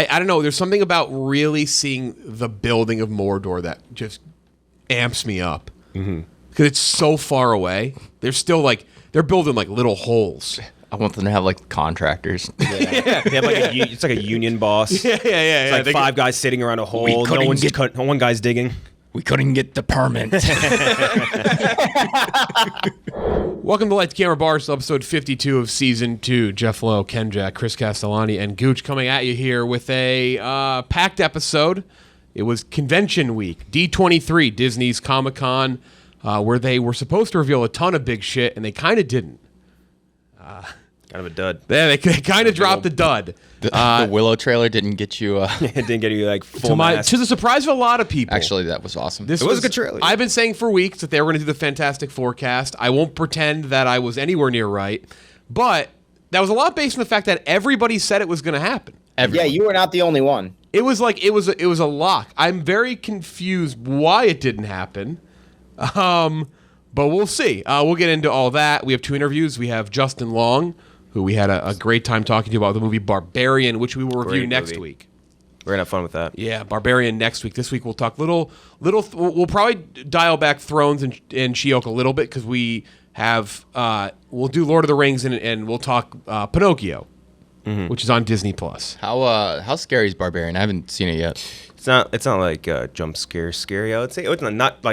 I don't know. There's something about really seeing the building of Mordor that just amps me up. Because it's so far away. They're still they're building little holes. I want them to have contractors. Yeah. They have it's like a union boss. Yeah. It's like 5 guys sitting around a hole. No one guy's digging. We couldn't get the permit. Welcome to Lights Camera Barstool, episode 52 of season 2. Jeff Lowe, Ken Jack, Chris Castellani, and Gooch coming at you here with a packed episode. It was convention week, D23, Disney's Comic-Con, where they were supposed to reveal a ton of big shit, and they kind of didn't. Kind of a dud. Yeah, they kind of dropped the dud. The Willow trailer didn't get you... It didn't get you full mass. To the surprise of a lot of people. Actually, that was awesome. It was a good trailer. I've been saying for weeks that they were going to do the Fantastic Forecast. I won't pretend that I was anywhere near right, but that was a lot based on the fact that everybody said it was going to happen. Yeah, you were not the only one. It was it was a lock. I'm very confused why it didn't happen. But we'll see. We'll get into all that. We have 2 interviews. We have Justin Long, who we had a great time talking to about the movie Barbarian, which we will review next week. We're going to have fun with that. Yeah, Barbarian next week. This week we'll talk we'll probably dial back Thrones and She-Hulk a little bit because we have, we'll do Lord of the Rings and we'll talk Pinocchio, which is on Disney+. How scary is Barbarian? I haven't seen it yet. It's not like jump scary, I would say. It's not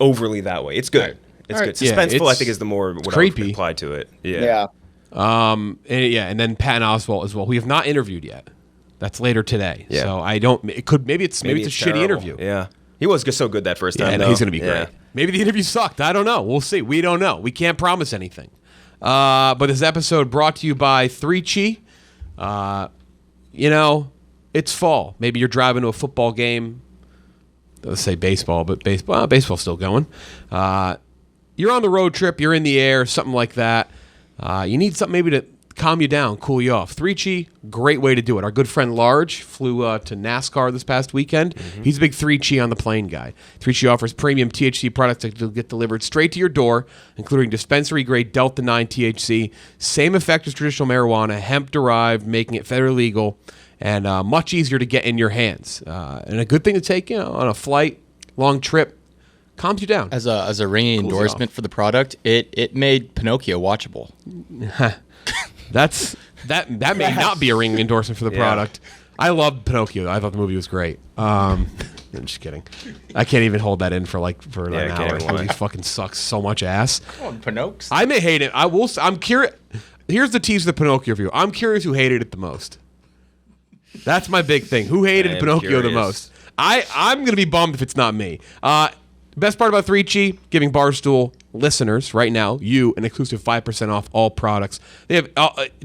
overly that way. It's good. Right. It's All good. right. Suspenseful, I think, is the more what creepy. I would apply to it. Yeah. And then Patton Oswalt as well. We have not interviewed yet. That's later today. Yeah. So I don't. It could maybe it's a shitty terrible. interview. Yeah. He was just so good that first time. Yeah, he's gonna be great. Maybe the interview sucked. I don't know. We'll see. We don't know. We can't promise anything. But this episode brought to you by 3Chi. It's fall. Maybe you're driving to a football game. Let's say baseball, but baseball's still going. You're on the road trip. You're in the air, something like that. You need something maybe to calm you down, cool you off. 3Chi, great way to do it. Our good friend Large flew to NASCAR this past weekend. He's a big 3Chi on the plane guy. 3Chi offers premium THC products that get delivered straight to your door, including dispensary-grade Delta-9 THC, same effect as traditional marijuana, hemp-derived, making it federally legal, and much easier to get in your hands. And a good thing to take on a flight, long trip, calms you down. As a ringing endorsement for the product, it made Pinocchio watchable. That may not be a ringing endorsement for the product. I loved Pinocchio. I thought the movie was great. I'm just kidding. I can't even hold that in for an hour. The movie fucking sucks so much ass. Come on, Pinocchio. I may hate it. I'm curious. Here's the tease of the Pinocchio review. I'm curious who hated it the most. That's my big thing. Who hated Pinocchio the most? I'm going to be bummed if it's not me. Best part about 3Chi, giving Barstool listeners right now, you, an exclusive 5% off all products. They have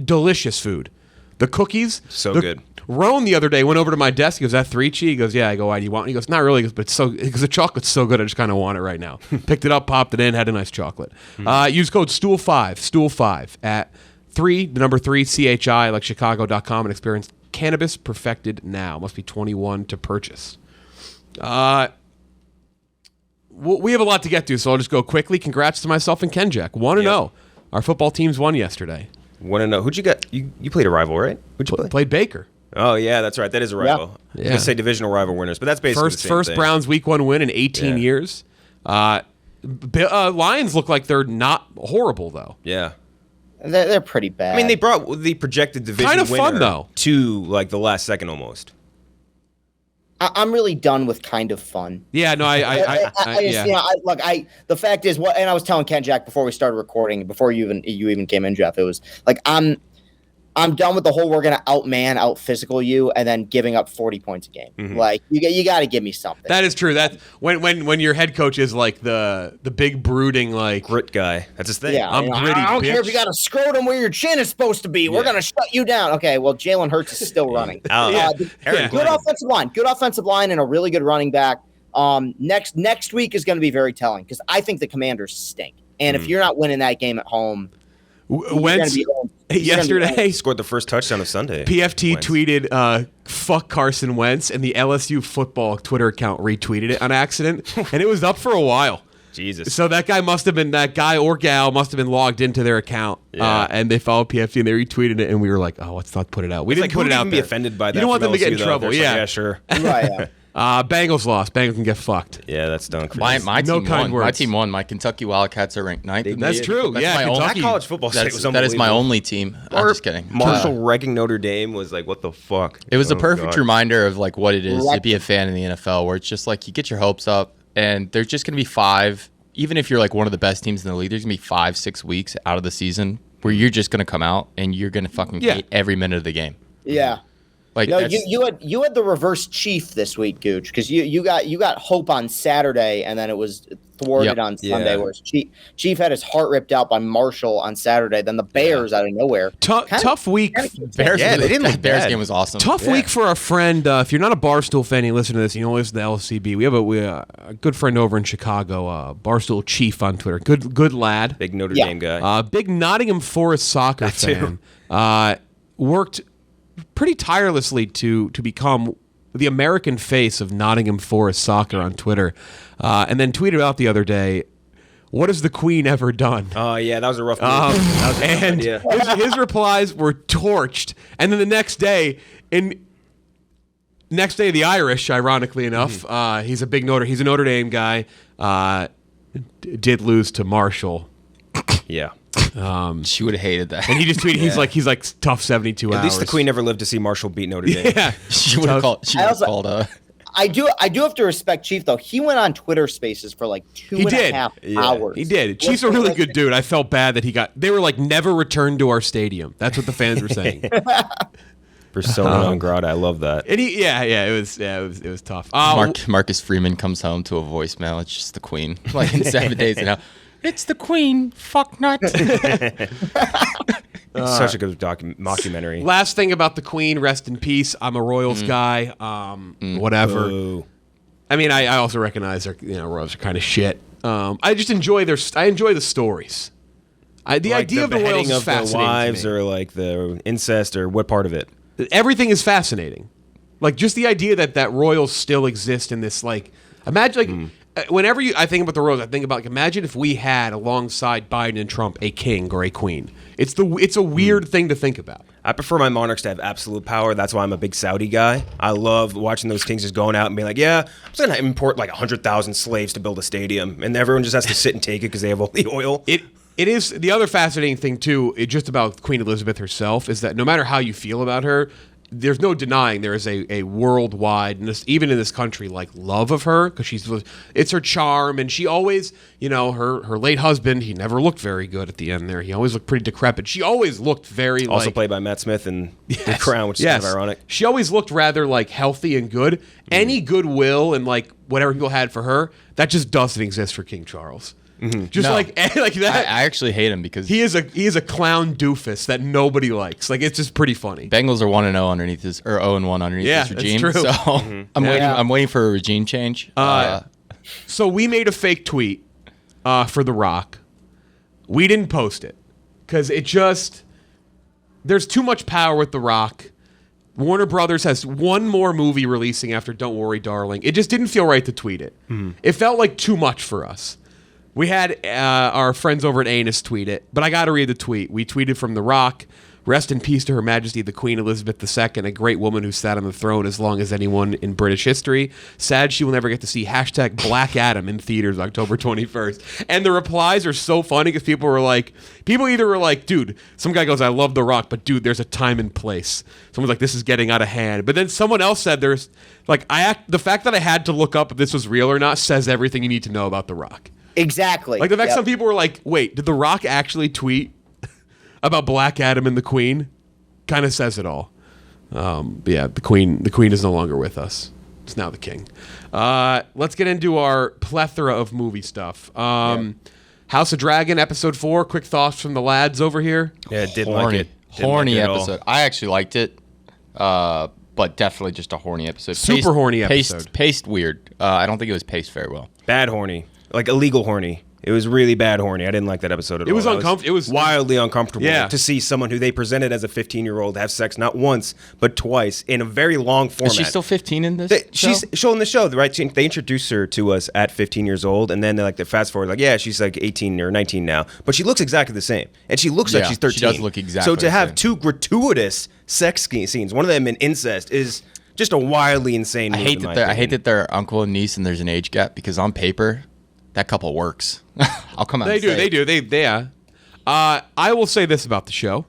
delicious food. The cookies. Good. Roan the other day went over to my desk. He goes, "That 3Chi?" He goes, "Yeah." I go, "Why do you want it?" He goes, "Not really." He goes, "But because the chocolate's so good, I just kind of want it right now." Picked it up, popped it in, had a nice chocolate. Use code STOOL5 at 3 CHI, like Chicago.com, and experience cannabis perfected now. Must be 21 to purchase. We have a lot to get to, so I'll just go quickly. Congrats to myself and Ken Jack. 1-0. Our football teams won yesterday. 1-0. Who'd you get? You played a rival, right? Who'd you play? Played Baker. Oh, yeah, that's right. That is a rival. Yeah. I was going to say divisional rival winners, but that's basically the same First thing. Browns week 1 win in 18 years. Lions look like they're not horrible, though. Yeah. They're pretty bad. I mean, they brought the projected division kind of winner fun, though. To the last second almost. I'm really done with kind of fun. Yeah, no, the fact is and I was telling Ken Jack before we started recording, before you even came in, Jeff, it was like I'm done with the whole we're gonna out physical you and then giving up 40 points a game. Like you got to give me something. That is true. That when your head coach is like the big brooding grit guy. That's his thing. Yeah, I'm gritty. I don't bitch. care if you got a scrotum where your chin is supposed to be. Yeah. We're gonna shut you down. Okay, well Jalen Hurts is still running. Good offensive line and a really good running back. Next week is going to be very telling because I think the Commanders stink. And if you're not winning that game at home. Wentz yesterday scored the first touchdown of Sunday. PFT tweeted, "Fuck Carson Wentz," and the LSU football Twitter account retweeted it on accident, and it was up for a while. Jesus. So that guy or gal must have been logged into their account, and they followed PFT and they retweeted it, and we were like, oh, let's not put it out. We didn't put it out there. Be offended by that. You don't want them to get in trouble. Yeah, like, yeah, sure. Right. Bengals lost. Bengals can get fucked. Yeah, that's done. My No team kind won. words. My team won. My Kentucky Wildcats are ranked 9th. That's true. That's yeah, my only, Kentucky. That college football state was that is my unbelievable. only team. I'm just kidding. Marshall wrecking Notre Dame was like, what the fuck? It was a perfect God. reminder of like what it is to be a fan in the NFL, where it's just like you get your hopes up, and there's just going to be 5. Even if you're like one of the best teams in the league, there's going to be 5-6 weeks out of the season where you're just going to come out and you're going to fucking hate every minute of the game. Yeah. Like no, you had the reverse Chief this week, Gooch, because you got hope on Saturday and then it was thwarted on Sunday. Whereas Chief had his heart ripped out by Marshall on Saturday. Then the Bears out of nowhere. Tough week. Bears, they didn't look Bears bad. game was awesome. Tough week for our friend. If you're not a Barstool fan, you listen to this. You don't listen to LCB. We have a good friend over in Chicago, Barstool Chief on Twitter. Good lad. Big Notre Dame guy. Big Nottingham Forest soccer fan. Worked pretty tirelessly to become the American face of Nottingham Forest soccer on Twitter, and then tweeted out the other day, "What has the Queen ever done?" Oh yeah, that was a rough move. That was a tough And idea. his replies were torched. And then the next day, the Irish, ironically enough, he's a Notre Dame guy, did lose to Marshall. Yeah. She would have hated that. And he just tweeted, he's like tough 72 hours. At least the Queen never lived to see Marshall beat Notre Dame. Yeah. She would have called. I do have to respect Chief though. He went on Twitter Spaces for like 2.5 hours. He did. Chief's a really good dude. I felt bad that they were like, never return to our stadium. That's what the fans were saying. Persona non grata. I love that. And it was tough. Marcus Freeman comes home to a voicemail. It's just the Queen. Like in 7 days now. It's the Queen. Fuck nut. Such a good mockumentary. Last thing about the Queen, rest in peace. I'm a Royals guy. Whatever. Ooh. I mean, I also recognize Royals are kind of shit. I just enjoy the stories. The idea of the Royals is fascinating. The wives to me. or like the incest or what part of it? Everything is fascinating. Like just the idea that Royals still exist in this, like, imagine whenever I think about the Royals, I think about imagine if we had alongside Biden and Trump a king or a queen. It's a weird thing to think about. I prefer my monarchs to have absolute power. That's why I'm a big Saudi guy. I love watching those kings just going out and being like, yeah, I'm just going to import like 100,000 slaves to build a stadium. And everyone just has to sit and take it because they have all the oil. It is the other fascinating thing, too, just about Queen Elizabeth herself, is that no matter how you feel about her, there's no denying there is a worldwide, even in this country, like love of her because it's her charm, and she always, her late husband, he never looked very good at the end there. He always looked pretty decrepit. She always looked very also played by Matt Smith in The Crown, which is kind of ironic. She always looked rather like healthy and good. Any goodwill and like whatever people had for her, that just doesn't exist for King Charles. Just like that. I actually hate him because he is a clown doofus that nobody likes. Like it's just pretty funny. Bengals are 1-0 underneath his 0-1 underneath his regime. That's true. So I'm waiting for a regime change. So we made a fake tweet for The Rock. We didn't post it because there's too much power with The Rock. Warner Brothers has one more movie releasing after Don't Worry, Darling. It just didn't feel right to tweet it. It felt like too much for us. We had our friends over at Anus tweet it, but I got to read the tweet. We tweeted from The Rock, "Rest in peace to Her Majesty the Queen Elizabeth II, a great woman who sat on the throne as long as anyone in British history. Sad she will never get to see #Black Adam in theaters October 21st. And the replies are so funny because people either were like, dude, some guy goes, I love The Rock, but dude, there's a time and place. Someone's like, this is getting out of hand. But then someone else said there's, like, the fact that I had to look up if this was real or not says everything you need to know about The Rock. Exactly. Like the fact some people were like, wait, did The Rock actually tweet about Black Adam and the Queen? Kind of says it all. But yeah, the Queen is no longer with us. It's now the King. Let's get into our plethora of movie stuff. House of Dragon, episode 4. Quick thoughts from the lads over here. Yeah, didn't like it. Horny episode. I actually liked it, but definitely just a horny episode. Super horny episode. Paced weird. I don't think it was paced very well. Bad horny. Like illegal horny. It was really bad horny. I didn't like that episode at all. It was uncomfortable. It was wildly uncomfortable to see someone who they presented as a 15-year-old have sex not once but twice in a very long format. Is she still 15 in this show? She's showing the show, right? They introduce her to us at 15 years old, and then they fast forward, like, yeah, she's like 18 or 19 now, but she looks exactly the same, and she looks like she's 13. She does look exactly. So to have two gratuitous sex scenes, one of them in incest, is just a wildly insane move. I hate that they're uncle and niece, and there's an age gap, because on paper, that couple works. I'll come out. They do. I will say this about the show.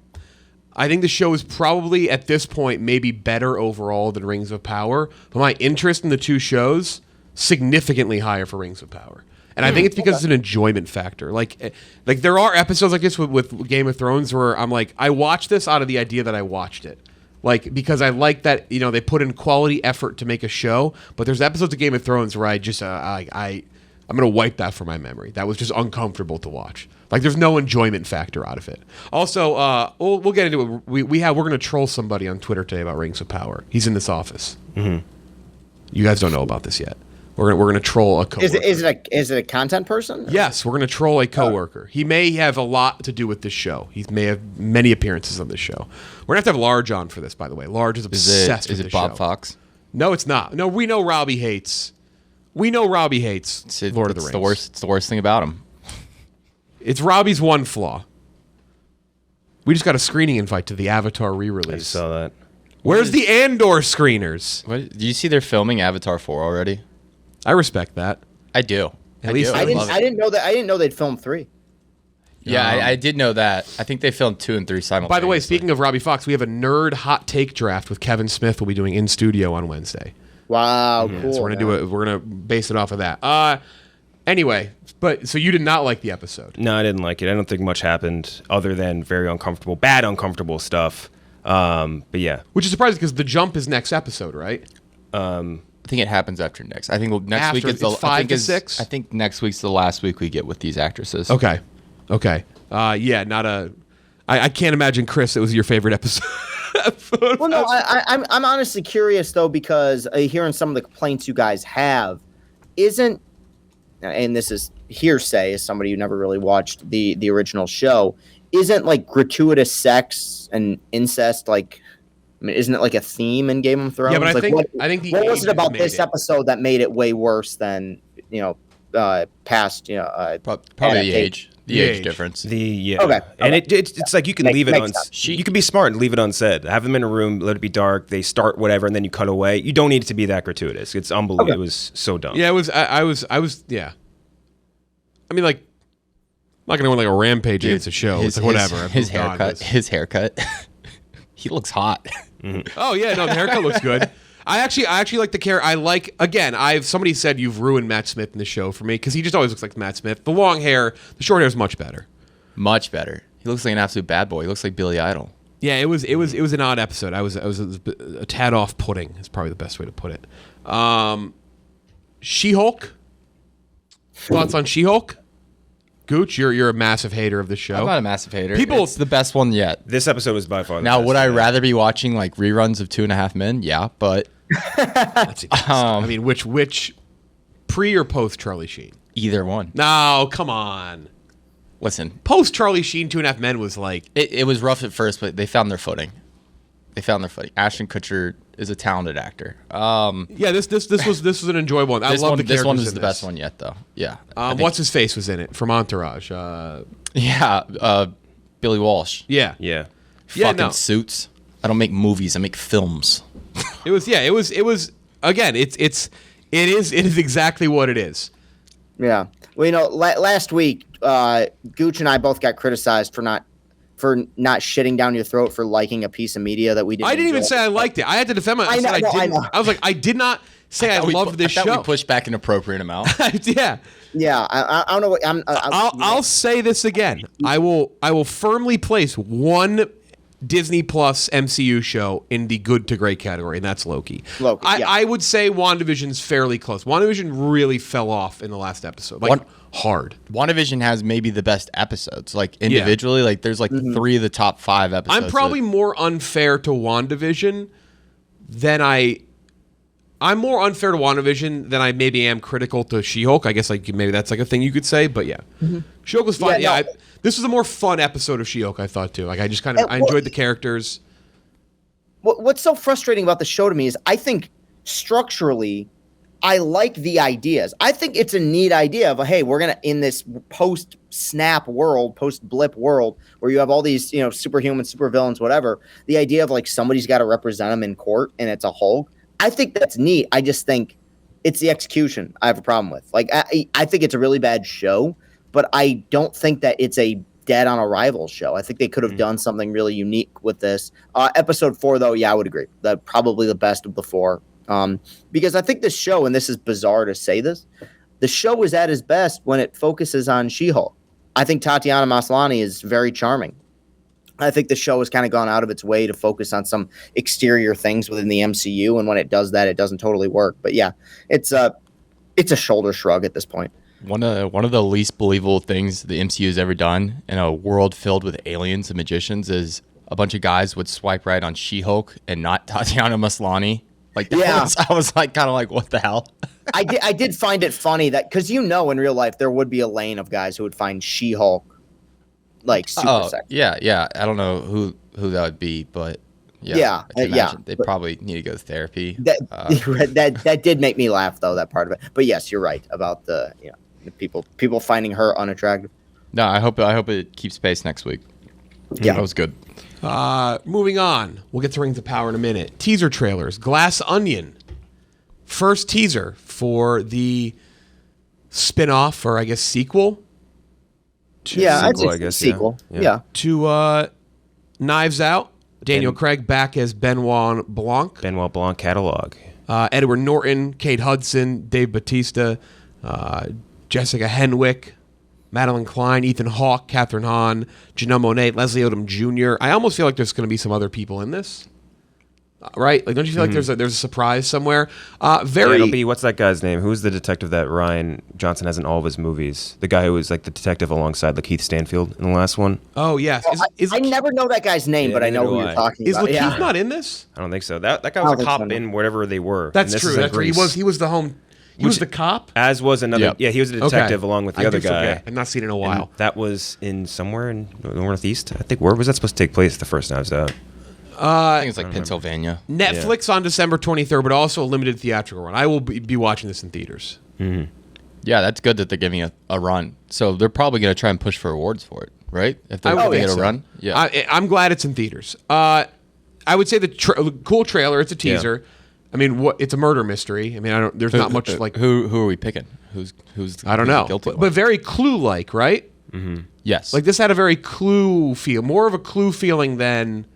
I think the show is probably at this point maybe better overall than Rings of Power, but my interest in the two shows significantly higher for Rings of Power. And I think it's because it's an enjoyment factor. Like there are episodes like this with Game of Thrones where I'm like, I watched this out of the idea that I watched it. Like, because I like that, they put in quality effort to make a show, but there's episodes of Game of Thrones where I just, I'm going to wipe that from my memory. That was just uncomfortable to watch. Like, there's no enjoyment factor out of it. Also, we'll get into it. We're going to troll somebody on Twitter today about Rings of Power. He's in this office. Mm-hmm. You guys don't know about this yet. We're gonna troll a coworker. Is it a content person? Yes, we're gonna troll a coworker. He may have a lot to do with this show. He may have many appearances on this show. We're gonna have to have Large on for this, by the way. Large is obsessed with this show. Is it Bob Fox? No, it's not. No, we know Robbie hates. Lord of the Rings. It's the worst thing about him. It's Robbie's one flaw. We just got a screening invite to the Avatar re-release. I saw that. Where's the Andor screeners? Do you see they're filming Avatar 4 already? I respect that. I do. I didn't know that. I didn't know they'd filmed 3. Yeah, I did know that. I think they filmed 2 and 3 simultaneously. By the way, speaking of Robbie Fox, we have a nerd hot take draft with Kevin Smith. We'll be doing in studio on Wednesday. Wow, cool. So we're gonna base it off of that. Anyway, so you did not like the episode? No, I didn't like it. I don't think much happened other than very uncomfortable stuff. But yeah, which is surprising because the jump is next episode, right? I think it happens after next. I think next week is 5 to 6. I think next week's the last week we get with these actresses. Okay. Yeah, not a. I can't imagine, Chris, it was your favorite episode. Well, no, I'm honestly curious though, because hearing some of the complaints you guys have, and this is hearsay as somebody who never really watched the original show, isn't like gratuitous sex and incest like. I mean, isn't it like a theme in Game of Thrones? Yeah, but I think what was it about this episode that made it way worse than past probably the age difference. Okay. And it's like you can leave it you can be smart and leave it unsaid. Have them in a room, let it be dark. They start whatever, and then you cut away. You don't need it to be that gratuitous. It's unbelievable. Okay. It was so dumb. Yeah, it was. I was. Yeah. I mean, like, I'm not gonna win like a rampage against a show. It's like whatever. His haircut. He looks hot. Mm-hmm. Oh yeah, no, the haircut looks good. I actually like the character. I like, again, somebody said you've ruined Matt Smith in the show for me because he just always looks like Matt Smith. The long hair, the short hair is much better. Much better. He looks like an absolute bad boy. He looks like Billy Idol. Yeah, it was an odd episode. I was a tad off-putting. Is probably the best way to put it. She-Hulk. Thoughts on She-Hulk? Gooch, you're a massive hater of the show. I'm not a massive hater. It's the best one yet. This episode was by far the now, best. Would I rather be watching like reruns of 2.5 Men? Yeah, but I mean, which pre or post Charlie Sheen? Either one. No, come on. Listen, post Charlie Sheen, 2.5 Men was like it was rough at first, but they found their footing. Ashton Kutcher is a talented actor. Yeah, this was an enjoyable one. I love the characters. This one was the best one yet, though. Yeah. What's his face was in it from Entourage? Billy Walsh. Yeah. Fucking Suits. I don't make movies. I make films. It was again. It is exactly what it is. Yeah. Well, last week, Gooch and I both got criticized for not shitting down your throat for liking a piece of media that we didn't. I didn't even say I liked it. I had to defend myself. I know. I was like, I did not say I loved this show. We pushed back an appropriate amount. Yeah. Yeah. I don't know what I'll say this again. I will firmly place one Disney Plus MCU show in the good to great category, and that's Loki. I would say WandaVision's fairly close. WandaVision really fell off in the last episode. Hard. WandaVision has maybe the best episodes. Like individually, like there's like 3 of the top 5 episodes. I'm probably more unfair to WandaVision than I I'm more unfair to WandaVision than I maybe am critical to She-Hulk. I guess like maybe that's like a thing you could say, but yeah. She-Hulk was fun. Yeah, this was a more fun episode of She-Hulk, I thought too. Like I just kind of I enjoyed the characters. What's so frustrating about the show to me is I think structurally I like the ideas. I think it's a neat idea of, hey, we're going to, in this post-snap world, post-blip world, where you have all these, superhuman, supervillains, whatever, the idea of, like, somebody's got to represent them in court, and it's a Hulk. I think that's neat. I just think it's the execution I have a problem with. Like, I think it's a really bad show, but I don't think that it's a dead on arrival show. I think they could have done something really unique with this. Episode 4, though, yeah, I would agree. Probably the best of the 4. Because I think this show, and this is bizarre to say this, the show is at its best when it focuses on She-Hulk. I think Tatiana Maslany is very charming. I think the show has kind of gone out of its way to focus on some exterior things within the MCU, and when it does that, it doesn't totally work. But yeah, it's a shoulder shrug at this point. One of the least believable things the MCU has ever done in a world filled with aliens and magicians is a bunch of guys would swipe right on She-Hulk and not Tatiana Maslany. Like I was like kind of like, what the hell? I did find it funny that because in real life there would be a lane of guys who would find She-Hulk like super sexy. Yeah. I don't know who that would be, but yeah. They probably need to go to therapy. That did make me laugh though, that part of it. But yes, you're right about the people finding her unattractive. No, I hope it keeps pace next week. Yeah, that was good. Moving on, we'll get to Rings of Power in a minute. Teaser trailers. Glass Onion. First teaser for the spin-off, or I guess sequel. Sequel. Yeah. To Knives Out. Daniel Craig back as Benoit Blanc. Benoit Blanc catalog. Edward Norton, Kate Hudson, Dave Bautista, Jessica Henwick, Madeline Klein, Ethan Hawke, Catherine Hahn, Janelle Monáe, Leslie Odom Jr. I almost feel like there's going to be some other people in this, right? Like, don't you feel like there's a surprise somewhere? It'll be, what's that guy's name? Who's the detective that Rian Johnson has in all of his movies? The guy who was like the detective alongside Lakeith Stanfield in the last one. Oh yes, I never know that guy's name, but I know who you're talking about. Is Lakeith not in this? I don't think so. That guy was a cop in wherever they were. That's true. That's true. He was the home. He was the cop? As was another. Yep. Yeah, he was a detective along with the other guy. Okay. I've not seen it in a while. And that was in somewhere in the Northeast. I think, where was that supposed to take place, the first Knives Out? I think it's like Pennsylvania. Netflix on December 23rd, but also a limited theatrical run. I will be watching this in theaters. Mm-hmm. Yeah, that's good that they're giving a run. So they're probably going to try and push for awards for it, right? If they're giving it a run. Yeah. I'm glad it's in theaters. I would say the cool trailer. It's a teaser. Yeah. I mean, it's a murder mystery. I mean, there's not much like who are we picking? Who's I don't know, but very Clue-like, right? Mm-hmm. Yes. Like this had a very Clue feel, more of a Clue feeling than.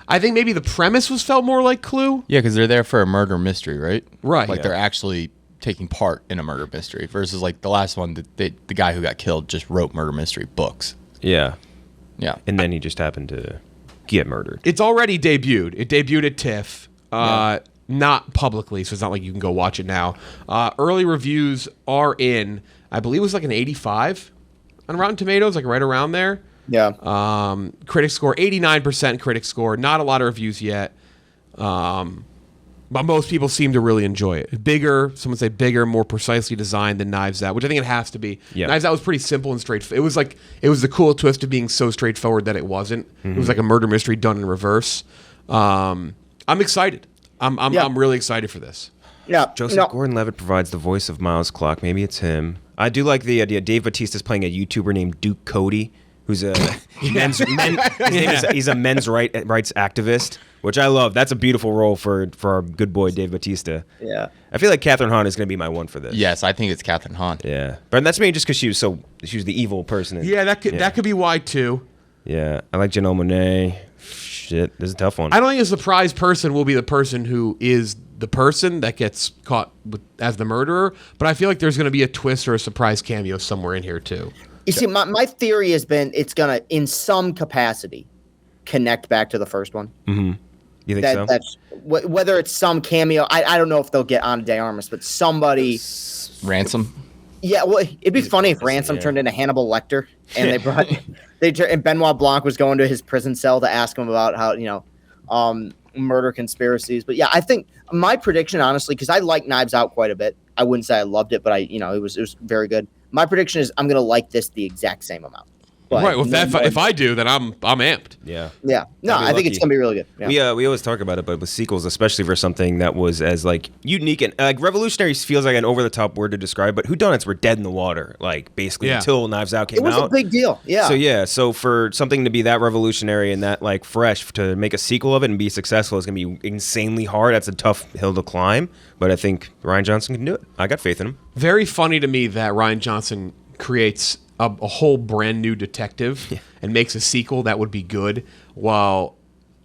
I think maybe the premise felt more like Clue. Yeah, because they're there for a murder mystery, right? Right. Like they're actually taking part in a murder mystery versus like the last one, the guy who got killed just wrote murder mystery books. Yeah. Yeah. And then he just happened to get murdered. It's already debuted. It debuted at TIFF. Not publicly, so it's not like you can go watch it now. Early reviews are in, I believe it was like an 85 on Rotten Tomatoes, like right around there. Yeah. Critic score, 89% critic score. Not a lot of reviews yet. But most people seem to really enjoy it. Bigger, someone say bigger, more precisely designed than Knives Out, which I think it has to be. Yeah. Knives Out was pretty simple and straightforward. It was the cool twist of being so straightforward that it wasn't. Mm-hmm. It was like a murder mystery done in reverse. I'm excited. I'm really excited for this. Yeah, Joseph Gordon-Levitt provides the voice of Miles Clark. Maybe it's him. I do like the idea. Dave Bautista's playing a YouTuber named Duke Cody, who's he's a men's rights activist, which I love. That's a beautiful role for our good boy Dave Bautista. Yeah, I feel like Catherine Hahn is going to be my one for this. Yes, I think it's Catherine Hahn. Yeah, but that's maybe just because she was the evil person. That could be why too. Yeah, I like Janelle Monáe. Shit, this is a tough one. I don't think a surprise person will be the person who is the person that gets caught as the murderer, but I feel like there's going to be a twist or a surprise cameo somewhere in here too. You see, my theory has been it's going to, in some capacity, connect back to the first one. Mm-hmm. You think so? That's whether it's some cameo. I don't know if they'll get Ana de Armas, but somebody. Ransom. Yeah, well, it'd be funny if Ransom turned into Hannibal Lecter, and they brought and Benoit Blanc was going to his prison cell to ask him about how murder conspiracies. But yeah, I think my prediction, honestly, because I like Knives Out quite a bit. I wouldn't say I loved it, but it was very good. My prediction is I'm going to like this the exact same amount. But right. Well, if I do, then I'm amped. Yeah. Yeah. No, I think it's gonna be really good. Yeah. We always talk about it, but with sequels, especially for something that was as like unique and like revolutionary, feels like an over the top word to describe. But whodunits were dead in the water, like basically until Knives Out came out. It was a big deal. Yeah. So for something to be that revolutionary and that like fresh, to make a sequel of it and be successful is gonna be insanely hard. That's a tough hill to climb, but I think Rian Johnson can do it. I got faith in him. Very funny to me that Rian Johnson creates a whole brand new detective and makes a sequel that would be good, while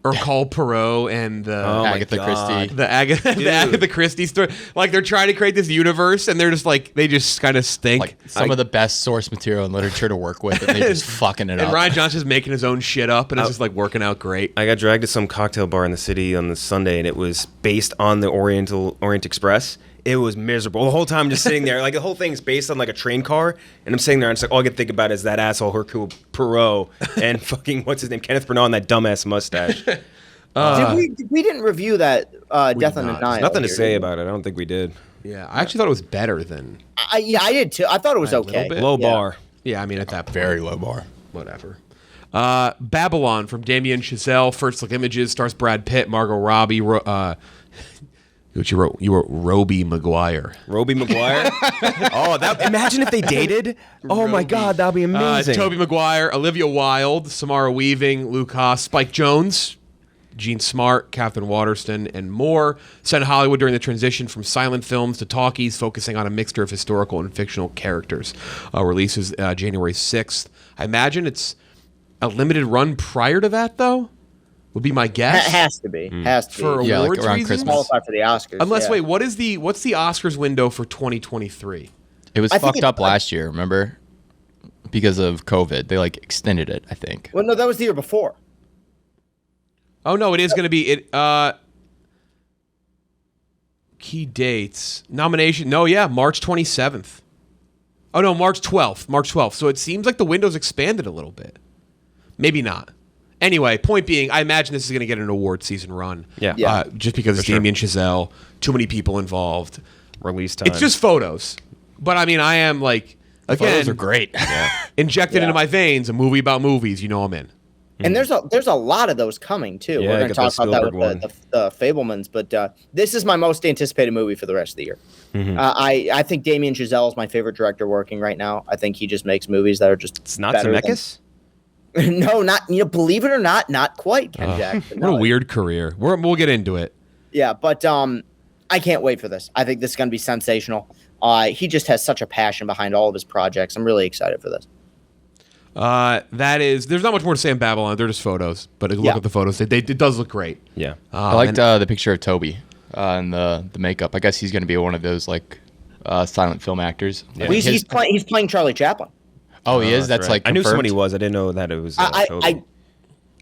Hercule Poirot and the Agatha Christie, the Agatha Christie story, like they're trying to create this universe, and they're just like they just kind of stink. Like some of the best source material in literature to work with, and they just fucking it up. And Rian Johnson's making his own shit up, and it's just like working out great. I got dragged to some cocktail bar in the city on this Sunday, and it was based on the Orient Express. It was miserable. The whole time I'm just sitting there. Like, the whole thing's based on, like, a train car. And I'm sitting there, and it's like, all I can think about is that asshole Hercule Poirot and fucking, what's his name, Kenneth Branagh and that dumbass mustache. we didn't review that Death on the Nile. There's nothing to say about it. I don't think we did. Yeah, I actually thought it was better than... I did, too. I thought it was okay. Low bar. Yeah, I mean, at that point. Very low bar. Whatever. Babylon from Damien Chazelle. First Look Images. Stars Brad Pitt, Margot Robbie, you wrote Roby Maguire. Roby Maguire? Imagine if they dated. Oh my God, that'd be amazing. Tobey Maguire, Olivia Wilde, Samara Weaving, Luke Haas, Spike Jonze, Gene Smart, Catherine Waterston, and more. Set in Hollywood during the transition from silent films to talkies, focusing on a mixture of historical and fictional characters. Releases January 6th. I imagine it's a limited run prior to that, though? Would be my guess. That has to be. Has to for be. awards like around reasons? Christmas. Qualify for the Oscars. Unless, wait, what's the Oscars window for 2023? It was fucked up last year, remember? Because of COVID. They, like, extended it, I think. Well, no, that was the year before. Oh, no, it is going to be... Key dates. Nomination. No, yeah, March 27th. Oh, no, March 12th. March 12th. So it seems like the window's expanded a little bit. Maybe not. Anyway, point being, I imagine this is going to get an award season run. Yeah. Just because it's Damien Chazelle, too many people involved. Release time. It's just photos. But I mean, I am like, again, Photos are great. injected into my veins, a movie about movies. You know I'm in. And there's a lot of those coming, too. Yeah, We're going to talk about that with the Fabelmans. But this is my most anticipated movie for the rest of the year. Mm-hmm. I think Damien Chazelle is my favorite director working right now. I think he just makes movies that are just It's not Zemeckis? No, not believe it or not quite, Ken Jackson. What a weird career. We'll get into it. Yeah, but I can't wait for this. I think this is going to be sensational. He just has such a passion behind all of his projects. I'm really excited for this. There's not much more to say on Babylon. They're just photos, but look at the photos. It does look great. Yeah. I liked the picture of Toby and the makeup. I guess he's going to be one of those like silent film actors. Yeah. He's playing Charlie Chaplin. Oh, he is. That's right. like confirmed? I knew somebody was. I didn't know that it was. I'd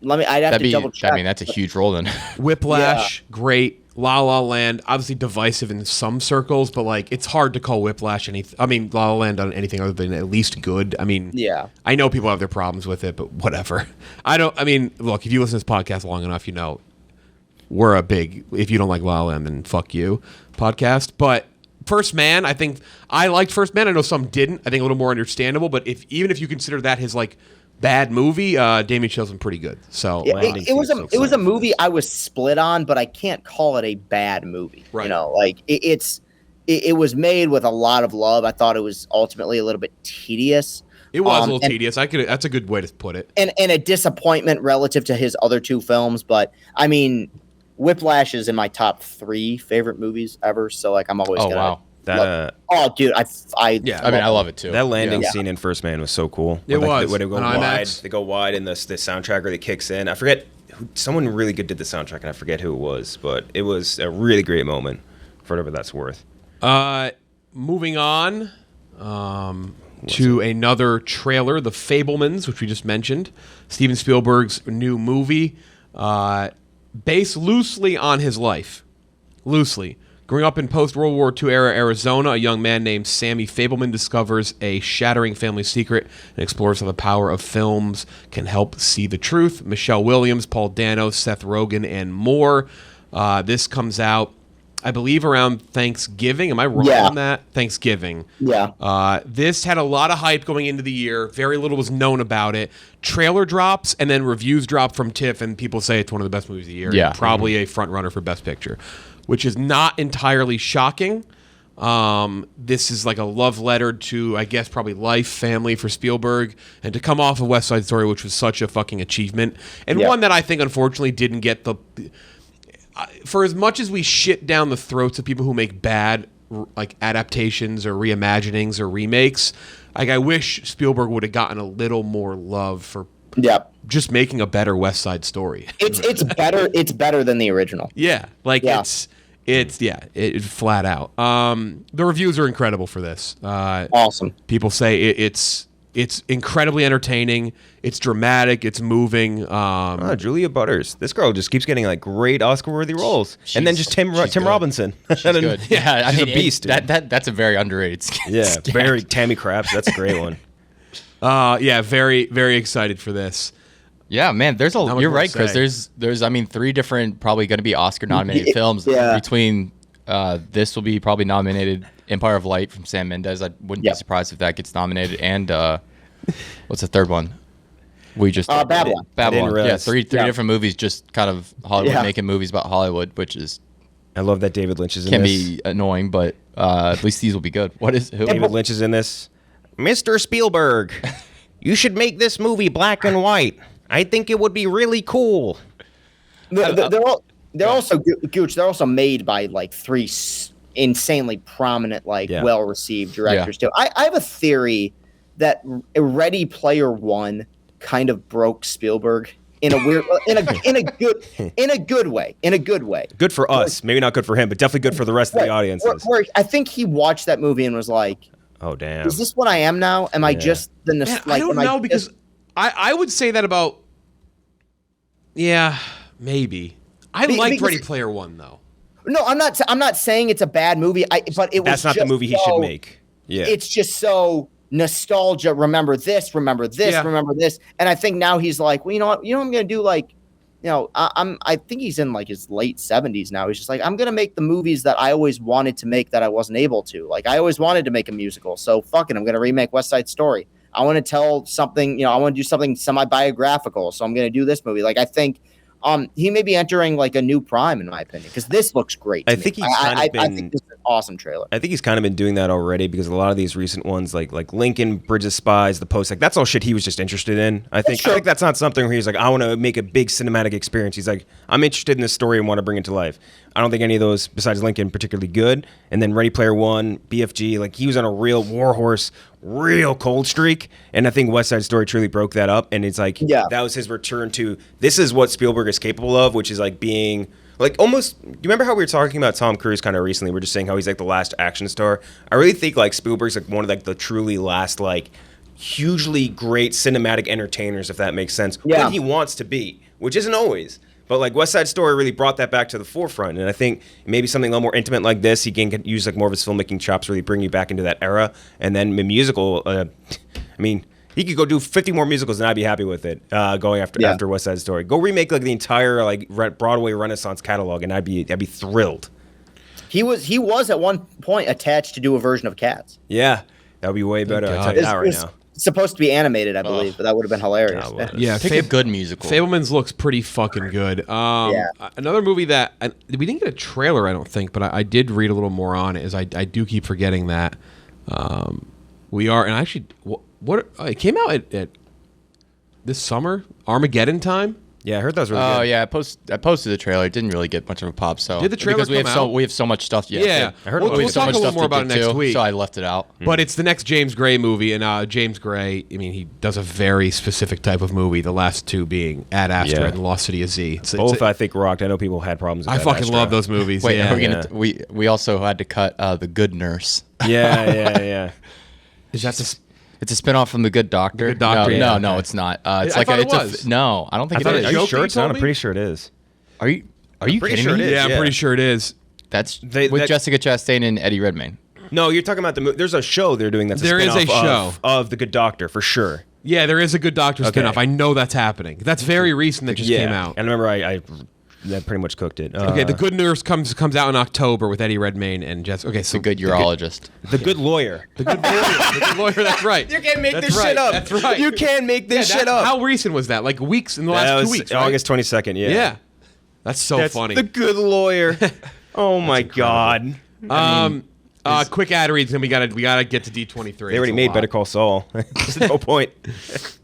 have to double check. I mean, that's a huge role then. Whiplash, great. La La Land, obviously divisive in some circles, but like it's hard to call Whiplash La La Land on anything other than at least good. I mean, I know people have their problems with it, but whatever. Look, if you listen to this podcast long enough, you know we're a big, if you don't like La La Land, then fuck you podcast. But First Man, I think I liked First Man. I know some didn't. I think a little more understandable, but even if you consider that his like bad movie, Damien Chazelle's been pretty good. So it was a movie I was split on, but I can't call it a bad movie. Right. You know, like it was made with a lot of love. I thought it was ultimately a little bit tedious. It was a little tedious. That's a good way to put it. And a disappointment relative to his other two films, but I mean, Whiplash is in my top 3 favorite movies ever. So like I'm always wow. Dude, I love it too. That landing scene in First Man was so cool. It was. When they go wide and the soundtrack really kicks in. I forget someone really good did the soundtrack, and I forget who it was, but it was a really great moment for whatever that's worth. Moving on to another trailer, The Fabelmans, which we just mentioned. Steven Spielberg's new movie, based loosely on his life. Loosely. Growing up in post-World War II era Arizona, a young man named Sammy Fabelman discovers a shattering family secret and explores how the power of films can help see the truth. Michelle Williams, Paul Dano, Seth Rogen, and more. This comes out, I believe, around Thanksgiving. Am I wrong on that? Thanksgiving. Yeah. This had a lot of hype going into the year. Very little was known about it. Trailer drops, and then reviews drop from TIFF, and people say it's one of the best movies of the year. Yeah. Probably a front runner for Best Picture, which is not entirely shocking. This is like a love letter to, I guess, probably life, family for Spielberg, and to come off of West Side Story, which was such a fucking achievement, and one that I think, unfortunately, didn't get the... For as much as we shit down the throats of people who make bad like adaptations or reimaginings or remakes, like I wish Spielberg would have gotten a little more love for just making a better West Side Story. It's better. It's better than the original. Yeah, like it's flat out. The reviews are incredible for this. Awesome. People say it's incredibly entertaining. It's dramatic. It's moving. Julia Butters. This girl just keeps getting like great Oscar-worthy roles. And then just Tim Robinson. She's good. Yeah, she's a beast. That's a very underrated skin. Yeah, very Tammy Craps. That's a great one. Very, very excited for this. Yeah, man. You're right, Chris. There's 3 different probably going to be Oscar-nominated films. Between this will be probably nominated. Empire of Light from Sam Mendes. I wouldn't be surprised if that gets nominated. And what's the third one? We just Babylon. Yeah, three different movies. Just kind of Hollywood making movies about Hollywood, which is. I love that David Lynch is in this. Can this. be annoying, but at least these will be good. Who? David Lynch is in this. Mr. Spielberg, you should make this movie black and white. I think it would be really cool. They're also Gooch. They're also made by like 3 insanely prominent, well-received directors too. I have a theory that Ready Player One kind of broke Spielberg in a weird, in a good way. Good for us, maybe not good for him, but definitely good for the rest of the audiences. Where I think he watched that movie and was like, "Oh damn, is this what I am now? Am I just the I don't know because I would say that about maybe I liked Ready Player One though." No, I'm not saying it's a bad movie. But it was that's not the movie he should make. Yeah, it's just so nostalgia. Remember this, remember this, and I think now he's like, well, you know what? I'm gonna do like, I think he's in like his late 70s now. He's just like, I'm gonna make the movies that I always wanted to make that I wasn't able to. Like I always wanted to make a musical, so fucking, I'm gonna remake West Side Story. I want to tell something. I want to do something semi-biographical, so I'm gonna do this movie. Like I think. He may be entering like a new prime, in my opinion, because this looks great. I think I think this is an awesome trailer. I think he's kind of been doing that already because a lot of these recent ones, like Lincoln, Bridge of Spies, The Post, like that's all shit he was just interested in. I think that's not something where he's like, I want to make a big cinematic experience. He's like, I'm interested in this story and want to bring it to life. I don't think any of those, besides Lincoln, particularly good. And then Ready Player One, BFG, like he was on a real warhorse, real cold streak. And I think West Side Story truly broke that up. And it's like, that was his return to, this is what Spielberg is capable of, which is like being, like almost, do you remember how we were talking about Tom Cruise kind of recently? We were just saying how he's like the last action star. I really think like Spielberg's like one of like the truly last like hugely great cinematic entertainers, if that makes sense. Yeah. When he wants to be, which isn't always. But like West Side Story really brought that back to the forefront, and I think maybe something a little more intimate like this, he can use like more of his filmmaking chops, really bring you back into that era. And then the musical, I mean, he could go do 50 more musicals, and I'd be happy with it. Going after West Side Story, go remake like the entire like Broadway Renaissance catalog, and I'd be thrilled. He was at one point attached to do a version of Cats. Yeah, that would be way better. I'll tell you that right now. Supposed to be animated, I believe, but that would have been hilarious. Yeah, pick a good musical. Fabelmans looks pretty fucking good. Another movie that we didn't get a trailer, I don't think, but I did read a little more on it. Is I do keep forgetting that we are, and actually, what it came out at this summer, Armageddon time. Yeah, I heard that was really good. Oh yeah, I posted the trailer. It didn't really get much of a pop. So did the trailer because come out? We have so much stuff. Yeah, I heard we'll talk a little more about it next week. So I left it out. But it's the next James Gray movie, and James Gray, I mean, he does a very specific type of movie. The last two being Ad Astra and Lost City of Z. Both I think rocked. I know people had problems with I fucking love those movies. Wait, we also had to cut The Good Nurse. Yeah. Is that It's a spinoff from The Good Doctor. The Good Doctor. No, it's not. It's I like thought a, it was. it's a, no, I don't think it is. Are you sure it's not? I'm pretty sure it is. Are you kidding sure me? it is. Yeah, I'm pretty sure it is. That's with Jessica Chastain and Eddie Redmayne. No, you're talking about the movie. There's a show they're doing that's There is a show of The Good Doctor, for sure. Yeah, there is a Good Doctor spinoff. I know that's happening. That's very recent that just came out. And I remember I pretty much cooked it. Okay, The Good Nurse comes out in October with Eddie Redmayne and Jessica. Okay, so The Good Urologist. The Good Lawyer. The Good Lawyer. The Good Lawyer, that's right. You can't make That's this right. shit up. That's right. You can't make this shit up. How recent was that? Like weeks in the last 2 weeks, right? August 22nd, yeah. Yeah. That's so funny. The Good Lawyer. Oh my God. Quick ad reads, and we gotta get to D23. They already made Better Call Saul. There's no point.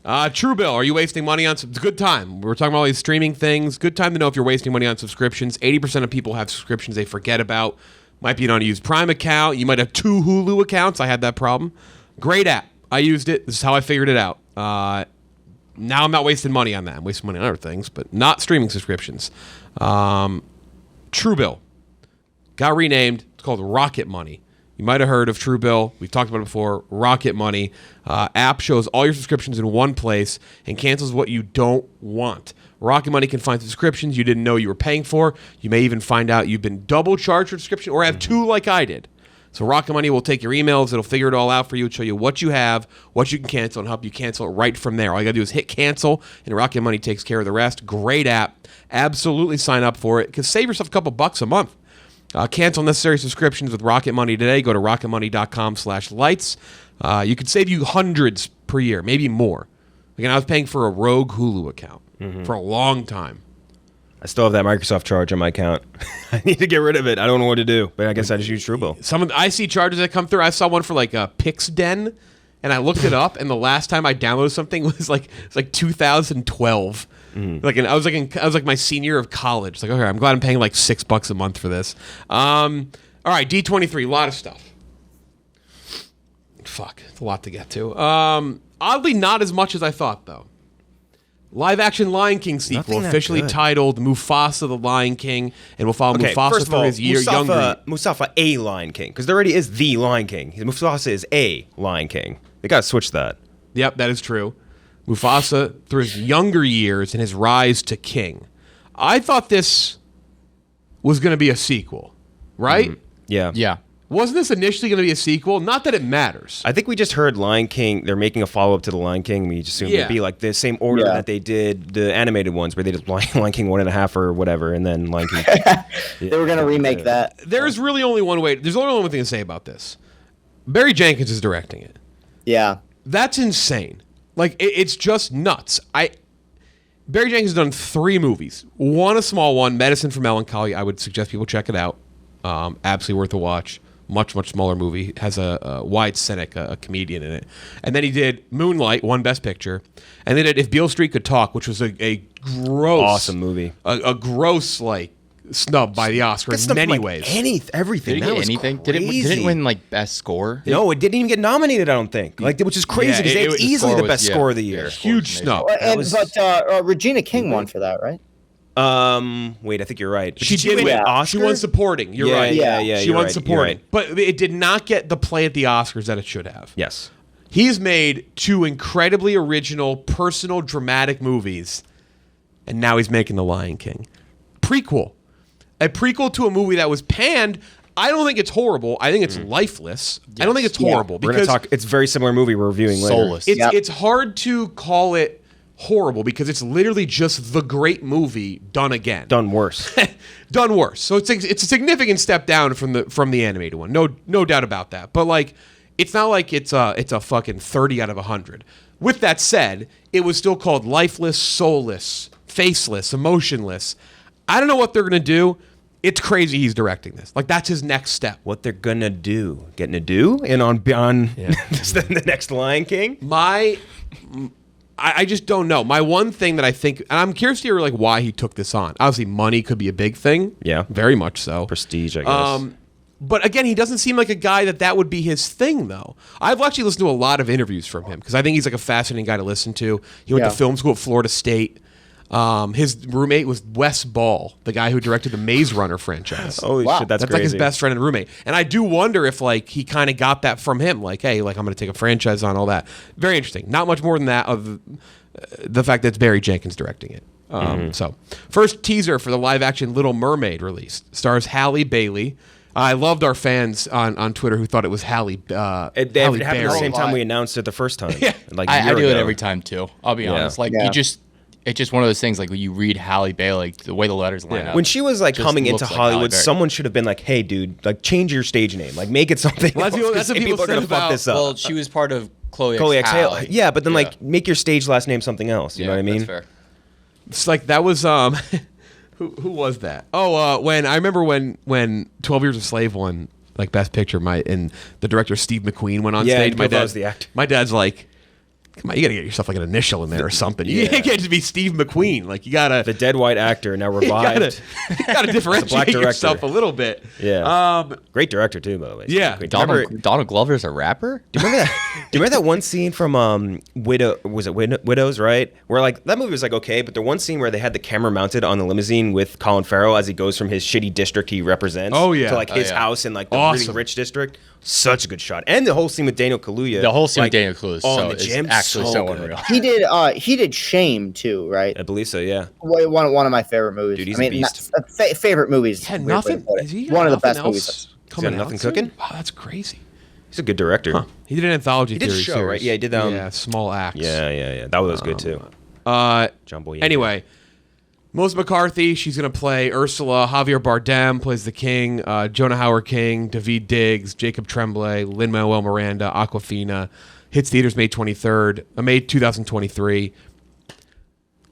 Truebill, are you wasting money on? It's a good time. We're talking about all these streaming things. Good time to know if you're wasting money on subscriptions. 80% of people have subscriptions they forget about. Might be an unused Prime account. You might have 2 Hulu accounts. I had that problem. Great app. I used it. This is how I figured it out. Now I'm not wasting money on that. I'm wasting money on other things, but not streaming subscriptions. Truebill got renamed. It's called Rocket Money. You might have heard of Truebill. We've talked about it before. Rocket Money. App shows all your subscriptions in one place and cancels what you don't want. Rocket Money can find subscriptions you didn't know you were paying for. You may even find out you've been double charged for a subscription or have 2 like I did. So Rocket Money will take your emails. It'll figure it all out for you. It'll show you what you have, what you can cancel, and help you cancel it right from there. All you got to do is hit cancel, and Rocket Money takes care of the rest. Great app. Absolutely sign up for it. Because save yourself a couple bucks a month. Cancel necessary subscriptions with Rocket Money today. Go to rocketmoney.com/lights. You could save you hundreds per year, maybe more. Again, I was paying for a rogue Hulu account for a long time. I still have that Microsoft charge on my account. I need to get rid of it. I don't know what to do, but I guess I just use Truebill. I see charges that come through. I saw one for like a PixDen, and I looked it up, and the last time I downloaded something was like 2012. I was like my senior of college. Like, okay, I'm glad I'm paying like $6 a month for this. All right, D23, a lot of stuff. Fuck, it's a lot to get to. Oddly, not as much as I thought, though. Live-action Lion King sequel officially titled Mufasa the Lion King, and will follow Mufasa for his younger. Mustafa a Lion King, because there already is the Lion King. Mufasa is a Lion King. They got to switch that. Yep, that is true. Mufasa through his younger years and his rise to king. I thought this was going to be a sequel, right? Mm-hmm. Yeah. Wasn't this initially going to be a sequel? Not that it matters. I think we just heard Lion King. They're making a follow-up to The Lion King. We just assumed it'd be like the same order that they did the animated ones, where they did Lion King 1.5 or whatever, and then Lion King. They were going to remake that. There's really only one way. There's only one thing to say about this. Barry Jenkins is directing it. Yeah. That's insane. Like, it's just nuts. Barry Jenkins has done 3 movies. One, a small one, Medicine for Melancholy. I would suggest people check it out. Absolutely worth a watch. Much, much smaller movie. Has a Wyatt Cenac, a comedian in it. And then he did Moonlight, won Best Picture. And then If Beale Street Could Talk, which was a gross... Awesome movie. A gross, snub by the Oscar in many ways. Everything. Did it get anything? Did it win Best Score? No, it didn't even get nominated. I don't think. Which is crazy because it's easily the best score of the year. Huge snub. But Regina King won for that, right? Wait, I think you're right. She did win. Oscar? She won supporting. You're right. Yeah. She won supporting, but it did not get the play at the Oscars that it should have. Yes. He's made 2 incredibly original, personal, dramatic movies, and now he's making The Lion King prequel. A prequel to a movie that was panned. I don't think it's horrible. I think it's lifeless. Yes. I don't think it's horrible because it's a very similar movie we're reviewing later. Soulless. It's hard to call it horrible because it's literally just the great movie done again. Done worse. Done worse. So it's a significant step down from the animated one. No doubt about that. But it's not like it's a fucking 30 out of 100. With that said, it was still called lifeless, soulless, faceless, emotionless. I don't know what they're going to do. It's crazy he's directing this. That's his next step. What they're going to do. Getting to do? And on the next Lion King? I just don't know. My one thing that I think, and I'm curious to hear why he took this on. Obviously, money could be a big thing. Yeah. Very much so. Prestige, I guess. But again, he doesn't seem like a guy that would be his thing, though. I've actually listened to a lot of interviews from him because I think he's a fascinating guy to listen to. He went to film school at Florida State. His roommate was Wes Ball, the guy who directed the Maze Runner franchise. Holy shit, that's crazy. Like his best friend and roommate. And I do wonder if he kind of got that from him. Hey, I'm going to take a franchise on all that. Very interesting. Not much more than that of the fact that it's Barry Jenkins directing it. So, first teaser for the live-action Little Mermaid released. Stars Halle Bailey. I loved our fans on Twitter who thought it was Halle. It happened at the same time we announced it the first time. Yeah. Like I do it every time too. I'll be honest. Like Yeah. it's just one of those things. Like when you read Halle Bailey, like, the way the letters line up. When she was like just coming into looks like Halle Hollywood, Berry. someone should have been like, "Hey, dude, like change your stage name, like make it something." Well, that's else, what 'cause people are gonna said fuck about- this up. Well, she was part of Chloe Chloe X X Hale. Hale. Yeah, but then like make your stage last name something else. You know what I mean? That's fair. It's like that was who was that? Oh, when I remember when 12 Years a Slave won like Best Picture, and the director Steve McQueen went on Yeah, stage. and Bill was the actor. My dad's like, come on, you gotta get yourself like an initial in there or something. You can't just be Steve McQueen. Like you gotta The dead white actor now revived. you gotta differentiate black director. yourself a little bit. Yeah. Great director too, by the way. Yeah. Steve McQueen. Do you remember- Donald Glover's a rapper? Do you remember that? Do you remember that one scene from Widows? Right, where like that movie was like okay, but the one scene where they had the camera mounted on the limousine with Colin Farrell as he goes from his shitty district he represents, Oh, yeah. to like his yeah. house in like the Awesome. really rich district. Such a good shot, and the whole scene with Daniel Kaluuya. The whole scene like, with Daniel Kaluuya is in the is gym, actually so good. unreal. He did Shame too, right? I believe so. Yeah. One of my favorite movies. Dude, he's I a mean, beast. favorite movies. Had Weird way to nothing. put it. Is he One of the nothing best else movies. coming He's got nothing out soon? cooking? Wow, that's crazy. He's a good director. Huh. He did an anthology He did a theory show, series. right? Yeah, he did, Small Acts. Yeah. That was good too. John Boyega. Anyway, Melissa McCarthy, she's going to play Ursula. Javier Bardem plays the king. Jonah Howard King, Daveed Diggs, Jacob Tremblay, Lin-Manuel Miranda, Aquafina. Hits theaters May 23rd, May 2023.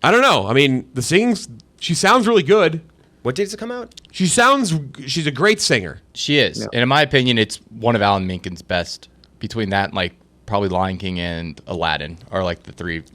I don't know. I mean, the singing's, she sounds really good. What date does it come out? She's a great singer. She is, and in my opinion, it's one of Alan Menken's best. Between that, and like probably Lion King and Aladdin are like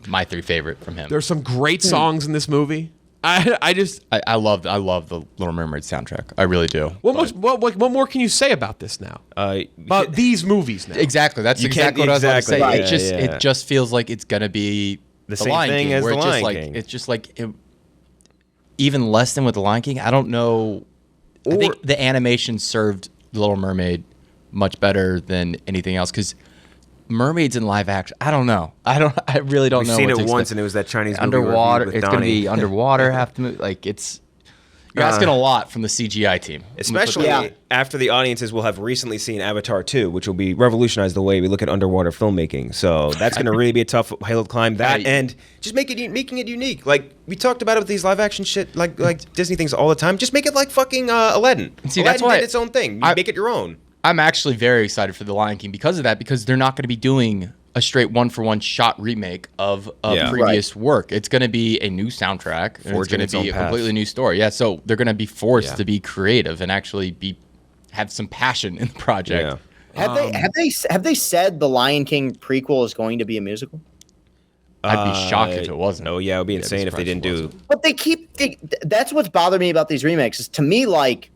my three favorite from him. There's some great songs in this movie. I love the Little Mermaid soundtrack. I really do. What more can you say about this now? About these movies now? Exactly. That's You exactly can't- what I was exactly, about to right. say. Yeah. It just feels like it's gonna be The same thing King, as where The it's just Lion like King. it's just like even less than with the Lion King. I don't know. I think the animation served The Little Mermaid much better than anything else because mermaids in live action. I don't know. I really don't We've know. seen what it to once, expect. and it was that Chinese movie Underwater. with It's Donnie. gonna be underwater. Have to move. Like it's. You're asking a lot from the CGI team, Especially after the audiences will have recently seen Avatar 2, which will be revolutionize the way we look at underwater filmmaking. So that's going to really be a tough hill to climb. That and just making it unique. Like we talked about it with these live action shit, like Disney things all the time. Just make it like fucking Aladdin. See, Aladdin that's why did its own thing. You make it your own. I'm actually very excited for The Lion King because of that, because they're not going to be doing a straight one-for-one shot remake of a previous work. It's going to be a new soundtrack, and it's going to be a completely new story. Yeah, so they're going to be forced to be creative and actually have some passion in the project. Yeah. Have they said the Lion King prequel is going to be a musical? I'd be shocked if it wasn't. Oh yeah, it would be insane if they didn't do. But that's what's bothered me about these remakes. Is to me like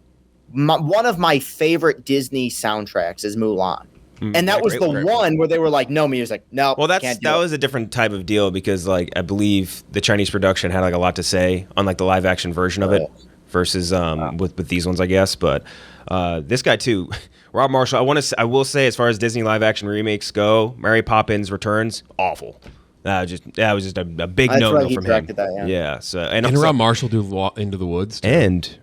one of my favorite Disney soundtracks is Mulan. And that was the one where they were like, no music, no. Well, that was a different type of deal because, like, I believe the Chinese production had like a lot to say on like the live action version of it versus with these ones, I guess. But this guy too, Rob Marshall. I will say, as far as Disney live action remakes go, Mary Poppins Returns, awful. That was just a big no-no from him. That, yeah. So and Rob Marshall do Into the Woods too? And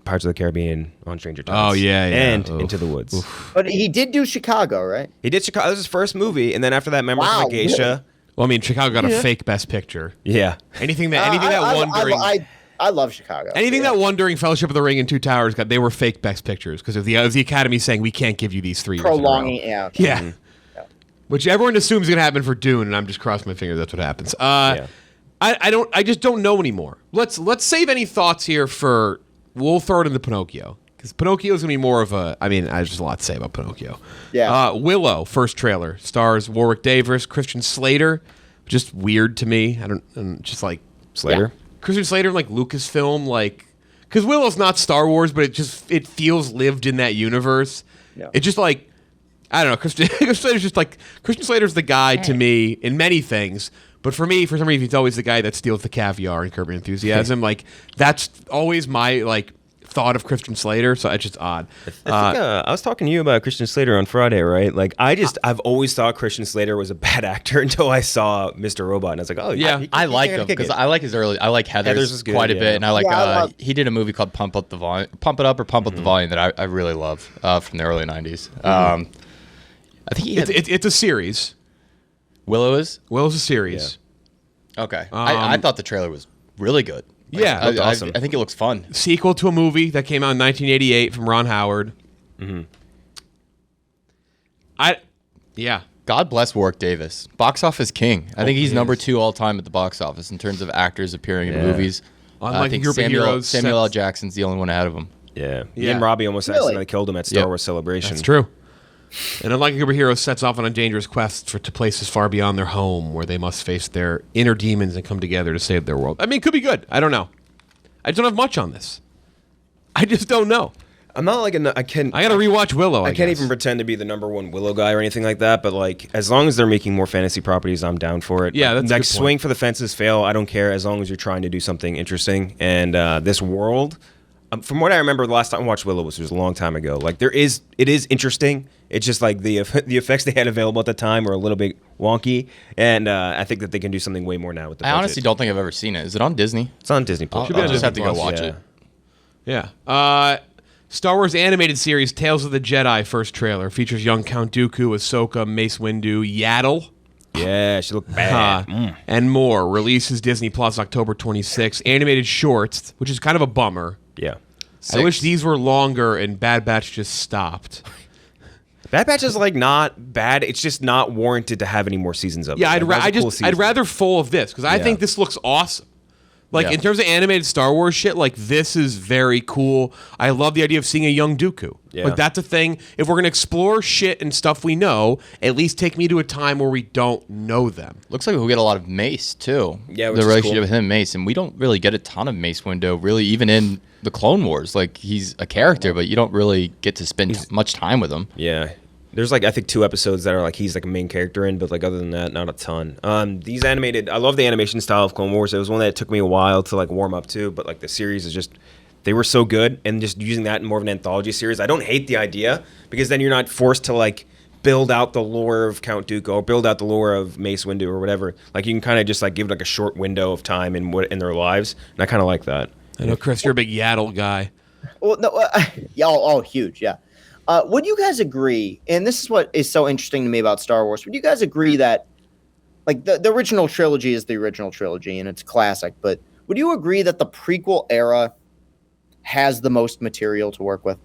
Pirates of the Caribbean on Stranger Tides. Oh yeah. And Into the Woods. Oof. But he did do Chicago, right? He did Chicago. That was his first movie, and then after that, Memories of a Geisha. Really? Well, I mean, Chicago got a fake Best Picture. Yeah. Anything that won during I love Chicago. anything that won during Fellowship of the Ring and Two Towers they were fake Best Pictures because of the Academy saying we can't give you these 3 years prolonging. in a row. Yeah. Yeah. Which everyone assumes is going to happen for Dune, and I'm just crossing my fingers that's what happens. I just don't know anymore. Let's save any thoughts here for. We'll throw it into Pinocchio because Pinocchio is going to be more of a. I mean, there's a lot to say about Pinocchio. Yeah. Willow first trailer stars Warwick Davis, Christian Slater. Just weird to me. Just like Slater. Christian Slater in like Lucasfilm, like because Willow's not Star Wars, but it feels lived in that universe. Yeah. It's just like I don't know. Christian Slater's just like Christian Slater's the guy to me in many things. But for me, for some reason, he's always the guy that steals the caviar in Curb Your Enthusiasm. Like that's always my like thought of Christian Slater, so it's just odd. I think, I was talking to you about Christian Slater on Friday, right? Like, I've always thought Christian Slater was a bad actor until I saw Mr. Robot, and I was like, oh yeah, I like him because I like his early. I like Heather's quite a bit, and I like he did a movie called Pump Up the Volume, Pump It Up or Pump Up the Volume that I really love from the early '90s. I think it's a series. Willow's a series. Yeah. Okay, I thought the trailer was really good. Like, yeah, awesome. I think it looks fun. Sequel to a movie that came out in 1988 from Ron Howard. God bless Warwick Davis, box office king. I think he's number 2 all time at the box office in terms of actors appearing in movies. Unlike I think Group of Heroes, Samuel L. Jackson's the only one ahead of him. Yeah. And Robbie almost accidentally killed him at Star Wars Celebration. That's true. And unlike a Group of Heroes, sets off on a dangerous quest to places far beyond their home, where they must face their inner demons and come together to save their world. I mean, it could be good. I don't know. I just don't have much on this. I just don't know. I'm not like I got to rewatch Willow. I can't even pretend to be the number one Willow guy or anything like that. But like, as long as they're making more fantasy properties, I'm down for it. Yeah, that's like swing for the fences, fail. I don't care as long as you're trying to do something interesting. And this world, from what I remember, the last time I watched Willow was a long time ago. Like it is interesting. It's just like the effects they had available at the time were a little bit wonky, and I think that they can do something way more now with the budget. I honestly don't think I've ever seen it. Is it on Disney? It's on Disney Plus. I'll just have to go watch it. Yeah. Star Wars animated series Tales of the Jedi first trailer features young Count Dooku, Ahsoka, Mace Windu, Yaddle. Yeah, she looked bad. And more. Releases Disney Plus October 26th. Animated shorts, which is kind of a bummer. Yeah. I wish these were longer and Bad Batch just stopped. Bad Batch is like not bad. It's just not warranted to have any more seasons of it. Yeah, I'd rather full of this because I think this looks awesome. Like in terms of animated Star Wars shit, like this is very cool. I love the idea of seeing a young Dooku. Yeah. Like that's a thing. If we're gonna explore shit and stuff we know, at least take me to a time where we don't know them. Looks like we'll get a lot of Mace too. Yeah, the relationship with him and Mace, and we don't really get a ton of Mace Windu really, even in the Clone Wars. Like he's a character, but you don't really get to spend much time with him. Yeah. There's like I think 2 episodes that are like he's like a main character in, but like other than that, not a ton. These animated, I love the animation style of Clone Wars. It was one that took me a while to like warm up to, but like the series is just, they were so good, and just using that in more of an anthology series. I don't hate the idea because then you're not forced to like build out the lore of Count Dooku or build out the lore of Mace Windu or whatever. Like you can kind of just like give it like a short window of time in their lives, and I kind of like that. I know, Chris, you're a big Yaddle guy. Well, no, huge, yeah. Would you guys agree, and this is what is so interesting to me about Star Wars, would you guys agree that, like, the original trilogy is the original trilogy, and it's classic, but would you agree that the prequel era has the most material to work with?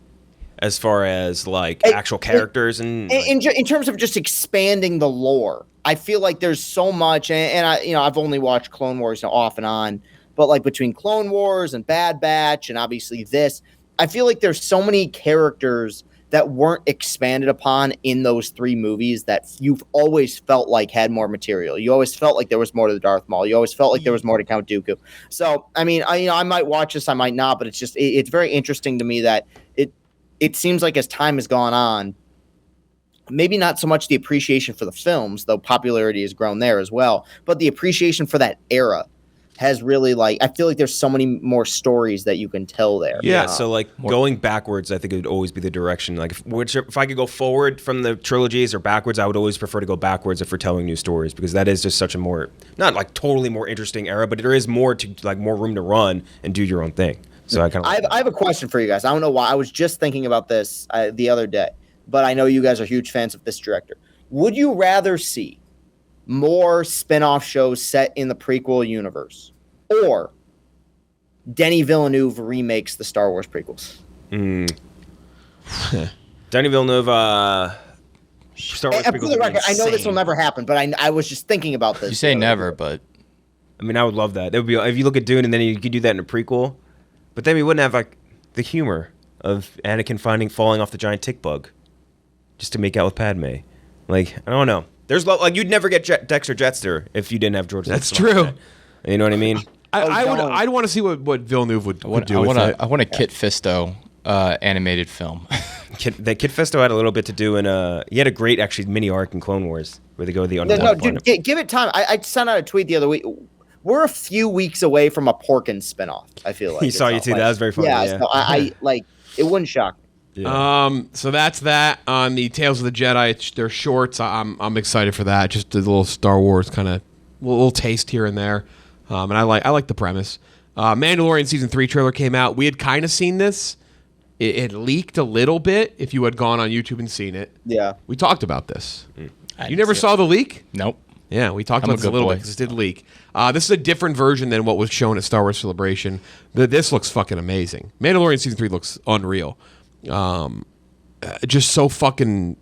As far as, like, actual characters and... In terms of just expanding the lore, I feel like there's so much, and I've only watched Clone Wars off and on, but, like, between Clone Wars and Bad Batch and obviously this, I feel like there's so many characters that weren't expanded upon in those 3 movies that you've always felt like had more material. You always felt like there was more to the Darth Maul. You always felt like there was more to Count Dooku. So, I mean, I might watch this, I might not, but it's just, it's very interesting to me that it seems like as time has gone on, maybe not so much the appreciation for the films, though popularity has grown there as well, but the appreciation for that era has really, like, I feel like there's so many more stories that you can tell there. Yeah, so like going backwards, I think it would always be the direction. Like if I could go forward from the trilogies or backwards, I would always prefer to go backwards if we're telling new stories, because that is just such a more, not like totally more interesting era, but there is more to, like, more room to run and do your own thing. So I have a question for you guys. I don't know why. I was just thinking about this the other day, but I know you guys are huge fans of this director. Would you rather see more spin-off shows set in the prequel universe, or Denis Villeneuve remakes the Star Wars prequels? Denis Villeneuve, Star Wars prequels. For the record, I know this will never happen, but I was just thinking about this. You say never, but I mean, I would love that. It would be, if you look at Dune and then you could do that in a prequel, but then we wouldn't have like the humor of Anakin falling off the giant tick bug just to make out with Padme. Like, I don't know. There's like you'd never get Dexter Jetster if you didn't have George. That's true. You know what I mean? I'd want to see what Villeneuve would do with it. I want a Kit Fisto animated film. Kit Fisto had a little bit to do, and he had a great actually mini arc in Clone Wars where they go to the underwater planet. Dude, give it time. I sent out a tweet the other week. we're a few weeks away from a Porkins spinoff. I feel like he saw you too. That was very funny. Yeah. So I like it. Wouldn't shock me. Yeah. So that's that on the Tales of the Jedi. They're shorts. I'm excited for that. Just a little Star Wars kind of little taste here and there. And I like the premise. Mandalorian season 3 trailer came out. We had kind of seen this. It leaked a little bit. If you had gone on YouTube and seen it, yeah, we talked about this. You never saw the leak? Nope. Yeah, we talked about this a little bit because it did leak. This is a different version than what was shown at Star Wars Celebration. This looks fucking amazing. Mandalorian season 3 looks unreal. Just so fucking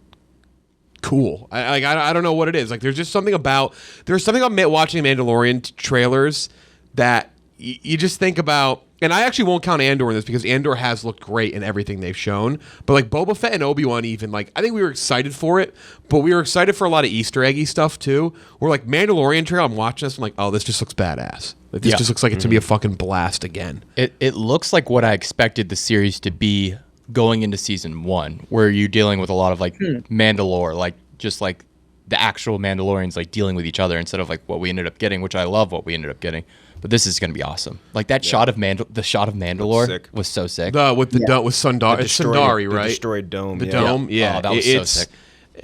cool. I don't know what it is. Like there's something about watching Mandalorian trailers that you just think about. And I actually won't count Andor in this because Andor has looked great in everything they've shown. But like Boba Fett and Obi-Wan even, like I think we were excited for it, but we were excited for a lot of Easter eggy stuff too. We're like Mandalorian trailer, I'm watching this, I'm like, oh, this just looks badass. Like, this just looks like it's going to be a fucking blast again. It looks like what I expected the series to be going into season 1, where you're dealing with a lot of like Mandalore, like just like the actual Mandalorians like dealing with each other instead of like what we ended up getting, which I love what we ended up getting. But this is going to be awesome. Like that shot of Mandalore was so sick. With Sundari, it's Sundari, right? The destroyed dome. The dome, yeah. Oh, that was so sick.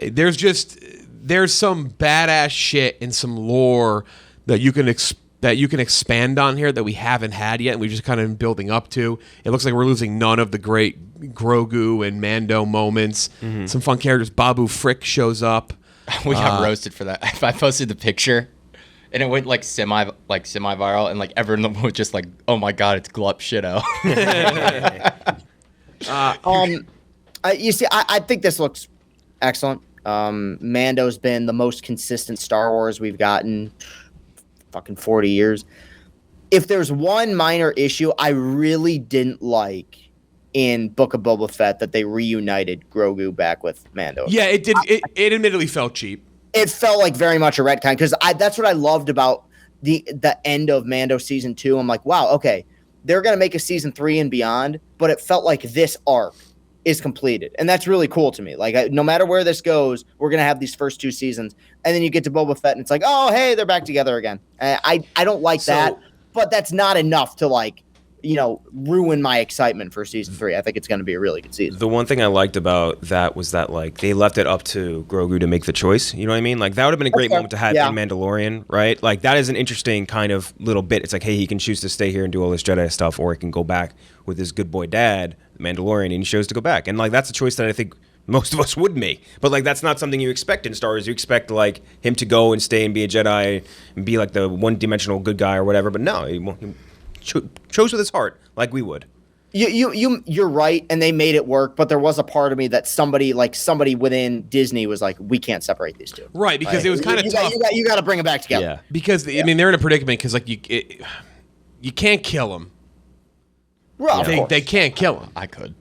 There's some badass shit and some lore that you can expand on here that we haven't had yet, and we've just kind of been building up to. It looks like we're losing none of the great Grogu and Mando moments. Some fun characters. Babu Frick shows up. We got roasted for that. I posted the picture. And it went like semi viral, and like everyone was just like, "Oh my god, it's Glup Shitto." You see, I think this looks excellent. Mando's been the most consistent Star Wars we've gotten fucking 40 years. If there's one minor issue I really didn't like in Book of Boba Fett, that they reunited Grogu back with Mando. Yeah, it did. It admittedly felt cheap. It felt like very much a retcon because that's what I loved about the end of Mando season 2. I'm like, wow, okay, they're gonna make a season 3 and beyond, but it felt like this arc is completed, and that's really cool to me. Like, no matter where this goes, we're gonna have these first 2 seasons, and then you get to Boba Fett, and it's like, oh, hey, they're back together again. I don't like that, but that's not enough to like, ruin my excitement for season 3. I think it's going to be a really good season. The one thing I liked about that was that like they left it up to Grogu to make the choice. You know what I mean? Like that would have been a great moment to have in Mandalorian, right? Like that is an interesting kind of little bit. It's like, hey, he can choose to stay here and do all this Jedi stuff, or he can go back with his good boy dad, the Mandalorian, and he chose to go back. And like that's a choice that I think most of us would make. But like that's not something you expect in Star Wars. You expect like him to go and stay and be a Jedi and be like the one-dimensional good guy or whatever. But no, he chose with his heart, like we would. You're right, and they made it work. But there was a part of me that somebody within Disney was like, we can't separate these two, right? Because it was kind of tough. You got to bring them back together. Yeah, because I mean they're in a predicament because like you can't kill them. Well, they can't kill him. I could.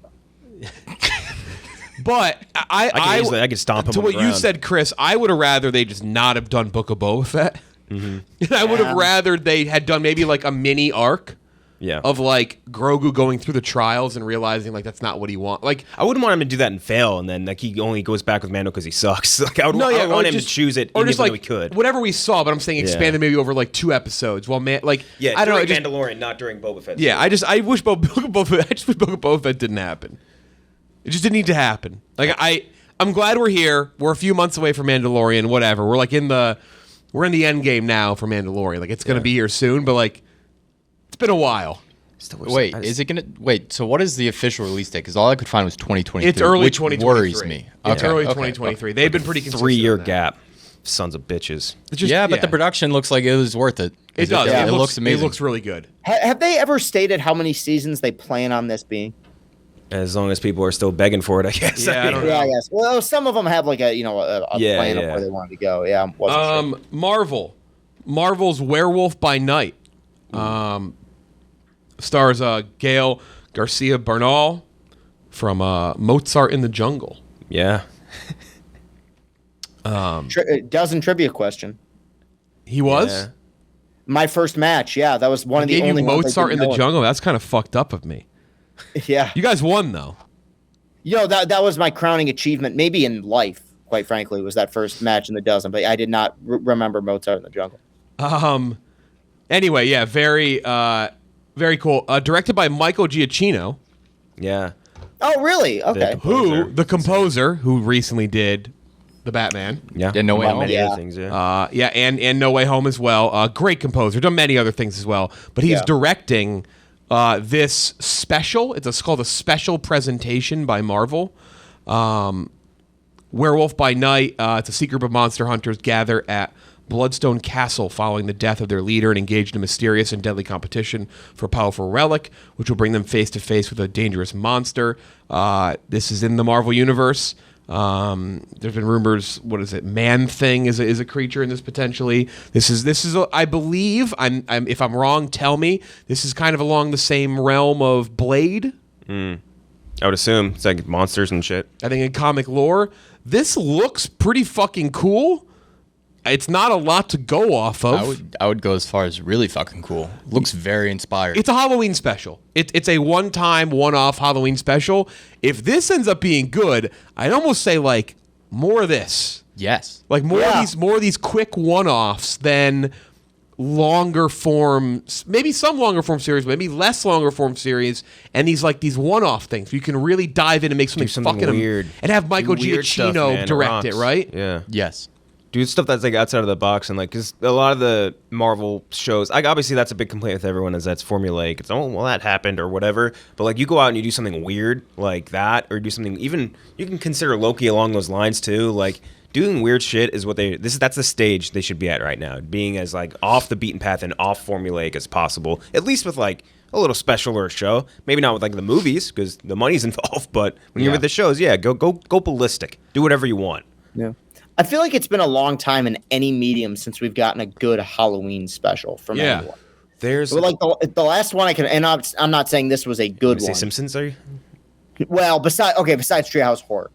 But I could stomp him. To on what the ground. you said, Chris, I would have rather they just not have done Book of Boba Fett. Mm-hmm. I would have rather they had done maybe like a mini arc. Yeah. Of like Grogu going through the trials and realizing like that's not what he wants. Like I wouldn't want him to do that and fail, and then like he only goes back with Mando because he sucks. Like I would want him to choose it, or just like we could. Whatever we saw. But I'm saying expanded maybe over like 2 episodes. Well, I don't know. Mandalorian, not during Boba Fett. Yeah, I wish Book of Boba Fett didn't happen. It just didn't need to happen. Like I'm glad we're here. We're a few months away from Mandalorian. Whatever. We're like in the end game now for Mandalorian. Like it's gonna be here soon, but like it's been a while. Wait, is it gonna wait? So what is the official release date? Because all I could find was 2023. It's early which 2023. worries me. It's early 2023. They've been pretty consistent. 3-year gap. Sons of bitches. But the production looks like it was worth it. It does. It looks amazing. It looks really good. Have they ever stated how many seasons they plan on this being? As long as people are still begging for it, I guess. Yeah, I don't know. I guess. Well, some of them have like a plan of where they wanted to go. Yeah, I wasn't sure. Marvel's Werewolf by Night. Stars Gail Garcia Bernal from Mozart in the Jungle. Yeah. Dozen trivia question. He was? Yeah. My first match, that was one of the only ones. Mozart in the Jungle? That's kind of fucked up of me. Yeah. You guys won, though. That was my crowning achievement, maybe in life, quite frankly, was that first match in the dozen, but I did not remember Mozart in the Jungle. Anyway, yeah, very cool. Directed by Michael Giacchino. Yeah. Oh, really? Okay. The composer who recently did the Batman. Yeah. No Way Home. Many Yeah. other things, yeah. And No Way Home as well. Great composer. Done many other things as well. But he's directing this special. It's called a special presentation by Marvel. Werewolf by Night. It's a secret group of monster hunters gather at Bloodstone Castle following the death of their leader and engaged in a mysterious and deadly competition for a powerful relic, which will bring them face to face with a dangerous monster. This is in the Marvel Universe. There's been rumors. What is it? Man-Thing is a creature in this potentially. This is. I believe. I'm. If I'm wrong, tell me. This is kind of along the same realm of Blade. I would assume it's like monsters and shit. I think in comic lore, this looks pretty fucking cool. It's not a lot to go off of. I would go as far as really fucking cool. Looks very inspired. It's a Halloween special. It's a one-time, one-off Halloween special. If this ends up being good, I'd almost say like more of this. Yes. Like more of these quick one-offs than longer form, maybe some longer form series, maybe less longer form series, and these one-off things. You can really dive in and make something fucking weird and have Michael Weird stuff, Giacchino man. direct it, right? Yeah. Yes. Do stuff that's like outside of the box, and like, because a lot of the Marvel shows, like obviously that's a big complaint with everyone, is that's formulaic. It's that happened or whatever. But like you go out and you do something weird like that, or do something even you can consider Loki along those lines too. Like doing weird shit is what that's the stage they should be at right now, being as like off the beaten path and off formulaic as possible. At least with like a little special or a show, maybe not with like the movies because the money's involved. But when you're with the shows, go ballistic, do whatever you want. Yeah. I feel like it's been a long time in any medium since we've gotten a good Halloween special from anyone. There's like the last one I can, and I'm not saying this was a good one. Simpsons, are you? Well, besides Treehouse Horror,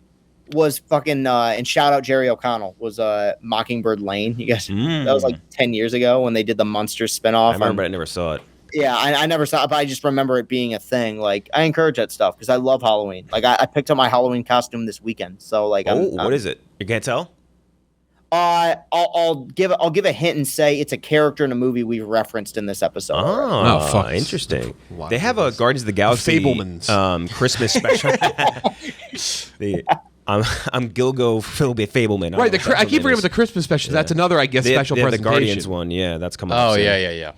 was fucking and shout out Jerry O'Connell was Mockingbird Lane. You guys, that was like 10 years ago when they did the Monsters spinoff. I remember, but I never saw it. Yeah, I never saw it, but I just remember it being a thing. Like, I encourage that stuff because I love Halloween. Like, I picked up my Halloween costume this weekend. So, like, what is it? You can't tell? I'll give a hint and say it's a character in a movie we've referenced in this episode. Oh, fuck! Interesting. They have a Guardians of the Galaxy Fabelmans Christmas special. I'm Gilgo Fabelman. Right. I keep forgetting about the Christmas special. Yeah. That's another, I guess, special presentation. The Guardians one, that's coming. Oh yeah.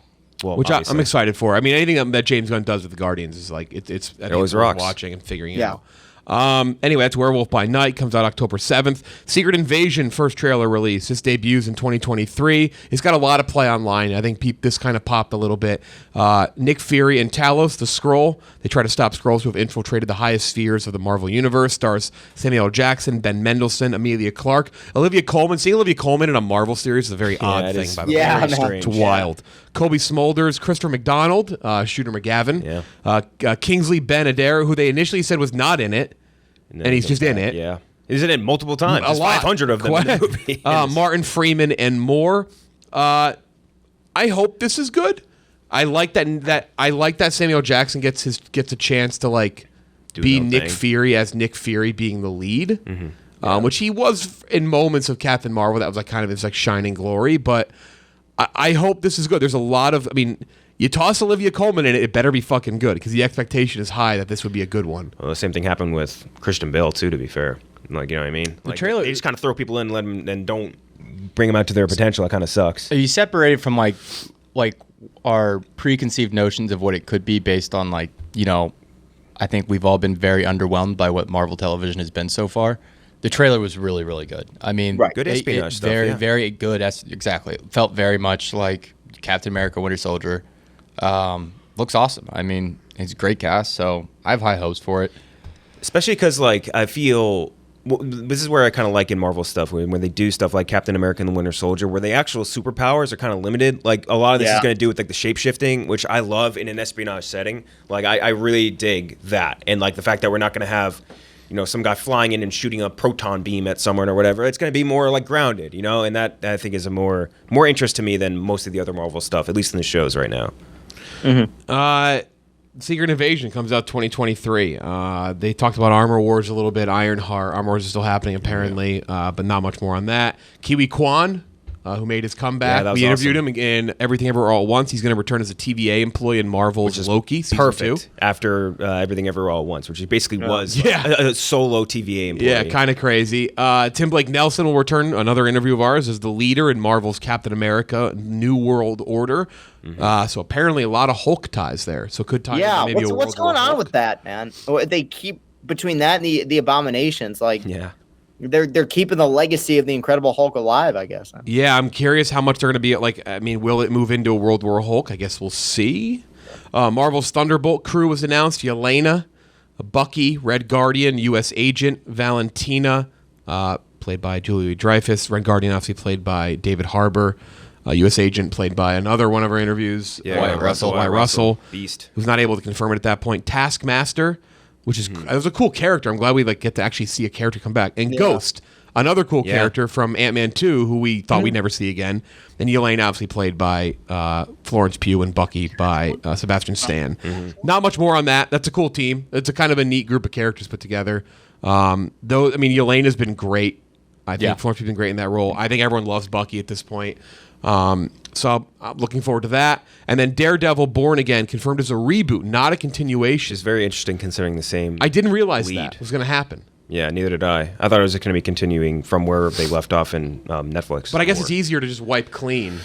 Well, which I'm excited for. I mean, anything that James Gunn does with the Guardians is like it always rocks. Watching and figuring it out. Anyway, that's Werewolf by Night. Comes out October 7th. Secret Invasion first trailer release. This debuts in 2023. It's got a lot of play online. I think this kind of popped a little bit. Nick Fury and Talos, the Skrull. They try to stop Skrulls who have infiltrated the highest spheres of the Marvel Universe. Stars Samuel L. Jackson, Ben Mendelsohn, Emilia Clarke, Olivia Colman. Seeing Olivia Colman in a Marvel series is a very odd thing, by the way. Very strange. It's wild. Kobe Smulders, Christopher McDonald, Shooter McGavin, Kingsley Ben-Adir, who they initially said was not in it, and he's just in it. Yeah, he's in it multiple times. There's 500 of them in the movie. Martin Freeman and more. I hope this is good. I like that. I like that Samuel Jackson gets a chance to like be Nick Fury as Nick Fury being the lead, which he was in moments of Captain Marvel. That was like kind of his like shining glory, but. I hope this is good. There's a lot of, you toss Olivia Colman in it better be fucking good because the expectation is high that this would be a good one. Well, the same thing happened with Christian Bale too, to be fair. Like, you know what I mean? Like, trailer, they just kind of throw people in, let them, and don't bring them out to their potential. That kind of sucks. Are you separated from like our preconceived notions of what it could be based on I think we've all been very underwhelmed by what Marvel television has been so far. The trailer was really, really good. I mean, good espionage stuff. Very, very good. Exactly. It felt very much like Captain America: Winter Soldier. Looks awesome. I mean, it's a great cast, so I have high hopes for it. Especially because, like, I feel this is where I kind of like in Marvel stuff when they do stuff like Captain America and the Winter Soldier, where the actual superpowers are kind of limited. Like a lot of this is going to do with like the shape shifting, which I love in an espionage setting. Like I really dig that, and like the fact that we're not going to have. Some guy flying in and shooting a proton beam at someone or whatever. It's going to be more like grounded, and that I think is a more interest to me than most of the other Marvel stuff, at least in the shows right now. Secret Invasion comes out 2023. They talked about Armor Wars a little bit. Ironheart. Armor Wars is still happening apparently, but not much more on that. Kiwi Kwan, who made his comeback. Yeah, we interviewed him in Everything Everywhere All at Once. He's going to return as a TVA employee in Marvel's Loki season perfect 2. after Everything Everywhere All at Once, which he basically was a solo TVA employee. Yeah, kind of crazy. Tim Blake Nelson will return, another interview of ours, as the leader in Marvel's Captain America New World Order. So apparently a lot of Hulk ties there. So could tie into maybe what's going on with that, man? They keep between that and the Abominations, like they're keeping the legacy of the Incredible Hulk alive, I guess. Yeah, I'm curious how much they're going to be like. I mean, will it move into a World War Hulk? I guess we'll see. Marvel's Thunderbolt crew was announced. Yelena, Bucky, Red Guardian, U.S. Agent, Valentina, played by Julia Dreyfus. Red Guardian obviously played by David Harbour. U.S. Agent played by another one of our interviews, Wyatt Russell, Beast, who's not able to confirm it at that point. Taskmaster, which is it was a cool character. I'm glad we get to actually see a character come back. And Ghost, another cool character from Ant-Man 2, who we thought we'd never see again. And Yelena obviously played by Florence Pugh, and Bucky by Sebastian Stan. Not much more on that. That's a cool team. It's a kind of a neat group of characters put together. Though, I mean, Yelena's been great. I think Florence Pugh's been great in that role. I think everyone loves Bucky at this point. So I'm looking forward to that. And then Daredevil Born Again confirmed as a reboot, not a continuation. Which is very interesting considering the same I didn't realize lead. that was going to happen. Yeah, neither did I. I thought it was going to be continuing from where they left off in Netflix. But I guess it's easier to just wipe clean.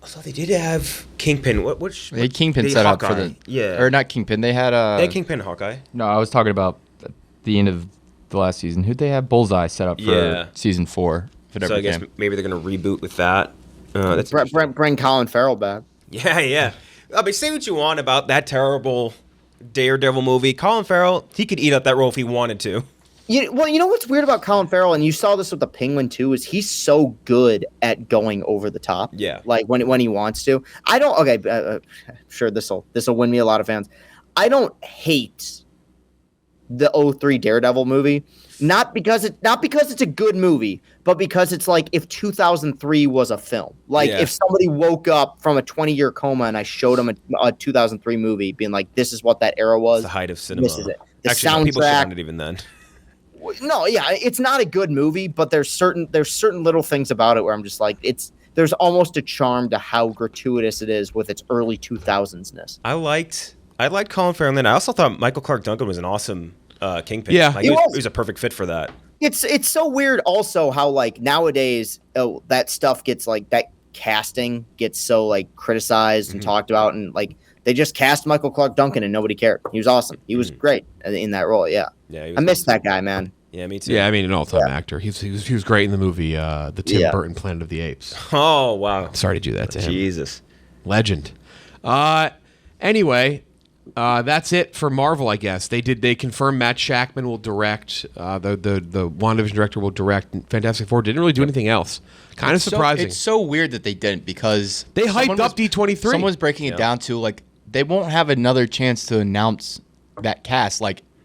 So they did have Kingpin. They had Kingpin set up for the... Or not Kingpin. They had... they had Kingpin and Hawkeye. No, I was talking about at the end of the last season. Who'd they have? Bullseye set up for season 4. So I guess maybe they're going to reboot with that. That's bring Colin Farrell back. Yeah. I mean, say what you want about that terrible Daredevil movie. Colin Farrell, he could eat up that role if he wanted to. You know what's weird about Colin Farrell, and you saw this with the Penguin too, is he's so good at going over the top. Yeah. Like when he wants to. I don't. Okay, I'm sure this'll win me a lot of fans. I don't hate the 2003 Daredevil movie. Not because it's a good movie, but because it's like if 2003 was a film. Like if somebody woke up from a 20-year coma and I showed them a 2003 movie, being like, "This is what that era was." It's the height of cinema. This is it. The Actually, soundtrack. People should it even then. No, yeah, it's not a good movie, but there's certain little things about it where I'm just like, there's almost a charm to how gratuitous it is with its early 2000s-ness. I liked Colin Farrell, and then I also thought Michael Clark Duncan was an awesome Kingpin. Yeah, he was a perfect fit for that. It's so weird also how like nowadays that stuff gets like that casting gets so like criticized and talked about, and like they just cast Michael Clark Duncan and nobody cared. He was awesome. He was great in that role. Yeah. I miss that guy, man. Yeah, me too. Yeah, I mean, an all-time actor. He was great in the movie, the Tim Burton Planet of the Apes. Oh wow! Sorry to do that to him. Jesus, legend. Anyway. That's it for Marvel, I guess. They confirmed Matt Shakman will direct. The WandaVision director will direct Fantastic Four. Didn't really do anything else. Kind of surprising. It's so weird that they didn't, because they hyped up D23. Someone's breaking it down to like they won't have another chance to announce that cast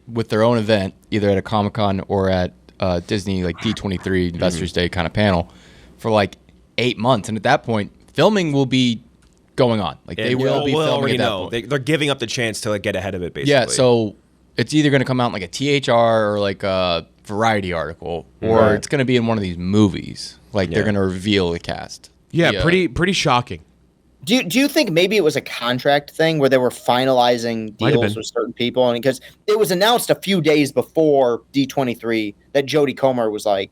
with their own event, either at a Comic-Con or at Disney like D23 Investors Day kind of panel for like 8 months, and at that point, filming will be going on. Like they will be filming at that point. They're giving up the chance to like get ahead of it, basically. Yeah, so it's either going to come out in like a THR or like a Variety article, or it's going to be in one of these movies. Like they're going to reveal the cast. Yeah, pretty shocking. Do you think maybe it was a contract thing where they were finalizing deals with certain people? And because it was announced a few days before D23 that Jodie Comer was like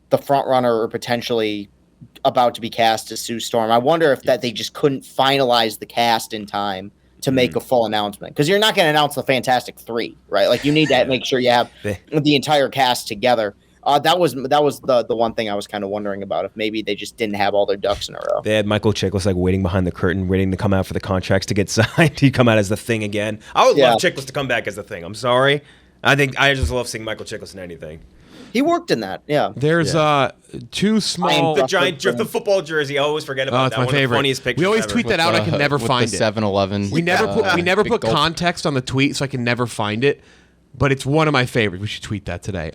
the front runner or potentially about to be cast as Sue Storm. I wonder if that they just couldn't finalize the cast in time to make a full announcement, because you're not going to announce the Fantastic 3, right? Like you need to make sure you have the entire cast together. That was the one thing I was kind of wondering about, if maybe they just didn't have all their ducks in a row. They had Michael Chiklis like waiting behind the curtain, waiting to come out for the contracts to get signed. He'd come out as the Thing again. I would love Chiklis to come back as the Thing. I'm sorry. I just love seeing Michael Chiklis in anything. He worked in that, yeah. There's two small... The football jersey, I always forget about that. It's my favorite. One of the funniest pictures we always ever. tweet that out. I can never find the it. 7-Eleven. We never put context on the tweet, so I can never find it. But it's one of my favorites. We should tweet that today.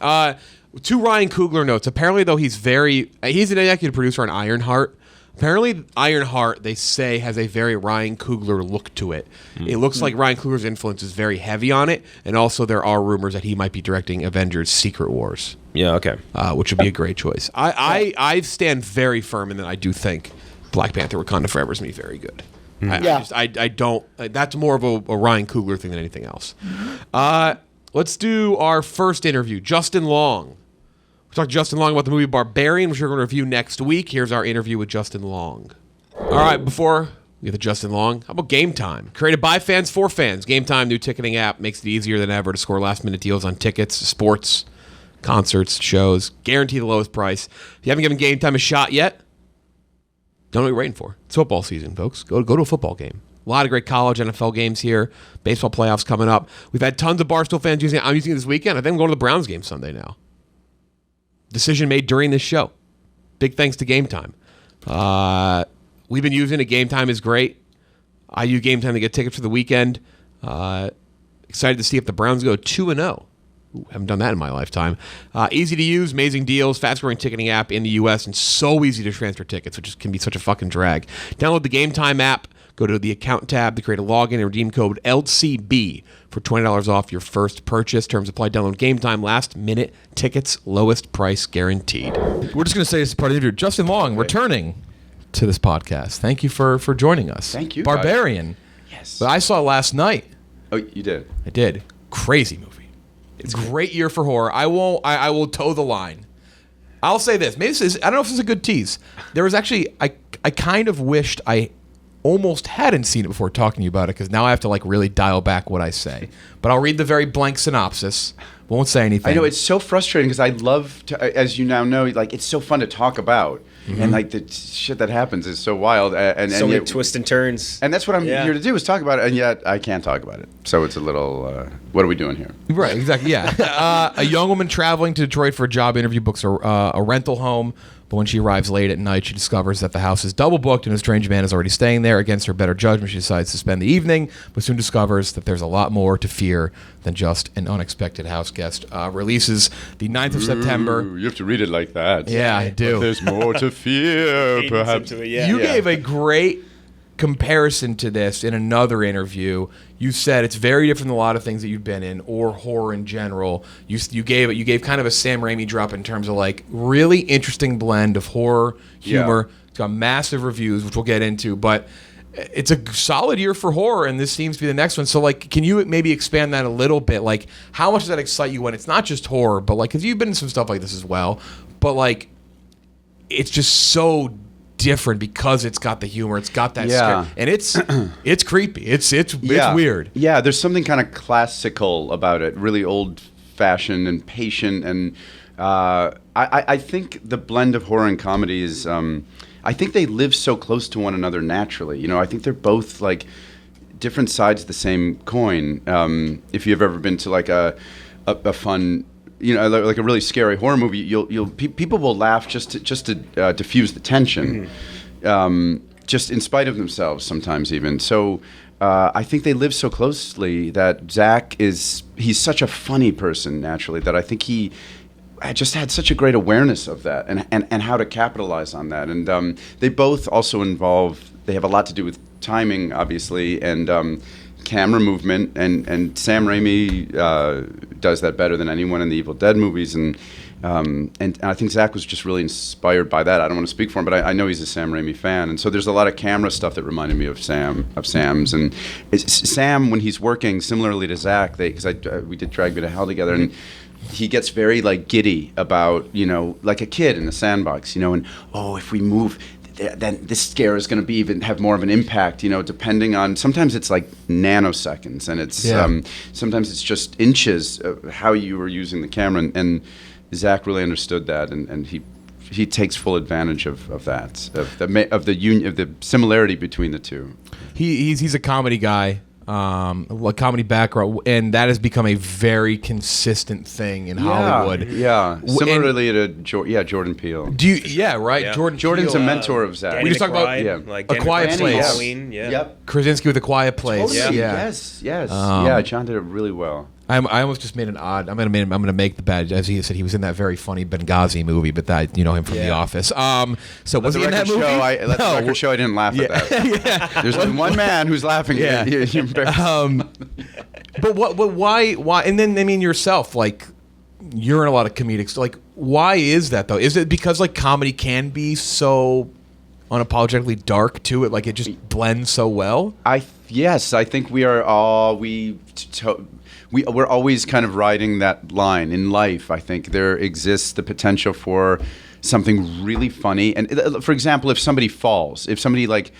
Two Ryan Coogler notes. Apparently, though, he's an executive producer on Ironheart. Apparently, Ironheart, they say, has a very Ryan Coogler look to it. It looks like Ryan Coogler's influence is very heavy on it, and also there are rumors that he might be directing Avengers Secret Wars. Yeah, okay. Which would be a great choice. I stand very firm in that I do think Black Panther Wakanda Forever is going to be very good. I don't. That's more of a Ryan Coogler thing than anything else. Let's do our first interview. Justin Long. We talked to Justin Long about the movie Barbarian, which we're going to review next week. Here's our interview with Justin Long. All right, before we get to Justin Long, how about Game Time? Created by fans for fans. Game Time, new ticketing app, makes it easier than ever to score last-minute deals on tickets, sports, concerts, shows. Guarantee the lowest price. If you haven't given Game Time a shot yet, don't know what you're waiting for. It's football season, folks. Go to a football game. A lot of great college NFL games here. Baseball playoffs coming up. We've had tons of Barstool fans using it. I'm using it this weekend. I think I'm going to the Browns game Sunday now. Decision made during this show. Big thanks to Game Time. We've been using it. Game Time is great. I use Game Time to get tickets for the weekend. Excited to see if the Browns go 2-0. Haven't done that in my lifetime. Easy to use, amazing deals, fast-growing ticketing app in the U.S., and so easy to transfer tickets, which can be such a fucking drag. Download the Game Time app. Go to the account tab to create a login and redeem code LCB for $20 off your first purchase. Terms apply. Download Game Time. Last minute tickets, lowest price guaranteed. We're just going to say this is part of the interview. Justin Long, returning to this podcast. Thank you for joining us. Thank you, Barbarian. guys. Yes. But I saw it last night. Oh, you did? I did. Crazy movie. It's a great year for horror. I will toe the line. I'll say this. Maybe this is. I don't know if this is a good tease. There was actually. I kind of wished I almost hadn't seen it before talking to you about it, because now I have to really dial back what I say. But I'll read the very blank synopsis. Won't say anything. I know, it's so frustrating because I love to, as you now know, it's so fun to talk about. Mm-hmm. And the shit that happens is so wild. And so many yet, twists and turns. And that's what I'm here to do, is talk about it. And yet I can't talk about it. So it's a little, what are we doing here? Right, exactly, yeah. A young woman traveling to Detroit for a job interview books a rental home. But when she arrives late at night, she discovers that the house is double booked and a strange man is already staying there. Against her better judgment, she decides to spend the evening, but soon discovers that there's a lot more to fear than just an unexpected house guest. Releases the 9th of September. You have to read it like that. Yeah, I do. But there's more to fear, perhaps. You gave a great comparison to this in another interview. You said it's very different than a lot of things that you've been in, or horror in general. You gave kind of a Sam Raimi drop in terms of really interesting blend of horror, humor. Yeah. It's got massive reviews, which we'll get into, but it's a solid year for horror, and this seems to be the next one. So can you maybe expand that a little bit? How much does that excite you when it's not just horror, but because you've been in some stuff like this as well, but it's just so different because it's got the humor, it's got that scare, and it's creepy, it's weird. Yeah, there's something kind of classical about it, really old-fashioned and patient, and I think the blend of horror and comedy is, I think they live so close to one another naturally. I think they're both different sides of the same coin. If you've ever been to a fun, like a really scary horror movie, people will laugh just to diffuse the tension, just in spite of themselves sometimes even. So I think they live so closely that Zach he's such a funny person naturally that I think he just had such a great awareness of that and how to capitalize on that. And they both also they have a lot to do with timing, obviously, and camera movement, and Sam Raimi does that better than anyone in the Evil Dead movies, and I think Zach was just really inspired by that. I don't want to speak for him, but I know he's a Sam Raimi fan, and so there's a lot of camera stuff that reminded me of Sam's, and Sam, when he's working similarly to Zach, because we did Drag Me to Hell together, and he gets very giddy about like a kid in the sandbox, and if we move, then this scare is going to have more of an impact, depending on, sometimes it's nanoseconds, and it's sometimes it's just inches of how you were using the camera, and Zach really understood that, and he takes full advantage of that, of the similarity between the two. He's a comedy guy. A comedy background, and that has become a very consistent thing in Hollywood. Yeah, similarly to Jordan Peele. Right? Jordan's Peele, a mentor of Zach. We just talked about A Quiet Place. Halloween, Yep. Krasinski with A Quiet Place. Totally. Yes. John did it really well. I almost just made an odd. I'm gonna make the bad. As he said, he was in that very funny Benghazi movie, but that you know him from The Office. So was he in that movie? Let the record show I didn't laugh at that. There's only one man who's laughing. Yeah. But why? And then I mean yourself, like you're in a lot of comedic. Like why is that though? Is it because like comedy can be so unapologetically dark to it? Like it just blends so well. Yes, I think we are all we're always kind of riding that line in life. I think there exists the potential for something really funny. And for example, if somebody falls, if somebody like,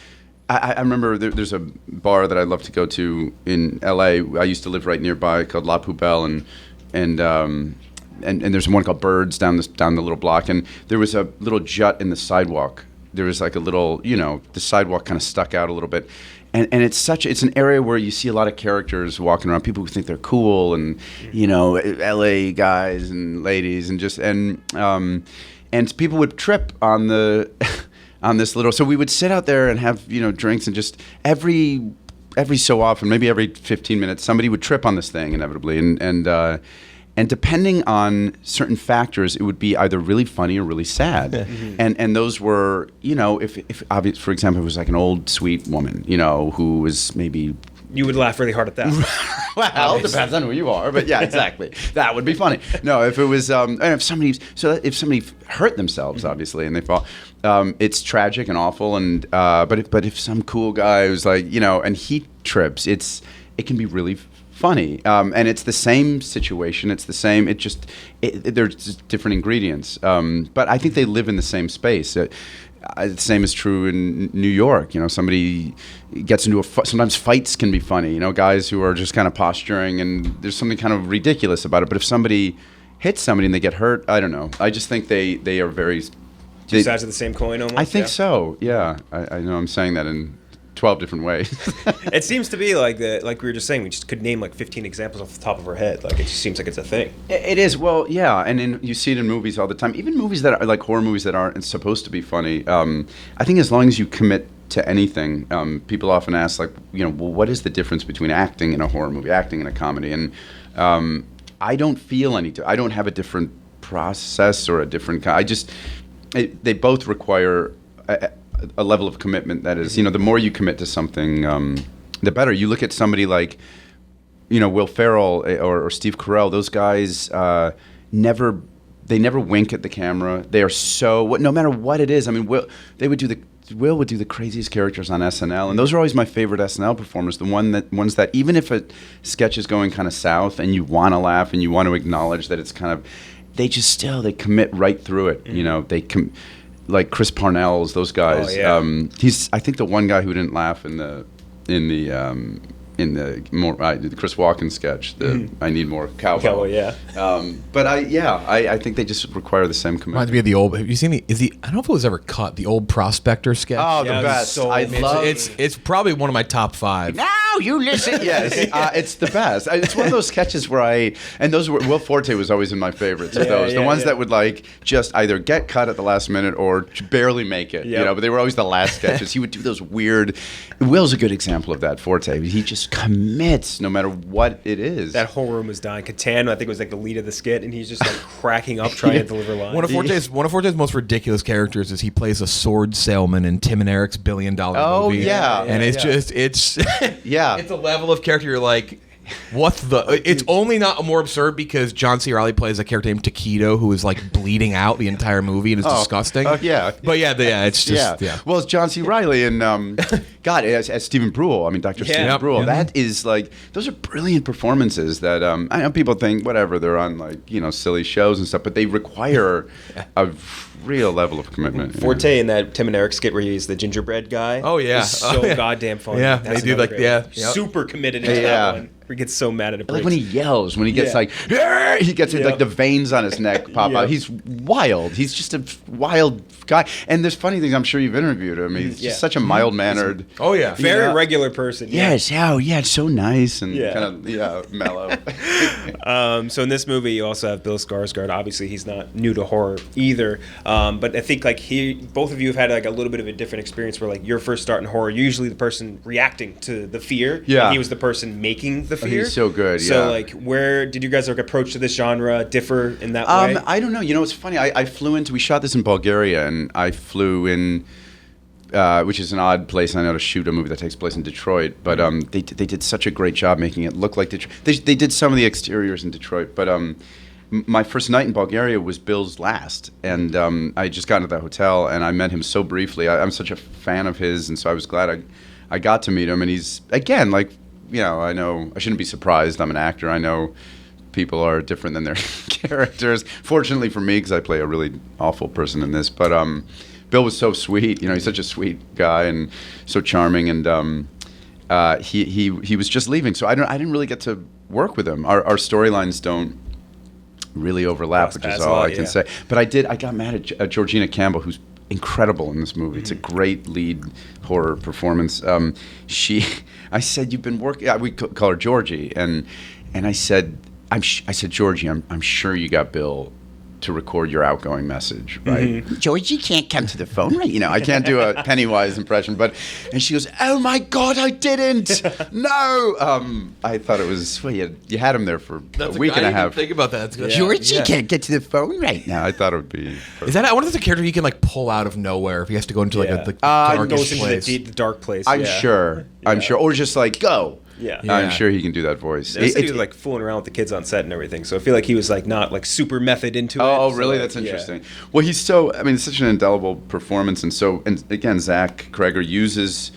I remember there's a bar that I love to go to in LA. I used to live right nearby called La Poubelle, and there's one called Birds down the little block. And there was a little jut in the sidewalk. There was like a little, the sidewalk kind of stuck out a little bit. And it's an area where you see a lot of characters walking around, people who think they're cool, and LA guys and ladies, and people would trip on the on this little. So we would sit out there and have drinks, and just every so often, maybe every 15 minutes, somebody would trip on this thing inevitably, and depending on certain factors, it would be either really funny or really sad. And those were, if obvious, for example, it was like an old sweet woman, who was maybe. You would laugh really hard at that. Well, it depends on who you are, but yeah, exactly. That would be funny. No, if it was, and if somebody hurt themselves, obviously, and they fall, it's tragic and awful. And but if some cool guy who's like, and he trips, it can be really funny, and it's the same situation. It's the same. There's just different ingredients, but I think they live in the same space. The same is true in New York. Somebody gets into sometimes fights can be funny. Guys who are just kind of posturing, and there's something kind of ridiculous about it. But if somebody hits somebody and they get hurt, I don't know. I just think they are very. Two sides of the same coin, almost. I think so. Yeah, I know I'm saying that in 12 different ways. It seems to be like we were just saying, we just could name like 15 examples off the top of our head. Like it just seems like it's a thing. It is. Well, yeah, and you see it in movies all the time. Even movies that are like horror movies that aren't supposed to be funny. I think as long as you commit to anything, people often ask like, well, what is the difference between acting in a horror movie, acting in a comedy? And I don't feel I don't have a different process or a different. They both require a level of commitment that is, the more you commit to something, the better. You look at somebody like, Will Ferrell or Steve Carell. Those guys never wink at the camera. They are no matter what it is. I mean, Will would do the craziest characters on SNL, and those are always my favorite SNL performers. The ones that even if a sketch is going kind of south and you want to laugh and you want to acknowledge that it's kind of, they commit right through it. Like Chris Parnell's, those guys. Oh, yeah. He's, I think, the one guy who didn't laugh in the Chris Walken sketch. I need more cowboy. Yeah. But I think they just require the same commitment. Reminds me of the old. Have you seen the? I don't know if it was ever cut. The old Prospector sketch. Oh, the best. I love. It's probably one of my top 5. Now you listen. Yes, it's the best. It's one of those sketches where Will Forte was always in my favorites of those. The ones that would like just either get cut at the last minute or barely make it. But they were always the last sketches. He would do those weird. Will's a good example of that. Forte. He just commits no matter what it is. That whole room was dying. Catan, I think, was like the lead of the skit, and he's just like cracking up trying to deliver lines. One of Forte's most ridiculous characters is he plays a sword salesman in Tim and Eric's $1 billion movie. Oh yeah, and it's yeah, it's a level of character you're like, what the? It's only not more absurd because John C. Reilly plays a character named Taquito who is like bleeding out the entire movie and is disgusting. Yeah, but it's just Well, it's John C. Reilly and God, as Stephen Brule. I mean, Dr. Stephen Brule. Yeah. That is like, those are brilliant performances that I know people think whatever, they're on like silly shows and stuff, but they require a real level of commitment. Forte in that Tim and Eric skit where he's the gingerbread guy. Oh yeah, is so goddamn funny. Yeah, they do like super committed into that one. He gets so mad at it. Like when he yells, when he gets like, he gets like the veins on his neck pop out. He's wild. He's just a wild guy. And there's funny things. I'm sure you've interviewed him. He's just such a mild-mannered. Oh yeah, very regular person. Yes, it's so nice and Yeah. kind of mellow. So in this movie, you also have Bill Skarsgård. Obviously, he's not new to horror either. But I think like both of you have had like a little bit of a different experience where like your first start in horror, you're usually the person reacting to the fear. Yeah. And he was the person making the fear. He's so good. So like, where did you guys like approach to this genre differ in that way? I don't know. You know, it's funny. I flew into. We shot this in Bulgaria, and I flew in. Which is an odd place, I know, to shoot a movie that takes place in Detroit. But they did such a great job making it look like Detroit. They did some of the exteriors in Detroit. But my first night in Bulgaria was Bill's last. And I just got into the hotel, and I met him so briefly. I'm such a fan of his, and so I was glad I got to meet him. And he's, again, like, you know, I know I shouldn't be surprised. I'm an actor. I know people are different than their characters. Fortunately for me, because I play a really awful person in this. But Bill was so sweet. You know, he's such a sweet guy and so charming. And he was just leaving, so I didn't really get to work with him. Our storylines don't really overlap, which is all I can say. But I got mad at Georgina Campbell, who's incredible in this movie. It's a great lead horror performance. I said, you've been working. We call her Georgie, and I said, I said, Georgie, I'm sure you got Bill to record your outgoing message, right? Georgie can't come to the phone, right? You know, I can't do a Pennywise impression, and she goes, "Oh my God, I didn't! No!" I thought it was, well, you had him there for a week and a half. Think about that. Georgie can't get to the phone right now. I thought it would be. Is that? I wonder if it's a character he can like pull out of nowhere if he has to go into like the darkest place. The dark place. I'm sure. I'm sure, or just like go. Yeah. I'm sure he can do that voice. He was like fooling around with the kids on set and everything, so I feel like he was like not like super method into it. Oh, really? That's interesting. Well, he's so. I mean, it's such an indelible performance, and again, Zach Kreger uses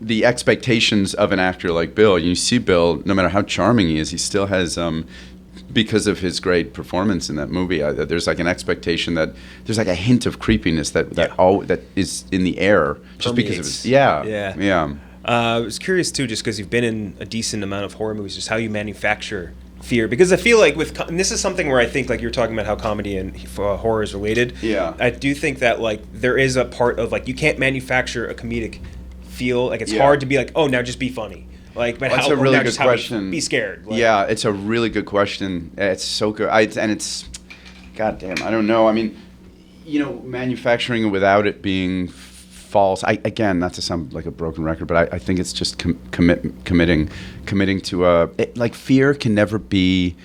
the expectations of an actor like Bill. You see Bill, no matter how charming he is, he still has. Because of his great performance in that movie, there's like an expectation that there's like a hint of creepiness that is in the air just because of his. Yeah. I was curious too, just because you've been in a decent amount of horror movies, just how you manufacture fear. Because I feel like and this is something where I think like you're talking about how comedy and horror is related. Yeah. I do think that like there is a part of like you can't manufacture a comedic feel. Like it's hard to be like, oh, now just be funny. Like, but that's a really good question. Be scared. Like, yeah, it's a really good question. It's so good. And it's, goddamn, I don't know. I mean, you know, manufacturing without it being false. Again, not to sound like a broken record, but I think it's just committing to like fear can never be.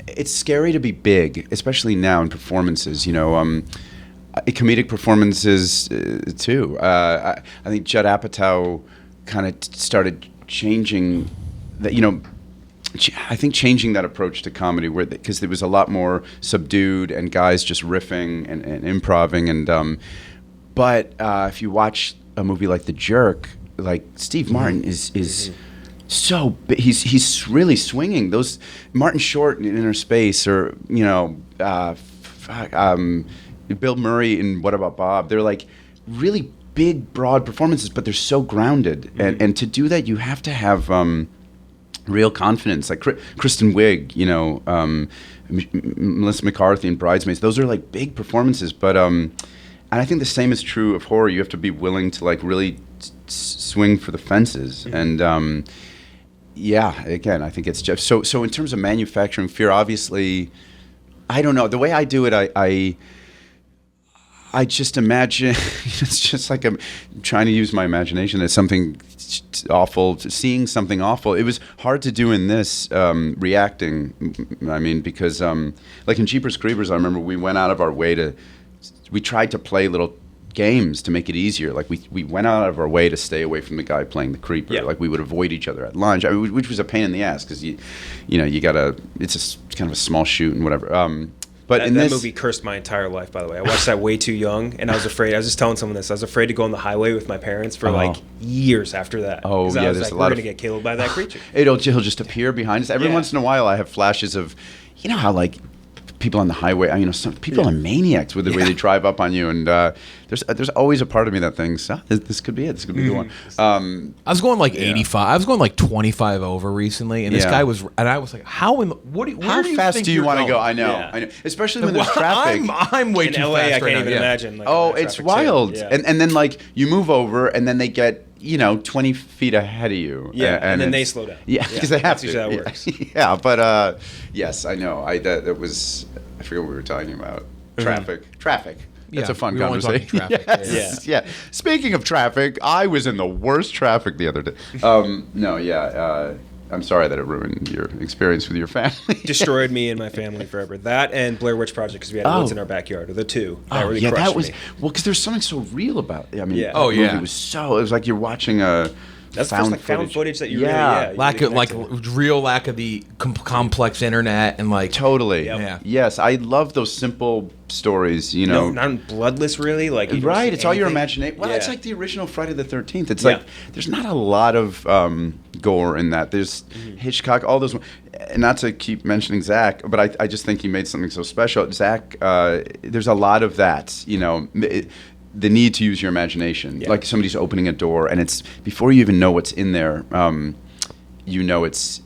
It's scary to be big, especially now in performances. You know, comedic performances too. I think Judd Apatow kind of started changing that. You know, I think changing that approach to comedy, because there was a lot more subdued and guys just riffing and improvising and. But if you watch a movie like The Jerk, like Steve Martin is so big. He's really swinging. Those Martin Short in Inner Space, or you know, Bill Murray in What About Bob? They're like really big, broad performances, but they're so grounded. And to do that, you have to have real confidence. Like Kristen Wiig, you know, Melissa McCarthy in Bridesmaids. Those are like big performances, but. And I think the same is true of horror. You have to be willing to like really swing for the fences. And again, I think it's just so in terms of manufacturing fear, obviously, I don't know. The way I do it, I just imagine it's just like I'm trying to use my imagination as something awful, seeing something awful. It was hard to do in this reacting. I mean, because like in Jeepers Creepers, I remember we went out of our way we tried to play little games to make it easier. Like we went out of our way to stay away from the guy playing the creeper. Yeah. Like we would avoid each other at lunch, which was a pain in the ass because you gotta. It's kind of a small shoot and whatever. But that movie cursed my entire life. By the way, I watched that way too young, and I was afraid. I was just telling someone this. I was afraid to go on the highway with my parents for like years after that. Oh yeah, there's a lot. We're gonna get killed by that creature. He'll just appear behind us every once in a while. I have flashes of, you know how like. People on the highway, you know, some people are maniacs with the way they drive up on you, and there's always a part of me that thinks, this could be it. This could be the one. I was going like 85. I was going like 25 over recently, and this guy was, and I was like, how fast do you want to go? I know, especially when there's traffic. I'm way too LA, fast. I can't even imagine. Like, it's wild. Yeah. And then like you move over, and then they get 20 feet ahead of you. Yeah, and then they slow down. Yeah, because they have to. That's usually how it works. Yeah, but yes, I know. That was, I forget what we were talking about. Traffic. That's Yeah, a fun we were only talking conversation. traffic. Yes, yeah. Speaking of traffic, I was in the worst traffic the other day. I'm sorry that it ruined your experience with your family. Destroyed me and my family forever. That and Blair Witch Project, because we had woods in our backyard, are the two that really crushed that was me. well, because there's something so real about it. I mean, Yeah. Oh, the yeah. movie was like you're watching a That's the first found footage that you really Lack of connect to. real lack of the complex internet and like Totally. Yep. Yeah. Yes, I love those simple stories. No, not bloodless, really. Like you don't Right, see it's all your anything. imagination. Well, it's Yeah. like the original Friday the 13th. It's Yeah. like there's not a lot of gore in that. There's Hitchcock, all those. And not to keep mentioning Zach, but I just think he made something so special. Zach, there's a lot of that. The need to use your imagination, Yeah. like somebody's opening a door, and it's before you even know what's in there. It's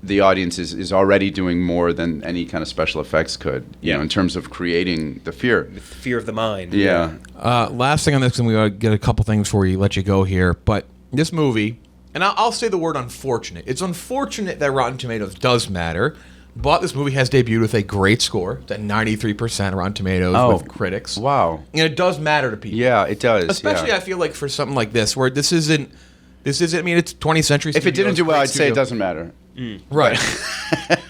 the audience is already doing more than any kind of special effects could. Yeah. In terms of creating the fear. The fear of the mind. Yeah. last thing on this, and we gotta get a couple things before we let you go here. But this movie, and I'll say the word unfortunate. It's unfortunate that Rotten Tomatoes does matter, but this movie has debuted with a great score. It's at 93% Rotten Tomatoes with critics. Wow. And it does matter to people. Yeah, it does. Especially, yeah. I feel like for something like this, where this isn't. I mean, it's 20th century. If it didn't Studios, do well, great I'd say it studio. doesn't matter. Right.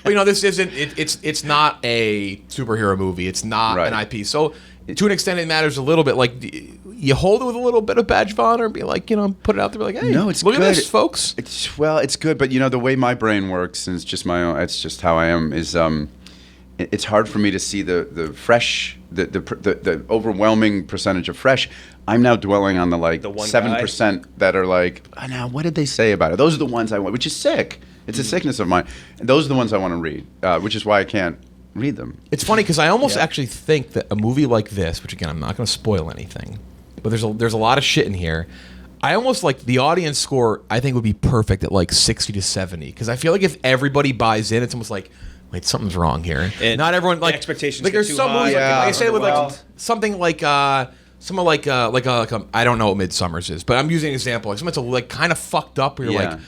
But this isn't. It's not a superhero movie. It's not Right. an IP. So to an extent, it matters a little bit. Like you hold it with a little bit of badge of honor and be like, put it out there. Be like, hey, No, it's look good. at this, folks. It's good, but the way my brain works, and it's just my own. It's just how I am. Is it's hard for me to see the fresh, the overwhelming percentage of fresh. I'm now dwelling on the The one 7% that are like, oh, now what did they say about it? Those are the ones I want, which is sick. It's a sickness of mine. And those are the ones I want to read, which is why I can't read them. It's funny because I almost actually think that a movie like this, which again I'm not going to spoil anything, but there's a lot of shit in here. I almost like the audience score. I think would be perfect at like 60 to 70 because I feel like if everybody buys in, it's almost like. Wait, something's wrong here. And not everyone like expectations Like get there's too some high. movies, Yeah. like I say with Well- like something like someone like I don't know what Midsummer's is, but I'm using an example. Like something that's like kind of fucked up. Where you're Yeah. like,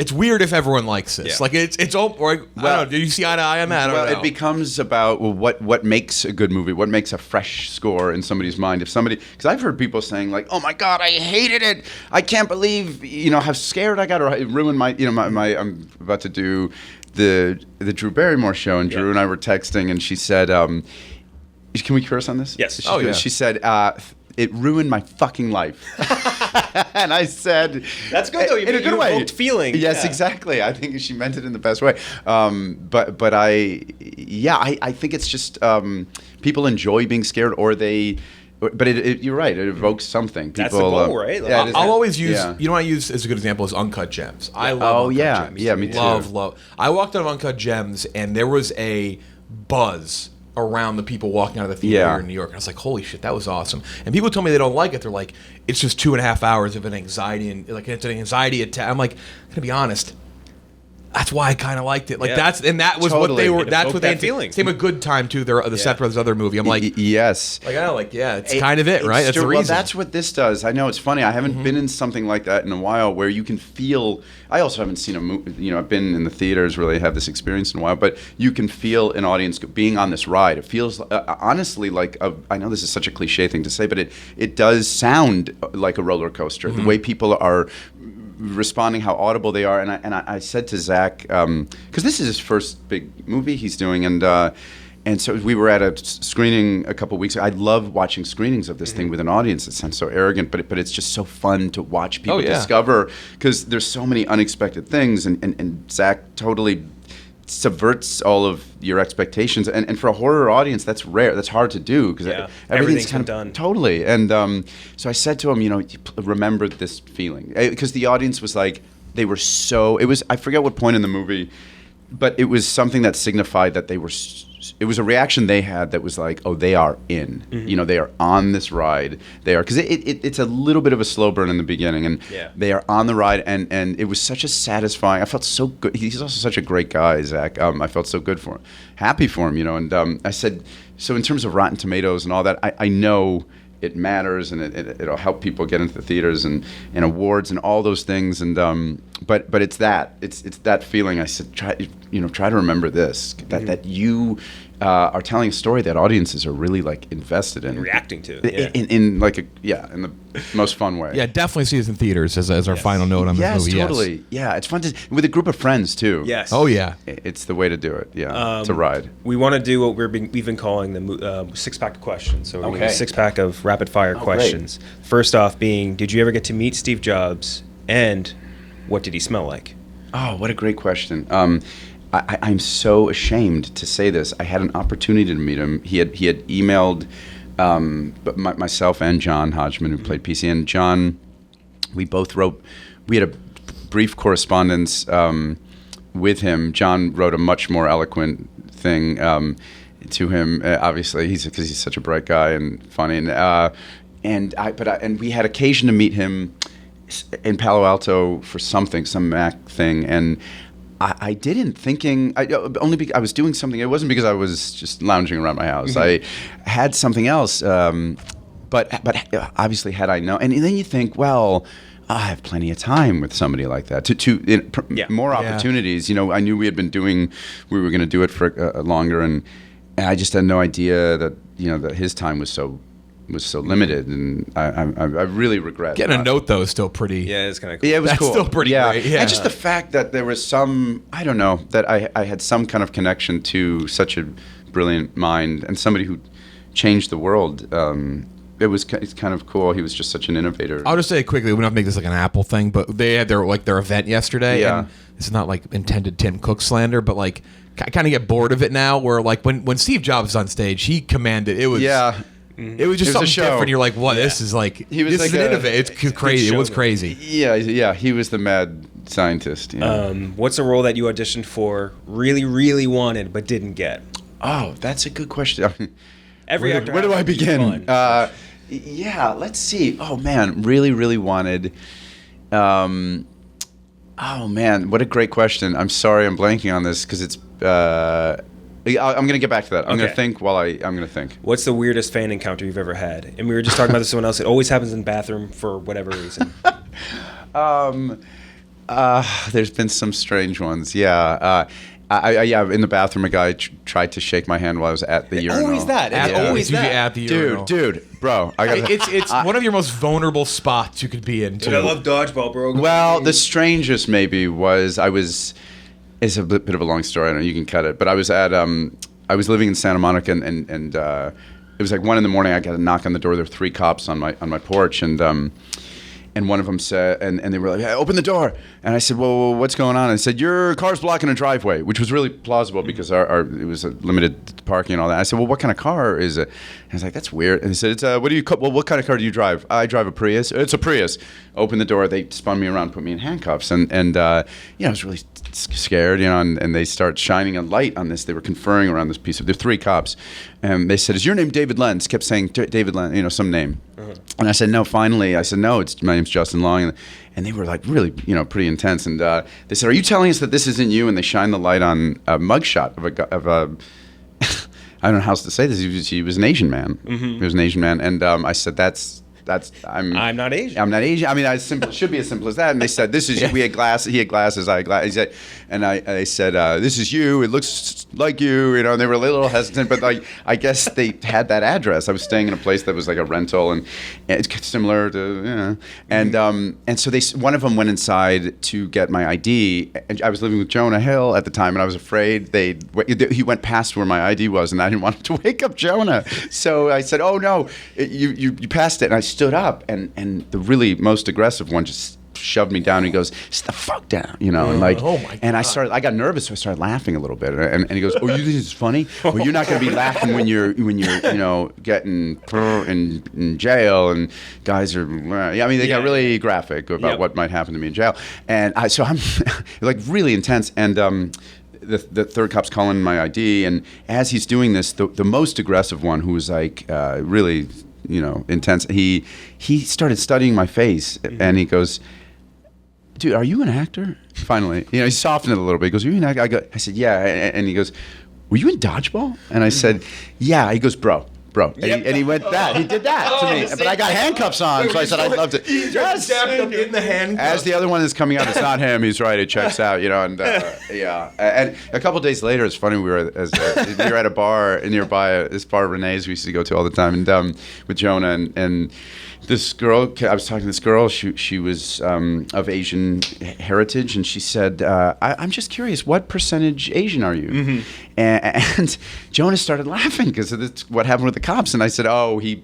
it's weird if everyone likes this. Yeah. Like it's all. Or, I don't know. Do you see eye to eye on that? I don't know. It becomes about what makes a good movie, what makes a fresh score in somebody's mind. If somebody, because I've heard people saying like, "Oh my God, I hated it! I can't believe how scared I got, or it ruined my my I'm about to do the Drew Barrymore show, and Drew and I were texting, and she said, "Can we curse on this?" Yes. She said, "It ruined my fucking life." And I said, That's good, though. You in a mean good you way. evoked feeling. Yes, Yeah. exactly. I think she meant it in the best way. But I think it's just people enjoy being scared, or they. But you're right. It evokes something. People, That's the goal, right? Yeah, it is. I'll always use. Yeah. You know what I use as a good example is Uncut Gems. I love. Oh Uncut yeah, Gems. yeah, me too. Love. I walked out of Uncut Gems and there was a buzz around the people walking out of the theater Yeah. in New York. And I was like, holy shit, that was awesome. And people told me they don't like it. They're like, it's just 2.5 hours of an anxiety and like it's an anxiety attack. I'm like, I'm gonna be honest. That's why I kind of liked it. Like Yeah. that was what Totally. they were. It That's evoked what they that feeling. Same with Good Time too. The Seth Brothers other movie. I'm like, yes. it's kind of it, right? That's the Well, reason. that's what this does. I know it's funny. I haven't been in something like that in a while, where you can feel. I also haven't seen a movie. I've been in the theaters, really have this experience in a while, but you can feel an audience being on this ride. It feels honestly like I know this is such a cliche thing to say, but it does sound like a roller coaster. The way people are responding, how audible they are, and I said to Zach, because this is his first big movie he's doing, and so we were at a screening a couple weeks ago. I love watching screenings of this thing with an audience. It sounds so arrogant, but it's just so fun to watch people discover, because there's so many unexpected things, and Zach totally subverts all of your expectations, and for a horror audience that's rare, that's hard to do, because everything's kind of done totally. And so I said to him, remember this feeling, because the audience was like, they were so, it was, I forget what point in the movie, but it was something that signified that they were it was a reaction they had that was like, oh, they are in. They are on this ride. They are, because it's a little bit of a slow burn in the beginning, and they are on the ride, and it was such a satisfying. I felt so good. He's also such a great guy, Zach. I felt so good for him, happy for him, and I said, so in terms of Rotten Tomatoes and all that, I know it matters, and it'll help people get into the theaters and awards and all those things. And but it's that feeling. I said, try to remember this, that you are telling a story that audiences are really like invested in, reacting to, in the most fun way. Yeah, definitely see this in theaters as our final note on this movie. Yes, totally. Yeah, it's fun with a group of friends too. Yes. Oh yeah. It's the way to do it. Yeah, it's a ride. We want to do what we've been calling the six-pack of questions. So we're doing a six-pack of rapid-fire questions. Great. First off being, did you ever get to meet Steve Jobs, and what did he smell like? Oh, what a great question. I'm so ashamed to say this. I had an opportunity to meet him. He had emailed myself and John Hodgman, who played PC. And John, we both wrote. We had a brief correspondence with him. John wrote a much more eloquent thing to him. Obviously, because he's such a bright guy and funny. And we had occasion to meet him in Palo Alto for some Mac thing, and I didn't thinking only because I was doing something. It wasn't because I was just lounging around my house. I had something else, but obviously had I known, and then you think, well, I have plenty of time with somebody like that more opportunities. I knew we were going to do it for longer, and I just had no idea that that his time was so limited, and I really regret getting a note though is still pretty. Yeah, it's kind of cool. Yeah, it was That's cool. still pretty great. Yeah. And just the fact that there was some, I don't know, that I had some kind of connection to such a brilliant mind and somebody who changed the world. It's kind of cool. He was just such an innovator. I'll just say quickly, we don't have to make this like an Apple thing, but they had their event yesterday. Yeah. And this is not like intended Tim Cook slander, but like I kind of get bored of it now. Where like when Steve Jobs was on stage, he commanded. It was It was just something different. You're like, what? Yeah. This is like this is an innovator. It's crazy. It was crazy. Yeah. He was the mad scientist. What's a role that you auditioned for, really, really wanted, but didn't get? Oh, that's a good question. Every actor. Where do I begin? Let's see. Oh man, really, really wanted. Oh man, what a great question. I'm sorry, I'm blanking on this because it's. I'm going to get back to that. I'm going to think I'm going to think. What's the weirdest fan encounter you've ever had? And we were just talking about this with someone else. It always happens in the bathroom for whatever reason. There's been some strange ones. Yeah. In the bathroom, a guy tried to shake my hand while I was at the urinal. Always that. It's always that. At the urinal. Dude, bro. It's one of your most vulnerable spots you could be in. Dude, I love dodgeball, bro. Well, the strangest maybe was it's a bit of a long story. I know you can cut it, but I was living in Santa Monica, and it was like 1 a.m. I got a knock on the door. There were 3 cops on my porch, and one of them said, and they were like, hey, open the door. And I said, well, what's going on? And I said, your car's blocking a driveway, which was really plausible because it was a limited parking and all that. I said, well, what kind of car is it? And I was like, that's weird. And he said, what kind of car do you drive? I drive a Prius. It's a Prius. Open the door. They spun me around, put me in handcuffs. And I was really scared, and they start shining a light on this. They were conferring around this piece of, there were 3 cops. And they said, is your name David Lenz? Kept saying David Lenz, some name. Uh-huh. And I said, no, finally. I said, no, my name's Justin Long. And they were like really, pretty intense. And they said, are you telling us that this isn't you? And they shined the light on a mugshot of a I don't know how else to say this. He was an Asian man. Mm-hmm. He was an Asian man. And I said, I'm not Asian. I'm not Asian. I mean, it should be as simple as that. And they said, this is you. We had glasses. He had glasses. I had glasses. He said, and I said, this is you. It looks like you. And they were a little hesitant, but I guess they had that address. I was staying in a place that was like a rental, and it's similar to, and so one of them went inside to get my ID. And I was living with Jonah Hill at the time, and I was afraid he went past where my ID was, and I didn't want to wake up Jonah. So I said, oh no, you passed it. And I stood up, and the really most aggressive one just shoved me down. He goes, "Sit the fuck down," and oh my God. And I got nervous, so I started laughing a little bit. And he goes, "Oh, you think this is funny? Well, you're not going to be laughing when you're getting in jail." And guys are, they got really graphic about what might happen to me in jail. And I'm like really intense. And the third cop's calling my ID, and as he's doing this, the most aggressive one, who was like really, intense, he started studying my face, and he goes, dude, are you an actor? Finally, he softened it a little bit. He goes, are you an actor? I said, yeah. And he goes, were you in Dodgeball? And I said, yeah. He goes, bro, bro. And he went that. He did that to me. But I got handcuffs on, so I said I loved it. Yes. In the hand. As the other one is coming out, it's not him. He's right. It checks out, And yeah. And a couple days later, it's funny. We were at a bar nearby, this bar Renee's we used to go to all the time, and with Jonah and this girl. I was talking to this girl. She was of Asian heritage, and she said, "I'm just curious, what percentage Asian are you?" Mm-hmm. And Jonah started laughing because of what happened with the cops. And I said, "Oh, he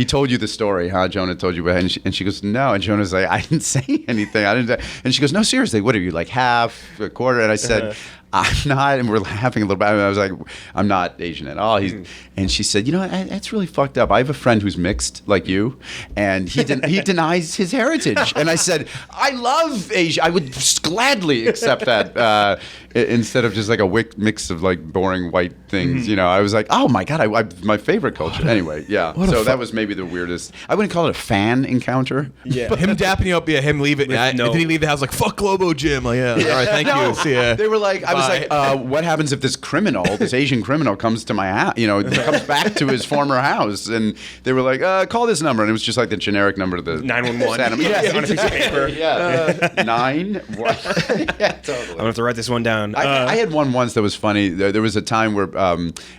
told you the story, huh? Jonah told you." And she goes, "No." And Jonah's like, "I didn't say anything. I didn't." And she goes, "No, seriously, what are you, like half, a quarter?" And I said, "I'm not." And we're laughing a little bit. I was like, "I'm not Asian at all." And she said, "That's really fucked up. I have a friend who's mixed like you, and he denies his heritage." And I said, "I love Asia. I would gladly accept that instead of just like a mix of like boring white things." I was like, "Oh my god, my favorite culture." Anyway, yeah. So that was maybe the weirdest. I wouldn't call it a fan encounter. Yeah, but him dapping you up, him leaving. Did he leave the house like "fuck Globo Gym"? Like, yeah. All right, thank you. See ya. They were like, I was like, what happens if this Asian criminal comes to my house? Comes back to his former house, and they were like, call this number, and it was just like the generic number to the 911. On a piece of paper. Yeah. 9. Yeah, totally. I'm gonna have to write this one down. I had one once that was funny. There was a time where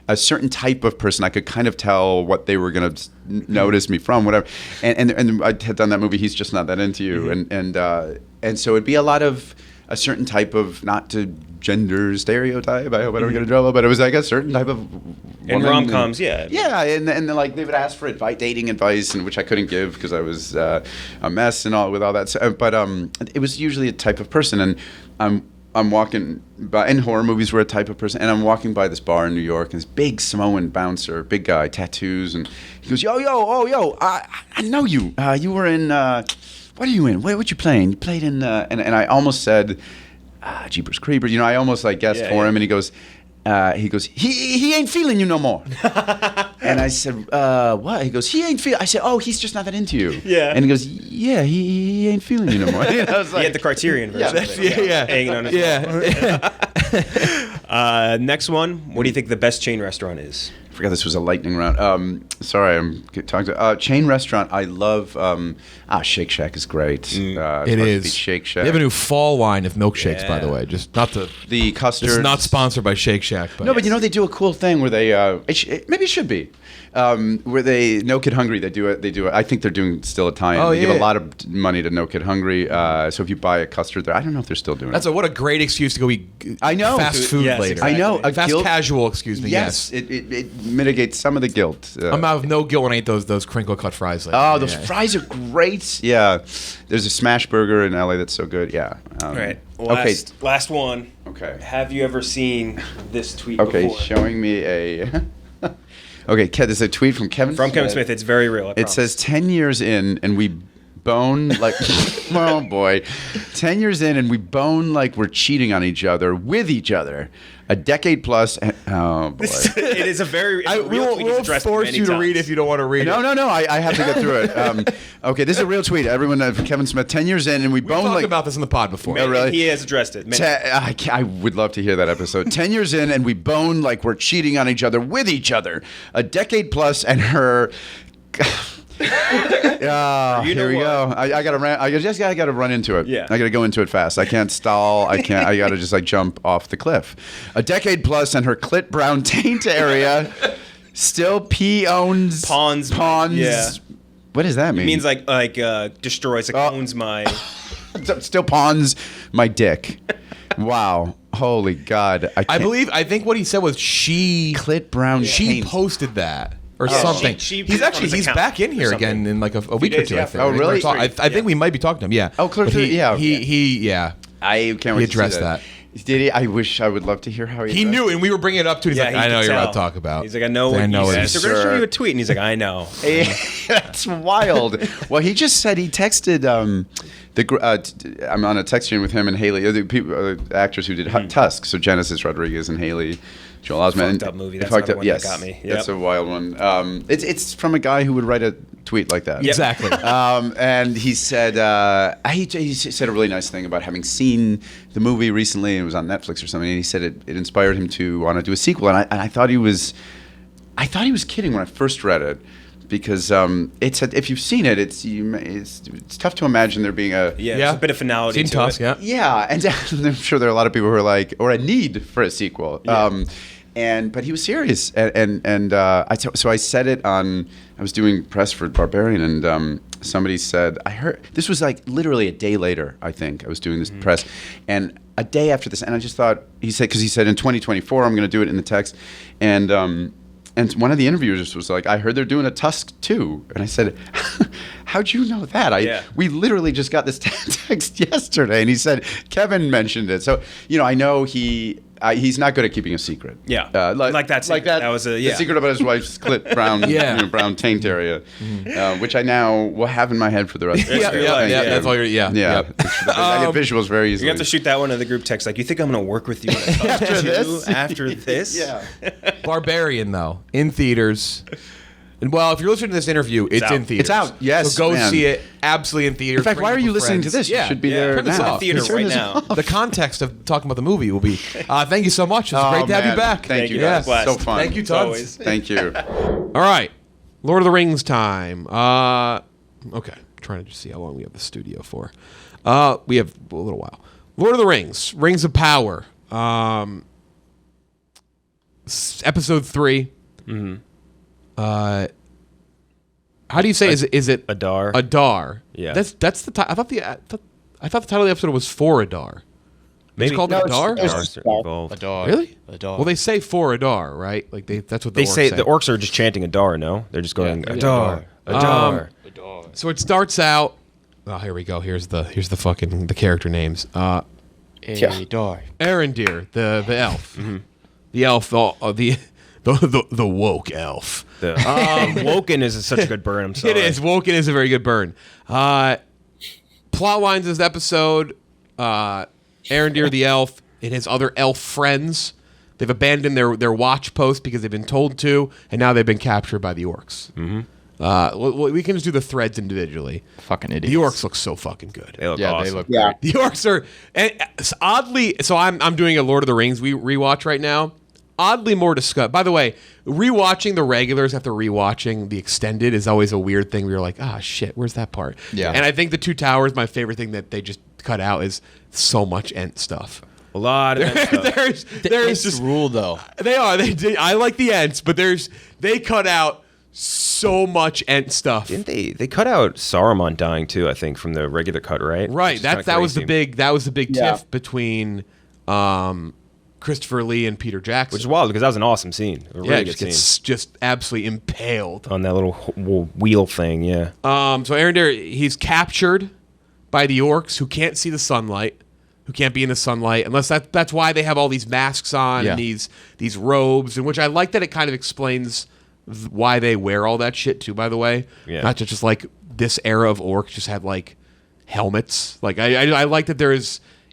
a certain type of person, I could kind of tell what they were going to notice me from, whatever. And I had done that movie, He's Just Not That Into You. And so it'd be a lot of a certain type of, not to gender stereotype, I hope I don't get in trouble, but it was like a certain type of woman. In rom-coms, yeah. Yeah, and like they would ask for dating advice, and which I couldn't give because I was a mess and all with all that. But it was usually a type of person, and I'm walking by, in horror movies we're a type of person, and I'm walking by this bar in New York, and this big Samoan bouncer, big guy, tattoos, and he goes, yo, I know you. You were in, what are you in? What you playing? You played in, and I almost said, Jeepers Creepers. I almost like guessed for him, and he goes, he ain't feeling you no more. And I said, what? He goes, he ain't feeling. I said, oh, he's just not that into you. Yeah. And he goes, yeah, he ain't feeling you no more. I was like, he had the Criterion version. Hanging on his wall. Next one. What do you think the best chain restaurant is? I forgot this was a lightning round. Sorry, I'm talking to chain restaurant. I love Shake Shack is great. It is Shake Shack. They have a new fall line of milkshakes, by the way. Just not to the custard. It's not sponsored by Shake Shack. But no, but they do a cool thing where they maybe it should be. Where they No Kid Hungry, they do it. I think they're doing still a tie-in. They give a lot of money to No Kid Hungry. So if you buy a custard there, I don't know if they're still doing it. What a great excuse to go eat. I know fast food later. Exactly. I know fast casual. Excuse me. Yes, it mitigates some of the guilt. I'm out of no guilt when I ate those crinkle cut fries. Those fries are great. Yeah, there's a smash burger in LA that's so good. Yeah. All right. Last one. Okay. Have you ever seen this tweet before? Showing me a. Okay, there's a tweet from Kevin Smith. Kevin Smith. It's very real. It says 10 years in and we bone like oh boy. 10 years in and we bone like we're cheating on each other with each other. A decade plus. Oh boy. It is a very. We'll force you to read if you don't want to read it. No. I have to get through it. Okay, this is a real tweet. Everyone, Kevin Smith. 10 years in, and we bone talked like. about this in the pod before. Oh, really? He has addressed it. I would love to hear that episode. 10 years in, and we bone like we're cheating on each other with each other. A decade plus, and her. Here we go. I gotta run. I gotta run into it. Yeah. I gotta go into it fast. I can't stall. I gotta just like jump off the cliff. A decade plus, and her clit brown taint area still owns pawns. Yeah. What does that mean? It means like destroys. Owns my. Still pawns my dick. Wow. Holy God. I think what he said was she clit brown. She taint. posted that. Or something. He's back in here again in like a week or two. I think. Oh, really? I think we might be talking to him. Yeah. Oh, clearly. He I can't wait he addressed to see that. Did he? I wish I would love to hear how he knew, and we were bringing it up to him. He's like, I know you're about to talk about. He's like, I know what he said. We're going to show you a tweet, and he's like, I know. That's wild. Well, he just said he texted I'm on a text chain with him and Haley, the actors who did Tusk, so Genesis Rodriguez and Haley. Joel Osment. Fucked up movie. That's the one that got me. Yep. That's a wild one. It's from a guy who would write a tweet like that. Yep. Exactly. And he said he said a really nice thing about having seen the movie recently. It was on Netflix or something. And he said it inspired him to want to do a sequel. And I thought he was I thought he was kidding when I first read it. Because if you've seen it, it's tough to imagine there being a There's a bit of finality Seen to Tusk, it. yeah. and I'm sure there are a lot of people who are like, or a need for a sequel. Yeah. But he was serious, so I said it on. I was doing press for Barbarian, and somebody said, I heard this was like literally a day later. I think I was doing this press, and a day after this, and I just thought he said in 2024 I'm going to do it in the text, and one of the interviewers was like, I heard they're doing a Tusk 2. And I said, how'd you know that? We literally just got this text yesterday. And he said, Kevin mentioned it. So, I know he's not good at keeping a secret. Yeah. Like that. That was the secret about his wife's clit brown, brown taint area, which I now will have in my head for the rest of the year. Yeah. That's all you're, I get visuals very easily. You have to shoot that one in the group text. Like, you think I'm going to work with you after this? Yeah. Barbarian, though, in theaters. And well, if you're listening to this interview, it's in theaters. It's out, yes. So go see it absolutely in theaters. In fact, why are you listening to this? You should be there turn this now. off. Theater right now. The context of talking about the movie will be. Thank you so much. It was great to have you back. Thank you. guys. So fun. Thank you, tons. Thank you. All right, Lord of the Rings time. Okay, trying to just see how long we have the studio for. We have a little while. Lord of the Rings, Rings of Power. Episode 3. Mm-hmm. How do you say? Is it Adar? Adar. Yeah. That's the title. I thought the title of the episode was For Adar. Maybe It's called Adar. Adar. Really? Adar. Well, they say For Adar, right? Like that's what They orcs say the orcs are just chanting Adar. No, they're just going Adar, Adar. So it starts out. Oh, here we go. Here's the fucking the character names. Adar. Arendir, the elf, the elf, the woke elf. Woken is such a good burn. I'm sorry. It is. Woken is a very good burn. Plot lines of this episode. Arendir the elf and his other elf friends. They've abandoned their watch post because they've been told to, and now they've been captured by the orcs. We can just do the threads individually. Fucking idiots. The orcs look so fucking good. They look Yeah, awesome. they look Yeah. great. The orcs are oddly. So I'm doing a Lord of the Rings rewatch right now. Oddly more disgust. By the way, rewatching the regulars after rewatching the extended is always a weird thing. Where you're like, shit, where's that part? Yeah. And I think the Two Towers, my favorite thing that they just cut out is so much Ent stuff. A lot of that stuff. there's just rule though. They are. I like the Ents, but they cut out so much Ent stuff. Didn't they cut out Saruman dying too? I think from the regular cut, right? Right. Which is That was the crazy. big Yeah. tiff between Christopher Lee and Peter Jackson. Which is wild because that was an awesome scene. A really good just scene. gets just absolutely impaled. On that little wheel thing, yeah. So Arendir, he's captured by the orcs who can't see the sunlight, who can't be in the sunlight, unless that's why they have all these masks on and these robes, and which I like that it kind of explains why they wear all that shit too. By the way, not just like this era of orcs just had like helmets. Like I like that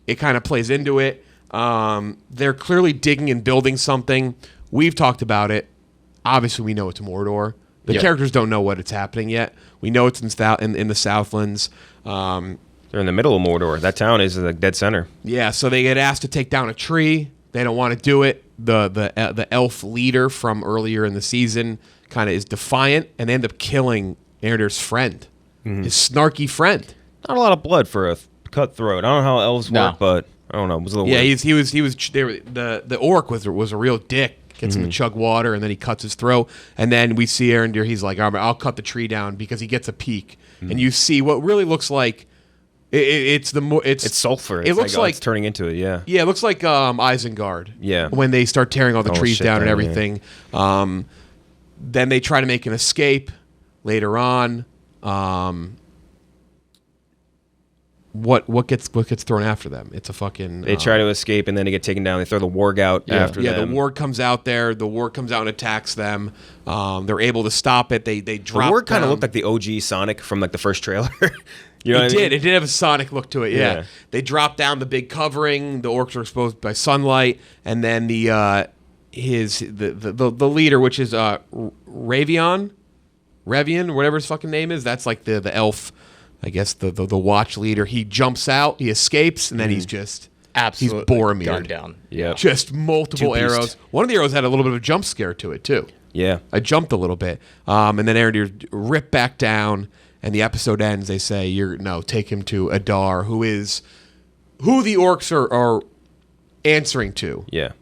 it kind of plays into it. They're clearly digging and building something. We've talked about it. Obviously, we know it's Mordor. The characters don't know what it's happening yet. We know it's in the Southlands. They're in the middle of Mordor. That town is the dead center. Yeah, so they get asked to take down a tree. They don't want to do it. The elf leader from earlier in the season kind of is defiant, and they end up killing Arendir's friend, his snarky friend. Not a lot of blood for a cutthroat. I don't know how elves work, but I don't know. It was a little weird. He was the orc was a real dick. Gets him to chug water, and then he cuts his throat. And then we see Arendir. He's like, all right, I'll cut the tree down because he gets a peek, and you see what really looks like it's sulfur. It looks like it's turning into it. Yeah. Yeah, it looks like Isengard. Yeah. When they start tearing all the trees shit down and down, everything. Then they try to make an escape later on. What gets thrown after them? It's a fucking. They try to escape and then they get taken down. They throw the warg out after them. Yeah, the warg comes out there. The warg comes out and attacks them. They're able to stop it. They drop. The warg kind of down. looked like the OG Sonic from like the first trailer. You know It what I did. mean? It did have a Sonic look to it. Yeah. Yeah. They drop down the big covering. The orcs are exposed by sunlight, and then the leader, which is Ravion, whatever his fucking name is. That's like the elf, I guess the watch leader. He jumps out, he escapes, and then he's just Absolutely he's Boromir'd. gunned down. Yeah. Just multiple Two beast. arrows. One of the arrows had a little bit of a jump scare to it too. Yeah. I jumped a little bit. And then Arondir ripped back down, and the episode ends. They say, take him to Adar, who the orcs are answering to. Yeah.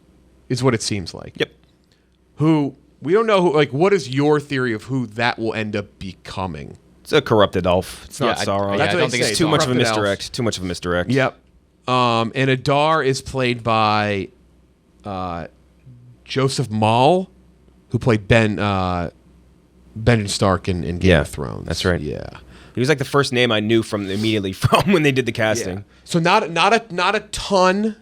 Is what it seems like. Yep. Who, we don't know who, what is your theory of who that will end up becoming? It's a corrupted elf. It's not Sauron. That's I what don't they think say. it's too much of a Corrupted misdirect. elf. Too much of a misdirect. Yep. And Adar is played by Joseph Maul, who played Benjen Stark in Game of Thrones. That's right. Yeah. He was like the first name I knew immediately from when they did the casting. Yeah. So not a ton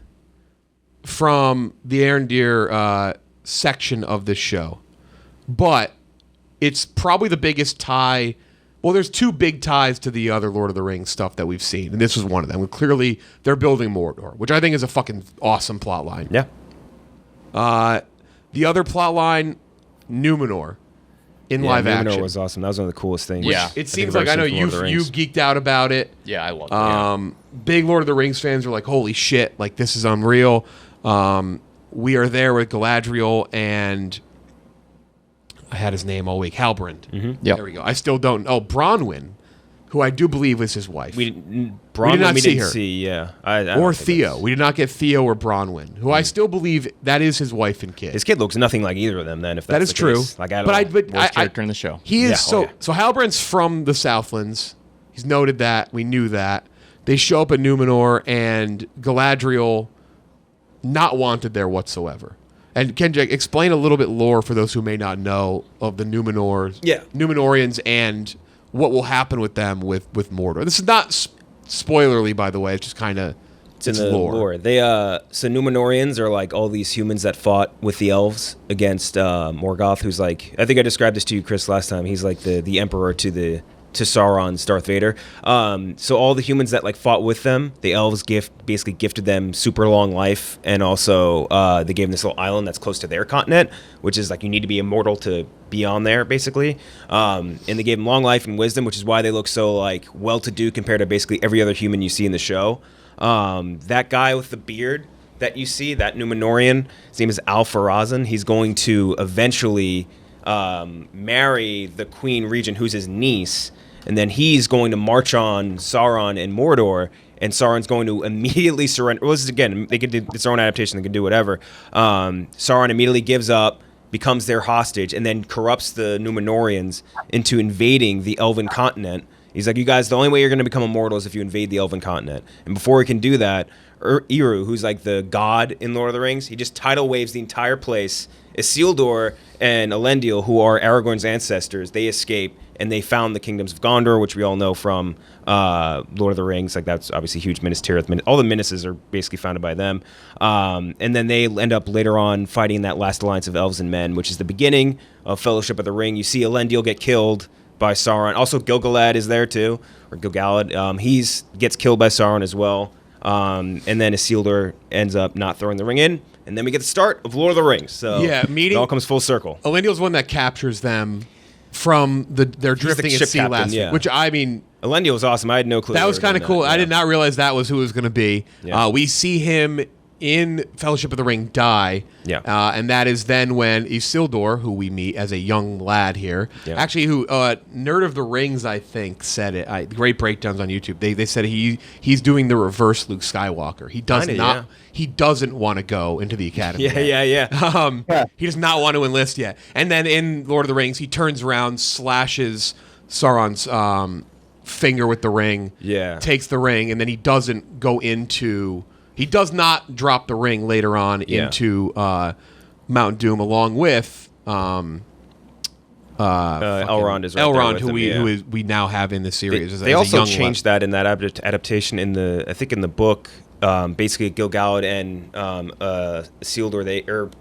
from the Arondir section of this show, but it's probably the biggest tie. Well, there's two big ties to the other Lord of the Rings stuff that we've seen, and this was one of them. Clearly, they're building Mordor, which I think is a fucking awesome plot line. Yeah. The other plot line, Numenor, in live Numenor action. was awesome. That was one of the coolest things. Yeah. It I seems think like I've I know seen from Lord of the you Rings. geeked out about it. Yeah, I love it. Big Lord of the Rings fans are like, holy shit, like this is unreal. We are there with Galadriel and I had his name all week, Halbrand. Mm-hmm. Yep. There we go. I still don't. Oh, Bronwyn, who I do believe was his wife. We did Bronwyn, not we see didn't her. see. Yeah. I don't or think Theo. that's- We did not get Theo or Bronwyn, who I still believe that is his wife and kid. His kid looks nothing like either of them. Then, if that's That is the true. case. Like I don't but know. Worst character in the show. He is Yeah, so Halbrand's from the Southlands. He's noted that. We knew that. They show up at Numenor and Galadriel not wanted there whatsoever. And Kenja, explain a little bit lore for those who may not know of the Numenorians and what will happen with them with Mordor. This is not spoilerly, by the way. It's just kind of It's in the lore. They so Numenorians are like all these humans that fought with the elves against Morgoth, who's like, I think I described this to you, Chris, last time. He's like the emperor to Sauron's Darth Vader. So all the humans that like fought with them, the elves basically gifted them super long life, and also they gave them this little island that's close to their continent, which is like you need to be immortal to be on there, basically. And they gave them long life and wisdom, which is why they look so like well-to-do compared to basically every other human you see in the show. That guy with the beard that you see, that Numenorian, his name is Al-Farazan. He's going to eventually marry the Queen Regent, who's his niece, and then he's going to march on Sauron and Mordor, and Sauron's going to immediately surrender. Well, this is, again, they could do its own adaptation, they can do whatever. Sauron immediately gives up, becomes their hostage, and then corrupts the Numenorians into invading the Elven continent. He's like, you guys, the only way you're going to become immortal is if you invade the Elven continent. And before he can do that, Eru, who's like the god in Lord of the Rings, he just tidal waves the entire place. Isildur and Elendil, who are Aragorn's ancestors, they escape, and they found the kingdoms of Gondor, which we all know from Lord of the Rings. Like, that's obviously huge. Minas Tirith. All the Minas are basically founded by them. And then they end up later on fighting that last alliance of elves and men, which is the beginning of Fellowship of the Ring. You see Elendil get killed by Sauron. Also, Gil-galad is there too, or Gil-galad. He gets killed by Sauron as well. And then Isildur ends up not throwing the ring in. And then we get the start of Lord of the Rings. So it all comes full circle. Elendil's one that captures them from their drifting at sea last week, which, I mean... Elendil was awesome. I had no clue. That was kind of cool. Yeah. I did not realize that was who it was going to be. Yeah. We see him in Fellowship of the Ring die. Yeah. And that is then when Isildur, who we meet as a young lad here, actually who Nerd of the Rings, I think, said it. Great breakdowns on YouTube. They said he's doing the reverse Luke Skywalker. He does not. Yeah. He doesn't want to go into the academy. Yeah. He does not want to enlist yet. And then in Lord of the Rings, he turns around, slashes Sauron's finger with the ring. Yeah. Takes the ring, and then he doesn't go into. He does not drop the ring later on into Mount Doom, along with Elrond is right Elrond, there who with him, we now have in the series. They also changed that in that adaptation in the book. Basically, Gil-galad and Isildur,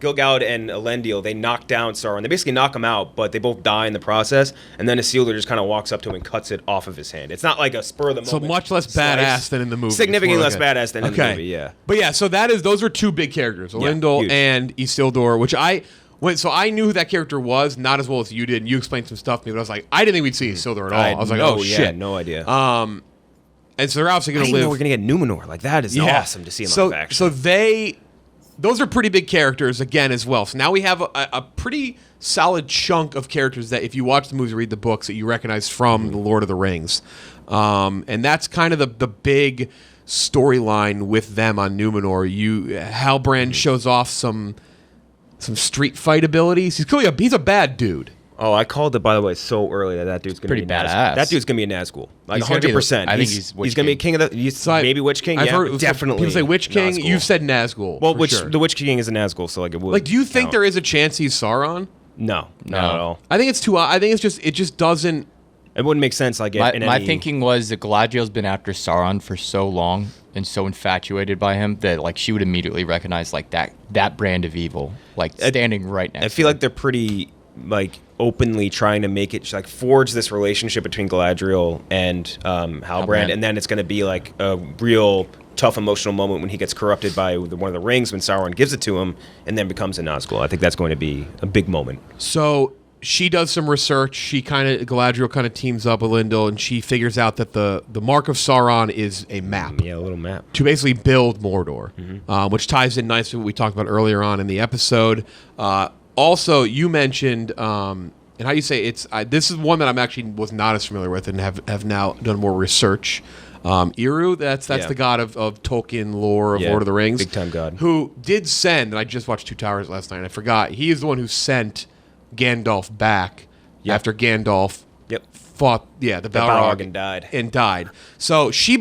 Gil-galad and Elendil, they knock down Sauron. They basically knock him out, but they both die in the process. And then Isildur just kind of walks up to him and cuts it off of his hand. It's not like a spur of the moment. So much less badass than in the movie. Significantly less badass than in the movie. Yeah. But yeah, so those are two big characters, Elendil and Isildur, which I knew who that character was, not as well as you did, and you explained some stuff to me, but I was like, I didn't think we'd see Isildur at all. I was like, oh shit, no idea. And so they're obviously going to live. We're going to get Numenor. Like, that is awesome to see in live action. So they those are pretty big characters again as well. So now we have a pretty solid chunk of characters that if you watch the movies or read the books that you recognize from The Lord of the Rings. And that's kind of the big storyline with them on Numenor. Halbrand shows off some street fight abilities. He's a bad dude. Oh, I called it, by the way, so early that dude's going to be badass. That dude's going to be a Nazgul. Like, He's gonna be 100%. I think he's going to be king of the... maybe Witch King? I've Yeah, heard definitely. People say Witch King. Nazgul. You've said Nazgul. Well, sure. the Witch King is a Nazgul, so like it would... Like, do you think count. there is a chance he's Sauron? No, not at all. I think it's too... I think it just doesn't... It wouldn't make sense. Like My thinking was that Galadriel's been after Sauron for so long and so infatuated by him that like she would immediately recognize like that brand of evil, like standing right next. I feel like they're pretty like openly trying to make it like forge this relationship between Galadriel and Halbrand, and then it's going to be like a real tough emotional moment when he gets corrupted by one of the rings when Sauron gives it to him and then becomes a Nazgul. I think that's going to be a big moment. So she does some research. Galadriel kind of teams up with Lindel, and she figures out that the Mark of Sauron is a map. Yeah, a little map. To basically build Mordor, which ties in nicely with what we talked about earlier on in the episode. Also, you mentioned, and how you say this is one that I'm actually was not as familiar with and have now done more research. Eru, that's the god of Tolkien lore of Lord of the Rings. Big time god. Who did send, and I just watched Two Towers last night, and I forgot, he is the one who sent Gandalf back after Gandalf fought the Balrog and died. So she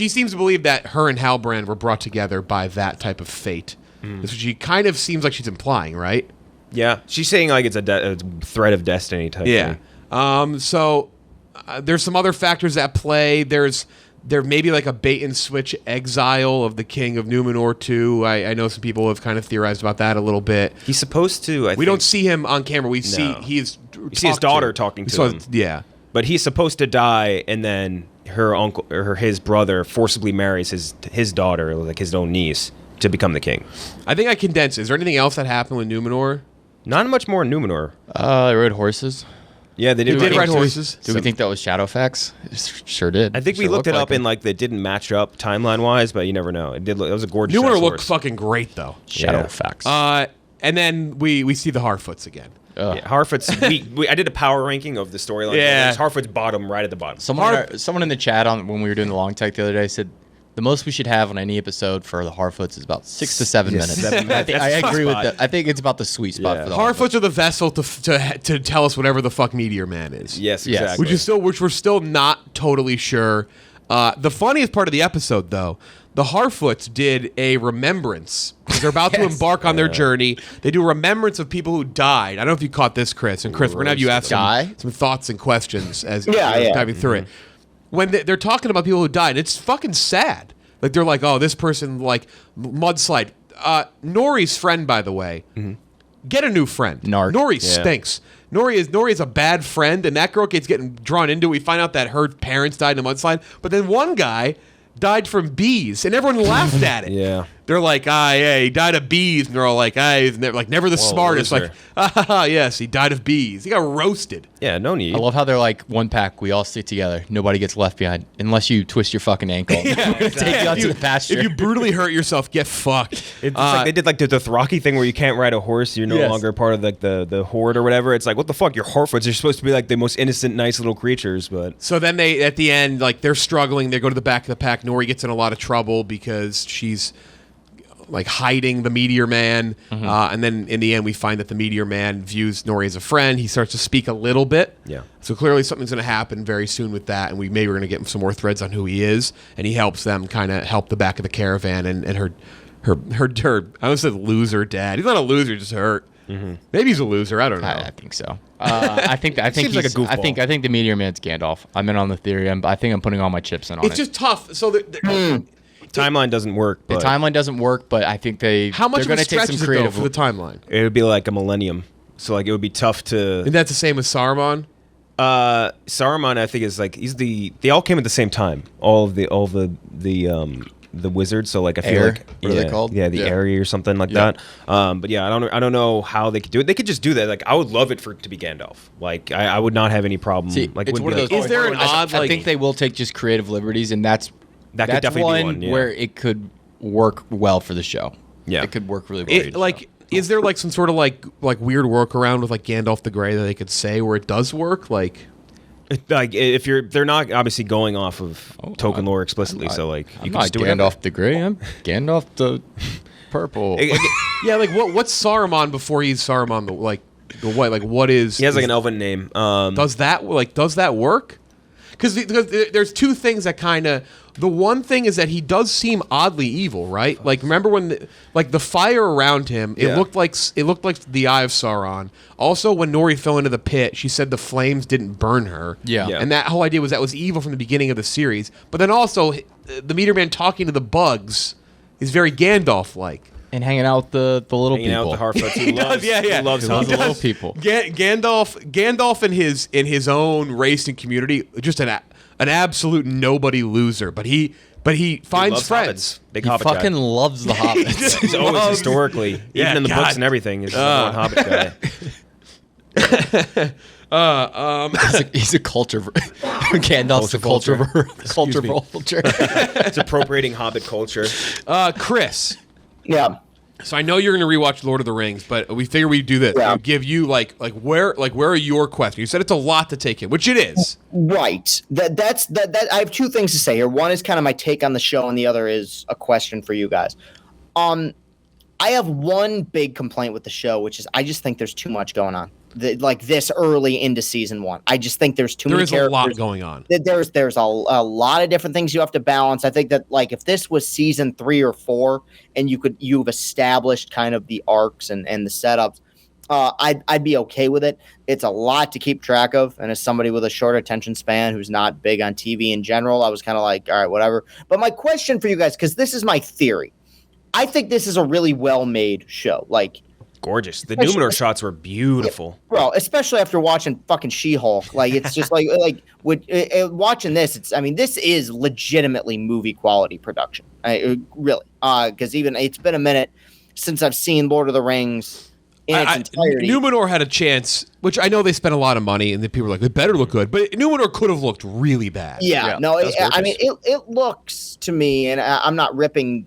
seems to believe that her and Halbrand were brought together by that type of fate. That's what she kind of seems like she's implying, right? Yeah, she's saying like it's a thread of destiny type thing. So there's some other factors at play. There may be like a bait and switch exile of the King of Numenor too. I know some people have kind of theorized about that a little bit. He's supposed to. We don't see him on camera. We see you see his daughter talking to him. Yeah, but he's supposed to die, and then her uncle or his brother forcibly marries his daughter, like his own niece, to become the king. I think I condensed. Is there anything else that happened with Numenor? Not much more in Numenor. They rode horses. Yeah, they did ride horses. Do we think that was Shadowfax? It sure did. I think we looked it up and like they didn't match up timeline wise, but you never know. It did. It was a gorgeous. Numenor looked fucking great though. Shadowfax. And then we see the Harfoots again. Yeah, Harfoot's. I did a power ranking of the storyline. Yeah, Harfoot's bottom, right at the bottom. Someone in the chat when we were doing the long tech the other day said the most we should have on any episode for the Harfoots is about 6 to 7 minutes. I agree with that. I think it's about the sweet spot for the Harfoots are the vessel to tell us whatever the fuck Meteor Man is. Yes, exactly. Which we're still not totally sure. The funniest part of the episode, though, the Harfoots did a remembrance. They're about to embark on their journey. They do a remembrance of people who died. I don't know if you caught this, Chris. And Chris, we're gonna have you ask some thoughts and questions as you're diving through it. When they're talking about people who died, it's fucking sad. Like, they're like, oh, this person, like, mudslide. Nori's friend, by the way, get a new friend. Nori stinks. Nori is a bad friend, and that girl gets getting drawn into it. We find out that her parents died in a mudslide, but then one guy died from bees, and everyone laughed at it. Yeah. They're like, he died of bees, and they're all like, he's never the smartest. Loser. Like, yes, he died of bees. He got roasted. Yeah, no need. I love how they're like one pack. We all stick together. Nobody gets left behind unless you twist your fucking ankle. We're gonna take you out to the pasture. If you brutally hurt yourself, get fucked. It's like they did like the Dothraki thing where you can't ride a horse. You're no longer part of like the horde or whatever. It's like, what the fuck? You're Harfoots. You're supposed to be like the most innocent, nice little creatures. But so then they at the end, like they're struggling. They go to the back of the pack. Nori gets in a lot of trouble because she's like hiding the Meteor Man, and then in the end we find that the Meteor Man views Nori as a friend. He starts to speak a little bit. Yeah. So clearly something's going to happen very soon with that, and we're going to get some more threads on who he is, and he helps them kind of help the back of the caravan and her I almost said loser dad. He's not a loser, just hurt. Maybe he's a loser. I don't know. I think so. I think Seems like a goofball. I think the Meteor Man's Gandalf. I'm in on the theory. I think I'm putting all my chips in on it. It's just tough. So timeline doesn't work. The timeline doesn't work, but I think how much they're going to take some creative for the timeline. It would be like a millennium, so like it would be tough to. And that's the same with Saruman. Saruman, I think, is like they all came at the same time. All the wizards. So like I feel like what are they called? Yeah, the Aerie or something like that. But yeah, I don't know how they could do it. They could just do that. Like I would love it for it to be Gandalf. Like I would not have any problem. See, like it's one of those. Is there an odd? I think they will take just creative liberties, and that's could definitely be one where it could work well for the show. Yeah. It could work really well. for the show. Is there like some sort of like weird workaround with like Gandalf the Grey that they could say where it does work? Like if they're not obviously going off of Tolkien lore explicitly, so like I'm not Gandalf the Grey. I'm Gandalf the Purple. yeah, like what's Saruman before he's Saruman the white? Like what is? He has like an elven name. Does that work? Because there's two things that kind of. The one thing is that he does seem oddly evil, right? Like remember when the fire around him, it looked like the Eye of Sauron. Also, when Nori fell into the pit, she said the flames didn't burn her. Yeah. And that whole idea was that was evil from the beginning of the series. But then also, the meter man talking to the bugs is very Gandalf-like. And hanging out with the little Hanging people. out with the Harfoots. He loves, Yeah. He loves He loves the Harfoots. little people. Gandalf in his own race and community, just an absolute nobody loser. But he finds loves friends. Big He Hobbit fucking guy. loves the Hobbits. He's always historically, Yeah, even in the God. books and everything, is the one Hobbit guy. He's a culture. Gandalf's a culture vulture. It's appropriating Hobbit culture. Chris. Yeah. So I know you're going to rewatch Lord of the Rings, but we figure we'd do this. Yeah. We'll give you where are your questions? You said it's a lot to take in, which it is. Right. That's I have two things to say here. One is kind of my take on the show, and the other is a question for you guys. I have one big complaint with the show, which is I just think there's too much going on. Like this early into season one, I just think there's too many characters. There is a lot going on. There's a lot of different things you have to balance. I think that like if this was season 3 or 4, and you've established kind of the arcs and the setups, I'd be okay with it. It's a lot to keep track of, and as somebody with a short attention span who's not big on TV in general, I was kind of like, all right, whatever. But my question for you guys, because this is my theory, I think this is a really well-made show. Like. Gorgeous. The Numenor shots were beautiful. Bro, especially after watching fucking She-Hulk. Like, it's just watching this, this is legitimately movie quality production. Really. Because even it's been a minute since I've seen Lord of the Rings in its entirety. Numenor had a chance, which I know they spent a lot of money, and the people were like, it better look good. But Numenor could have looked really bad. It looks to me, and I'm not ripping.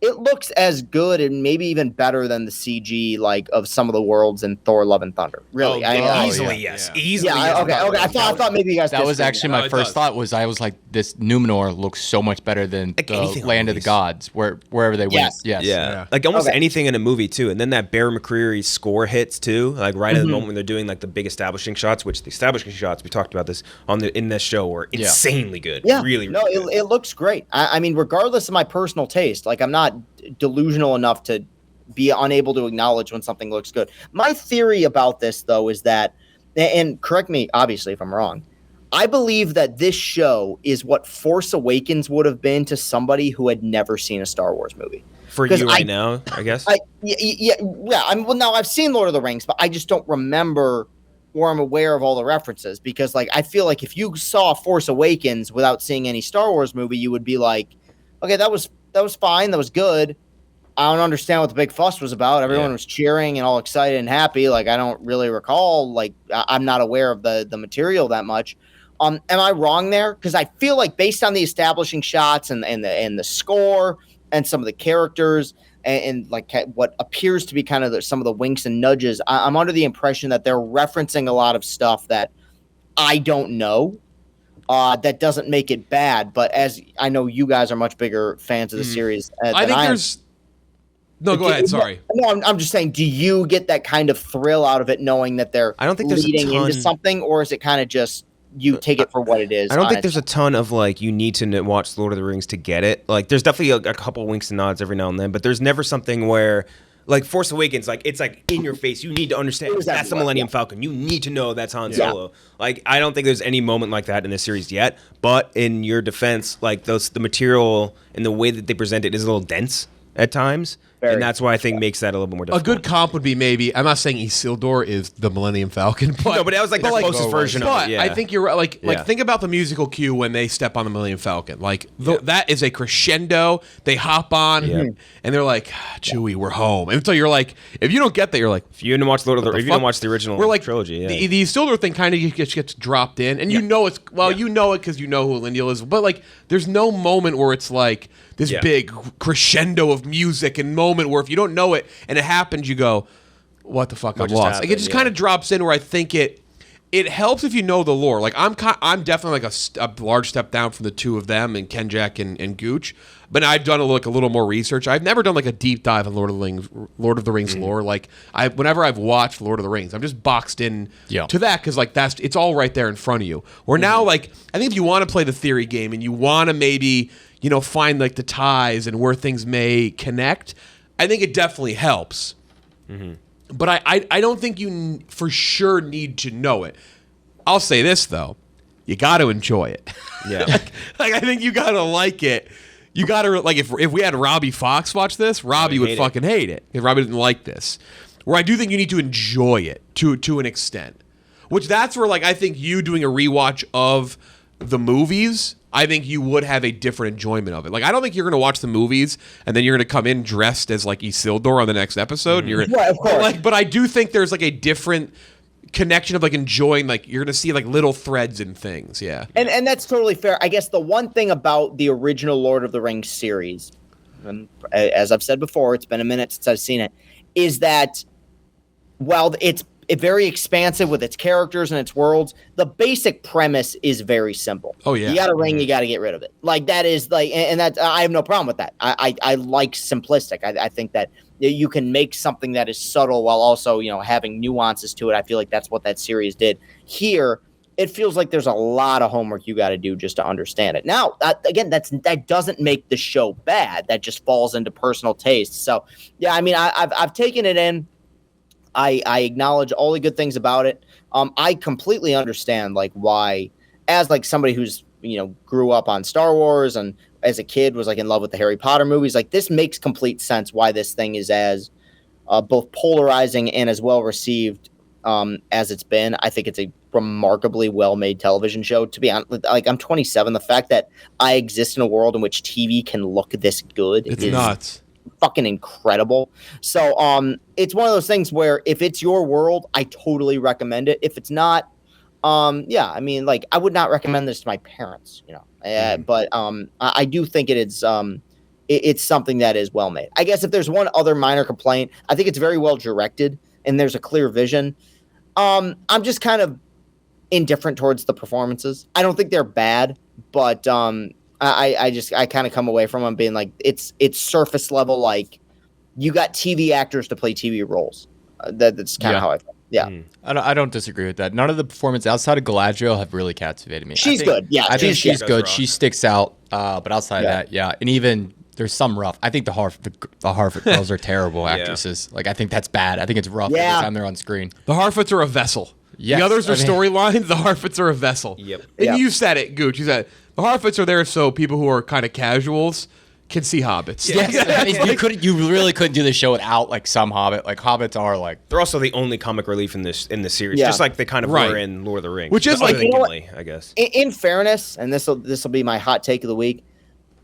It looks as good and maybe even better than the CG of some of the worlds in Thor: Love and Thunder. Really, Easily, yes. Easily, yes. Okay. I thought maybe you guys. That was actually my first thought. I was like, this Numenor looks so much better than the Land of the Gods, wherever they went. Yes. Yeah. Like almost anything in a movie too. And then that Bear McCreary score hits too. Like right at the moment when they're doing like the big establishing shots, which the establishing shots we talked about this in this show were insanely good. Yeah. Really. No, really good. It looks great. I mean, regardless of my personal taste, like I'm not delusional enough to be unable to acknowledge when something looks good. My theory about this, though, is that, and correct me, obviously, if I'm wrong, I believe that this show is what Force Awakens would have been to somebody who had never seen a Star Wars movie. For you right now, I guess? Now I've seen Lord of the Rings, but I just don't remember or I'm aware of all the references because, I feel like if you saw Force Awakens without seeing any Star Wars movie, you would be like, okay, that was fine. That was good. I don't understand what the big fuss was about. Everyone was cheering and all excited and happy. I don't really recall. I'm not aware of the material that much. Am I wrong there? Because I feel like based on the establishing shots and the score and some of the characters and what appears to be kind of some of the winks and nudges, I'm under the impression that they're referencing a lot of stuff that I don't know. That doesn't make it bad, but as I know, you guys are much bigger fans of the series. I think there's. No, go ahead. Sorry. No, I'm just saying. Do you get that kind of thrill out of it, knowing that they're I don't think there's leading a ton... into something, or is it kind of just you take it for what it is? I don't think there's a ton of you need to watch Lord of the Rings to get it. There's definitely a couple winks and nods every now and then, but there's never something where. Force Awakens, it's in your face. You need to understand that's the Millennium Falcon. You need to know that's Han Solo. I don't think there's any moment like that in this series yet. But in your defense, the material and the way that they present it is a little dense at times. and that's why I think makes that a little bit more difficult. A good comp would be maybe. I'm not saying Isildur is the Millennium Falcon, but no, but that was like the closest version of it. Yeah. I think you're right. Like think about the musical cue when they step on the Millennium Falcon. Like that is a crescendo. They hop on and they're like, Chewie, we're home. And so you're like, if you don't get that, you're like, if you didn't watch Lord of the, if you didn't watch the original trilogy, the Isildur thing kind of gets dropped in, and you know it's you know it because you know who Elendil is, but like there's no moment where it's like this big crescendo of music and moment where if you don't know it and it happens, you go, what the fuck, I'm lost. Like it just kind of drops in where I think it helps if you know the lore. Like I'm definitely like a large step down from the two of them and Kenjack and Gooch, but I've done a little more research. I've never done like a deep dive in Lord of the Rings lore. Like whenever I've watched Lord of the Rings, I'm just boxed in to that because like it's all right there in front of you. Where now like I think if you want to play the theory game and you want to maybe find like the ties and where things may connect, I think it definitely helps. But I don't think you for sure need to know it. I'll say this though, you got to enjoy it. Yeah, like I think you got to like it. You got to like if we had Robbie Fox watch this, Robbie would fucking hate it if Robbie didn't like this. Where I do think you need to enjoy it to an extent, which that's where like I think you doing a rewatch of the movies, I think you would have a different enjoyment of it. Like, I don't think you're going to watch the movies and then you're going to come in dressed as like Isildur on the next episode. And you're gonna, of course. But I do think there's like a different connection of like enjoying, like you're going to see like little threads and things. Yeah. And that's totally fair. I guess the one thing about the original Lord of the Rings series, and as I've said before, it's been a minute since I've seen it, is that while it's very expansive with its characters and its worlds, the basic premise is very simple. Oh yeah, you got a ring, you got to get rid of it. Like that is like, and that I have no problem with that. I like simplistic. I think that you can make something that is subtle while also having nuances to it. I feel like that's what that series did. Here, it feels like there's a lot of homework you got to do just to understand it. Now, again, that doesn't make the show bad. That just falls into personal taste. So yeah, I mean, I've taken it in. I acknowledge all the good things about it. I completely understand like why, as like somebody who's grew up on Star Wars and as a kid was like in love with the Harry Potter movies, like this makes complete sense why this thing is as both polarizing and as well received as it's been. I think it's a remarkably well-made television show. To be honest, like I'm 27, the fact that I exist in a world in which TV can look this good is nuts. Fucking incredible. So it's one of those things where if it's your world, I totally recommend it. If it's not, yeah, I mean, like I would not recommend this to my parents, but I do think it's something that is well made. I guess if there's one other minor complaint, I think it's very well directed and there's a clear vision. I'm just kind of indifferent towards the performances. I don't think they're bad, but I kind of come away from them being like it's surface level. Like you got TV actors to play TV roles. That's kind of how I feel. Yeah, I don't disagree with that. None of the performances outside of Galadriel have really captivated me. She's good. Yeah, I think she's good. She sticks out. But outside of that, yeah, and even there's some rough. I think the Harfoot girls are terrible actresses. Like I think that's bad. I think it's rough every time they're on screen. The Harfoots are a vessel. Yes, the others are storylines. The Harfoots are a vessel. Yep. And you said it, Gooch. You said it. The Harfoots are there so people who are kind of casuals can see hobbits. Yes. I mean, you really couldn't do the show without like some hobbit. Like hobbits are like they're also the only comic relief in the series, just like they kind of were in Lord of the Rings, which is like Gimli, I guess. In fairness, and this will be my hot take of the week.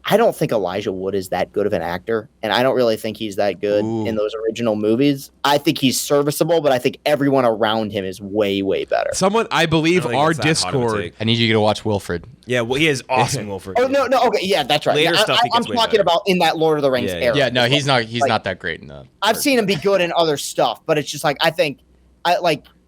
I don't think Elijah Wood is that good of an actor, and I don't really think he's that good in those original movies. I think he's serviceable, but I think everyone around him is way, way better. Someone, I believe, our Discord. I need you to watch Wilfred. Yeah, well, he is awesome, Wilfred. Oh no, okay, yeah, that's right. Later stuff I'm talking about in that Lord of the Rings era. Yeah, no, he's not. He's not that great in the. I've seen him be good in other stuff, but it's just like I think,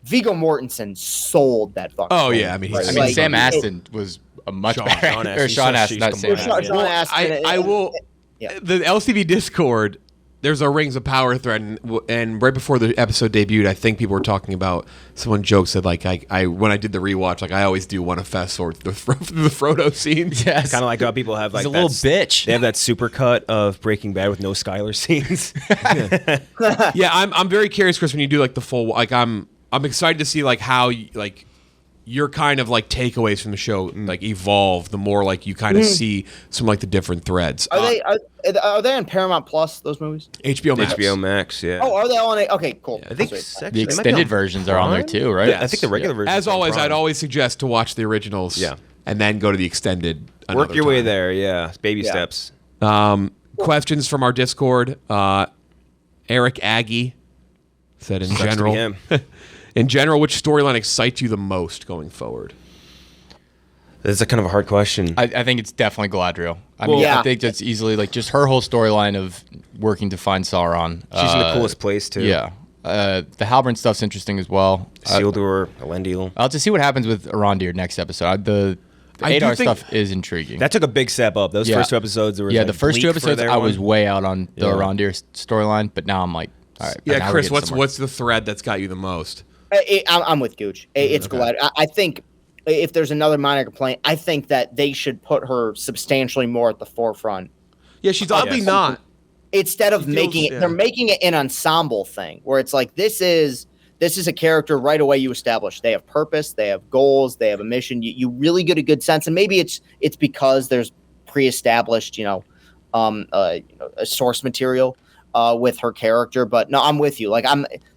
Viggo Mortensen sold that fucking. Oh yeah, I mean, Sam Astin was a much better. Or Sean Astin, not Sam Astin. I will. The LCB Discord. There's a Rings of Power thread, and right before the episode debuted, I think people were talking about. Someone joked said like I when I did the rewatch, like I always do want to fast forward the Frodo scenes. Yes, kind of like how people have like he's a little bitch. They have that super cut of Breaking Bad with no Skylar scenes. Yeah, I'm very curious, Chris, when you do like the full like I'm excited to see like how like your kind of like takeaways from the show like evolve the more like you kind of see some like the different threads. Are they on Paramount Plus, those movies? HBO Max. HBO Max, yeah. Oh, are they on it? Okay, cool. I think The extended versions are on there too, right? Yeah, I think the regular version. As always, I'd always suggest to watch the originals. Yeah. And then go to the extended. Work your way time. there, yeah. Baby steps. Questions from our Discord. Eric Aggie said in Sucks to be general. him. In general, which storyline excites you the most going forward? That's a kind of a hard question. I think it's definitely Galadriel. I mean, yeah. I think that's easily like just her whole storyline of working to find Sauron. She's in the coolest place too. Yeah. The Halbrand stuff's interesting as well. Isildur, Elendil. I'll have to see what happens with Arondir next episode. The I do Adar think- stuff is intriguing. That took a big step up. Those first two episodes were the first two episodes I was way out on the Yeah. Arondir storyline, but now I'm like, all right. Yeah, now we're Chris, getting somewhere. what's the thread that's got you the most? I'm with Gooch. It's glad. I think if there's another minor complaint, I think that they should put her substantially more at the forefront. Yeah, she's oddly not. Instead of She feels- making it, yeah. they're making it an ensemble thing where it's like this is a character right away you establish. They have purpose, they have goals, they have a mission. You really get a good sense, and maybe it's because there's pre-established, a source material with her character. But no, I'm with you. Like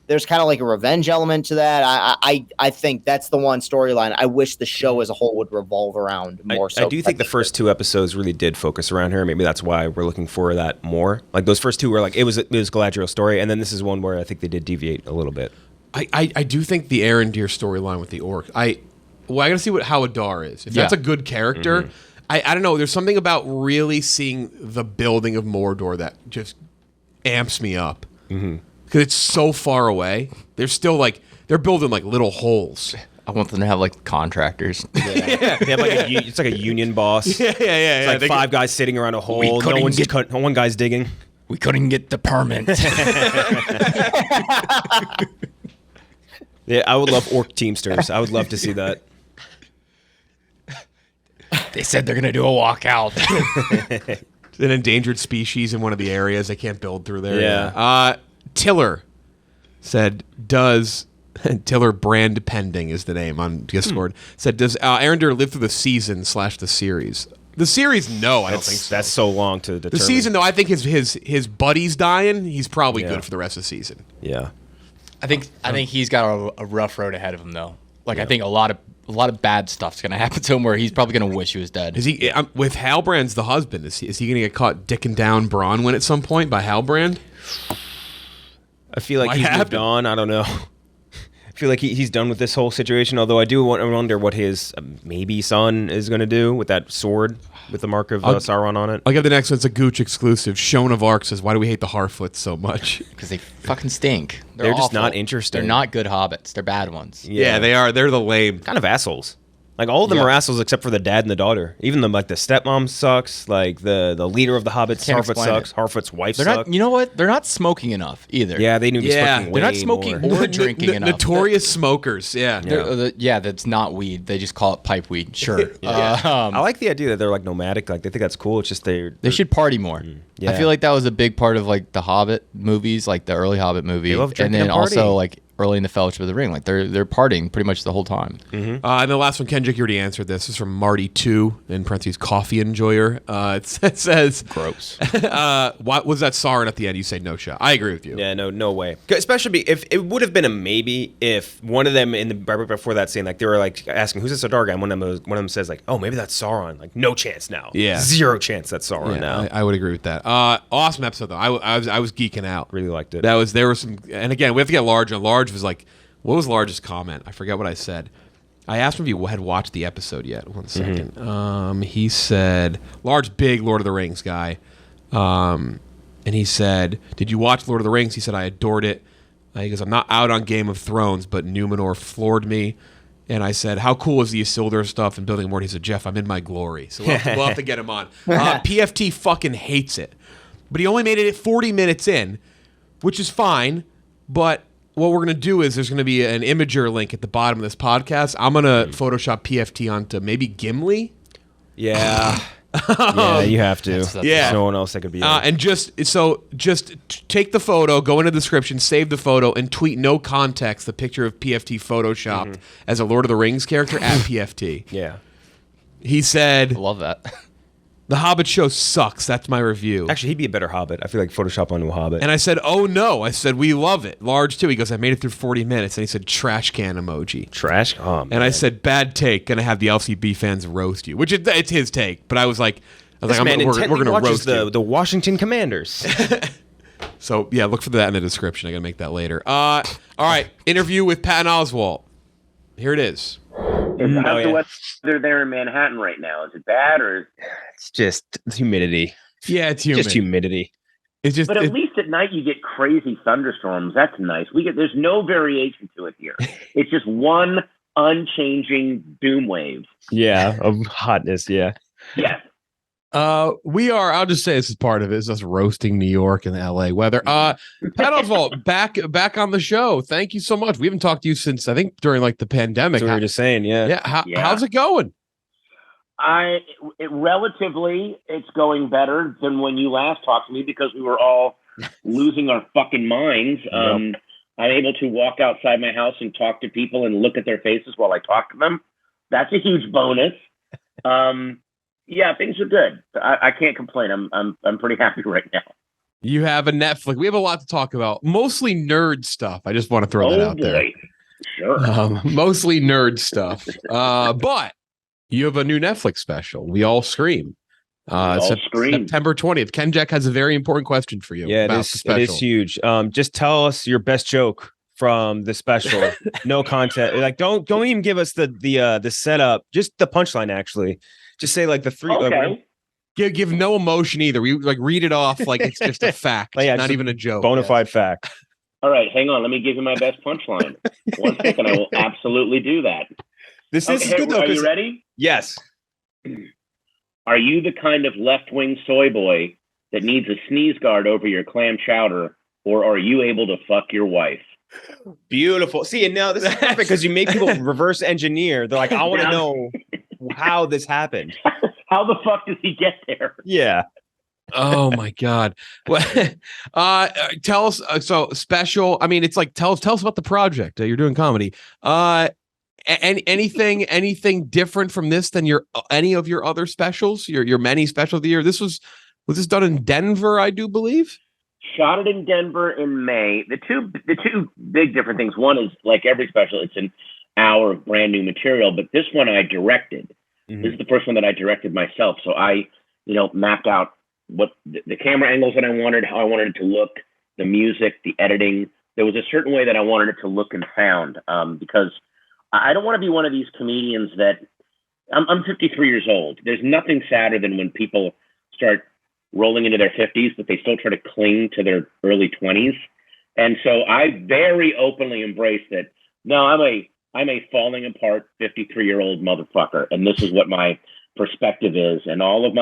there's kind of like a revenge element to that. I think that's the one storyline I wish the show as a whole would revolve around more. I do think the first two episodes really did focus around her. Maybe that's why we're looking for that more. Like those first two were like it was Galadriel's story, and then this is one where I think they did deviate a little bit. I do think the Arondir storyline with the orc. I gotta see how Adar is. If that's a good character, I don't know. There's something about really seeing the building of Mordor that just amps me up because it's so far away. They're still like they're building like little holes. I want them to have like contractors. Yeah, they have like it's like a union boss. Yeah. It's like five guys sitting around a hole. No one guy's digging. We couldn't get the permit. Yeah, I would love orc teamsters. I would love to see that. They said they're gonna do a walkout. An endangered species in one of the areas. They can't build through there. Yeah. Tiller said, Tiller brand pending is the name on Discord. Said, does Arondir live through the season / the series? The series, no, I don't think so. That's so long to determine. The season, though, I think his buddy's dying. He's probably good for the rest of the season. Yeah. I think he's got a rough road ahead of him though. Like I think a lot of bad stuff's gonna happen to him where he's probably gonna wish he was dead. Is he with Halbrand's the husband? Is he gonna get caught dicking down Bronwyn at some point by Halbrand? I feel like What he's moved happened? on. I don't know. I feel like he's done with this whole situation. Although I do wonder what his maybe son is going to do with that sword with the mark of Sauron on it. I'll give the next one. It's a Gooch exclusive. Shone of Arc says, "Why do we hate the Harfoots so much?" Because they fucking stink. They're just awful. not interesting. They're not good hobbits. They're bad ones. Yeah, they are. They're the lame. Kind of assholes. Like all of them are assholes except for the dad and the daughter. Even the stepmom sucks. Like the leader of the hobbits, Can't Harfoot explain sucks. it. Harfoot's wife They're sucks. not. You know what? They're not smoking enough either. Yeah, they need to be smoking way they're not smoking more. or drinking enough. Notorious smokers. Yeah. That's not weed. They just call it pipe weed. Sure. I like the idea that they're like nomadic. Like they think that's cool. It's just They should party more. Yeah. I feel like that was a big part of like the Hobbit movies, like the early Hobbit movie, They love and drinking then and also partying. like early in the Fellowship of the Ring. Like they're partying pretty much the whole time. And the last one, Kendrick, you already answered this. This is from Marty2, in parentheses, coffee enjoyer. It says, Gross. Uh, what was that Sauron at the end? You say no shot. I agree with you. Yeah, no way. Especially if it would have been a maybe if one of them right before that scene, like they were like asking, "Who's this Adar guy?" And one of them says like, "Oh, maybe that's Sauron." Like, no chance now. Yeah. 0 chance that's Sauron Yeah, now. I would agree with that. Awesome episode though. I was geeking out. Really liked it. There were some, and again we have to get Large. And Large was like, what was Large's comment? I forget what I said. I asked him if he had watched the episode yet. 1 second. He said, Large, big Lord of the Rings guy. And he said, did you watch Lord of the Rings? He said, I adored it. He goes, I'm not out on Game of Thrones, but Numenor floored me. And I said, how cool is the Isildur stuff and building more? He said, Jeff, I'm in my glory. So we'll have to get him on. PFT fucking hates it. But he only made it 40 minutes in, which is fine. But what we're going to do is there's going to be an Imager link at the bottom of this podcast. I'm going to Photoshop PFT onto maybe Gimli. Yeah. Yeah, you have to. That's Yeah. There's no one else that could be. And just take the photo, go into the description, save the photo, and tweet no context the picture of PFT photoshopped as a Lord of the Rings character at PFT. Yeah. He said, I love that. "The Hobbit show sucks." That's my review. Actually, he'd be a better Hobbit. I feel like Photoshop onto a Hobbit. And I said, "Oh no!" I said, "We love it." Large too. He goes, "I made it through 40 minutes," and he said, "Trash can emoji." Trash. Oh, man. And I said, "Bad take. Gonna have the LCB fans roast you," which it's his take. But I was like, This man we're intently gonna watches roast you. the Washington Commanders. So yeah, look for that in the description. I gotta make that later. All right, interview with Patton Oswalt. Here it is. How's the weather there in Manhattan right now? Is it bad or? It's just humidity. Yeah, it's humid. Just humidity. It's just. But at least at night you get crazy thunderstorms. That's nice. There's no variation to it here. It's just one unchanging doom wave. Yeah, of hotness. Yeah. Yes. We are. I'll just say this is part of it. It's us roasting New York and the LA weather. Pat Oswalt, back on the show. Thank you so much. We haven't talked to you since I think during like the pandemic. So we were just saying, yeah. How's it going? Relatively, it's going better than when you last talked to me because we were all losing our fucking minds. I'm able to walk outside my house and talk to people and look at their faces while I talk to them. That's a huge bonus. Yeah, things are good. I can't complain. I'm pretty happy right now. You have a Netflix. We have a lot to talk about. Mostly nerd stuff. I just want to throw that out there. Sure. Mostly nerd stuff. But you have a new Netflix special. We All Scream. September 20th. Ken Jack has a very important question for you. Yeah, about it is huge. Just tell us your best joke from the special. No content. Like don't even give us the setup. Just the punchline. Actually, just say like the three. Okay. Give no emotion either. We like read it off like it's just a fact, not even a joke. Bona fide fact. All right, hang on. Let me give you my best punchline. 1 second, I will absolutely do that. This is good though. Are you ready? Yes. Are you the kind of left-wing soy boy that needs a sneeze guard over your clam chowder, or are you able to fuck your wife? Beautiful. See, and now this is perfect because you make people reverse engineer. They're like, I want to know how this happened. How the fuck does he get there? Yeah. Oh my God. Well, tell us. So special. I mean, it's like tell us about the project. You're doing comedy. Anything different from this than any of your other specials? Your many specials of the year. Was this done in Denver? I do believe. Shot it in Denver in May. The two big different things. One is like every special, it's an hour of brand new material. But this one I directed. Mm-hmm. This is the first one that I directed myself. So I, mapped out what the camera angles that I wanted, how I wanted it to look, the music, the editing. There was a certain way that I wanted it to look and sound because I don't want to be one of these comedians that I'm 53 years old. There's nothing sadder than when people start rolling into their 50s, but they still try to cling to their early 20s. And so I very openly embrace that. No, I'm a falling apart 53-year-old motherfucker. And this is what my perspective is. And all of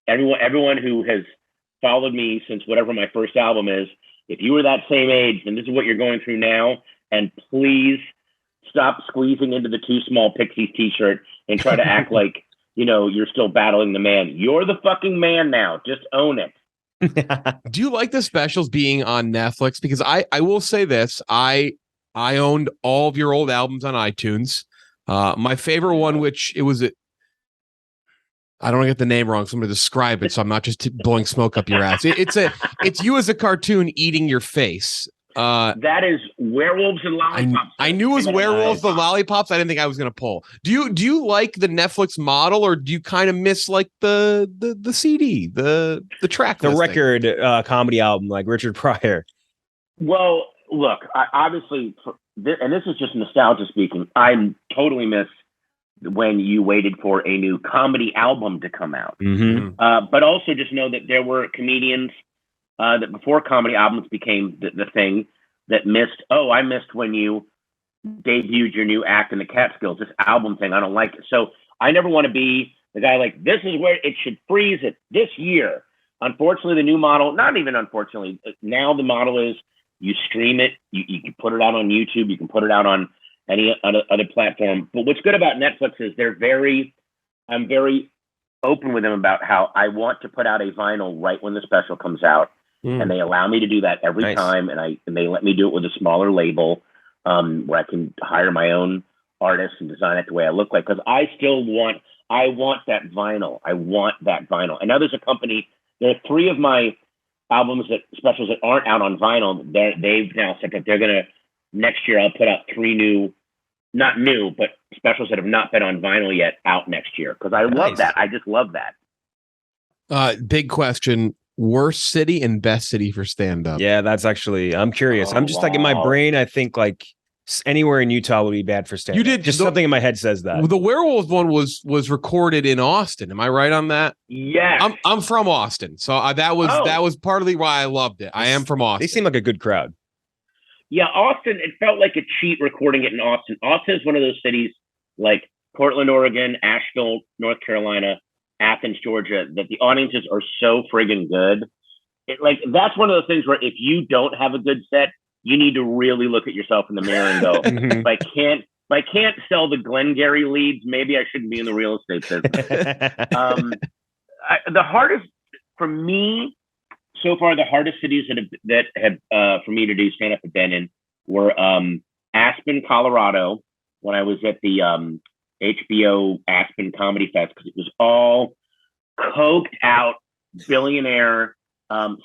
everyone who has followed me since whatever my first album is, if you were that same age, then this is what you're going through now. And please stop squeezing into the Too Small Pixies t-shirt and try to act like, you're still battling the man. You're the fucking man now. Just own it. Do you like the specials being on Netflix? Because I will say this. I owned all of your old albums on iTunes. My favorite one, which I don't want to get the name wrong, so I'm going to describe it so I'm not just blowing smoke up your ass. It's you as a cartoon eating your face. That is Werewolves and Lollipops. I knew it was Werewolves the Lollipops. I didn't think I was going to pull. Do you like the Netflix model, or do you kind of miss like the CD, the track, the record comedy album like Richard Pryor? Well, look, obviously, and this is just nostalgia speaking. I totally miss when you waited for a new comedy album to come out. Mm-hmm. But also just know that there were comedians that before comedy albums became the thing that missed. Oh, I missed when you debuted your new act in the Catskills. This album thing, I don't like it. So I never want to be the guy like, this is where it should freeze it this year. Unfortunately, the new model, not even unfortunately, now the model is you stream it. You can put it out on YouTube. You can put it out on any other platform. But what's good about Netflix is I'm very open with them about how I want to put out a vinyl right when the special comes out. And they allow me to do that every time. And they let me do it with a smaller label where I can hire my own artists and design it the way I look like. Because I want that vinyl. I want that vinyl. And now there's a company, there are 3 of my albums specials that aren't out on vinyl. They've now said that they're going to, next year, I'll put out 3 new, not new, but specials that have not been on vinyl yet out next year. Because I love that. I just love that. Big question. Worst city and best city for stand-up. Yeah, that's actually, I'm curious. I'm just like in my brain, I think like anywhere in Utah would be bad for stand-up. You did just something in my head says that. The Werewolf one was recorded in Austin. Am I right on that? Yeah. I'm from Austin. So that was partly why I loved it. I am from Austin. They seem like a good crowd. Yeah, Austin, it felt like a cheat recording it in Austin. Austin is one of those cities like Portland, Oregon, Asheville, North Carolina, Athens, Georgia, that the audiences are so friggin' good. That's one of those things where if you don't have a good set, you need to really look at yourself in the mirror and go, if I can't sell the Glengarry leads, maybe I shouldn't be in the real estate business. The hardest for me so far, the hardest cities that have for me to do stand up have been in were Aspen, Colorado, when I was at the HBO Aspen Comedy Fest, because it was all coked out billionaire,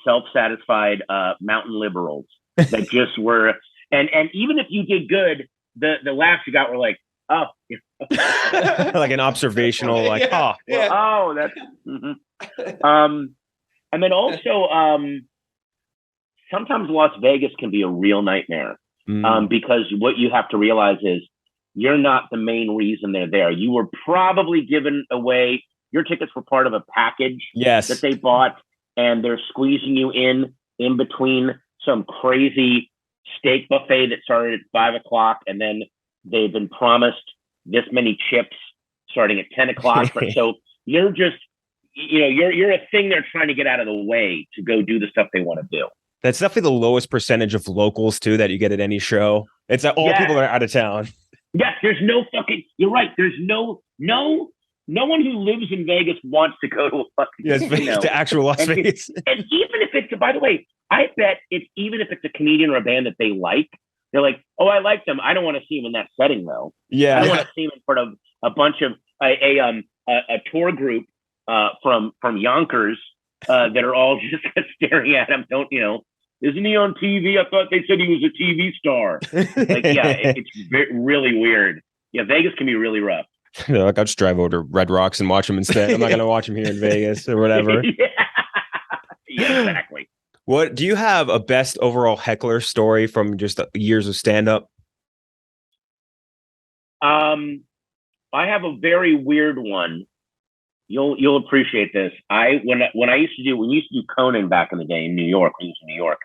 self-satisfied mountain liberals that just were, and even if you did good, the laughs you got were like, oh, like an observational, like, oh, that's, and then also sometimes Las Vegas can be a real nightmare because what you have to realize is you're not the main reason they're there. You were probably given away. Your tickets were part of a package that they bought, and they're squeezing you in between some crazy steak buffet that started at 5:00, and then they've been promised this many chips starting at 10:00. So you're just, you're a thing they're trying to get out of the way to go do the stuff they want to do. That's definitely the lowest percentage of locals too that you get at any show. It's all people that are out of town. Yes, there's no fucking. You're right. There's no one who lives in Vegas wants to go to a fucking to actual Las Vegas. And even if it's, by the way, I bet even if it's a comedian or a band that they like, they're like, oh, I like them. I don't want to see them in that setting though. Yeah, I don't want to see them in front of a bunch of a tour group from Yonkers that are all just staring at him. Isn't he on TV? I thought they said he was a TV star. It's really weird. Yeah, Vegas can be really rough. I'll just drive over to Red Rocks and watch him instead. I'm not going to watch him here in Vegas or whatever. Yeah, exactly. What do you have a best overall heckler story from just years of stand-up? I have a very weird one. You'll appreciate this. When you used to do Conan back in the day in New York, when you was in New York,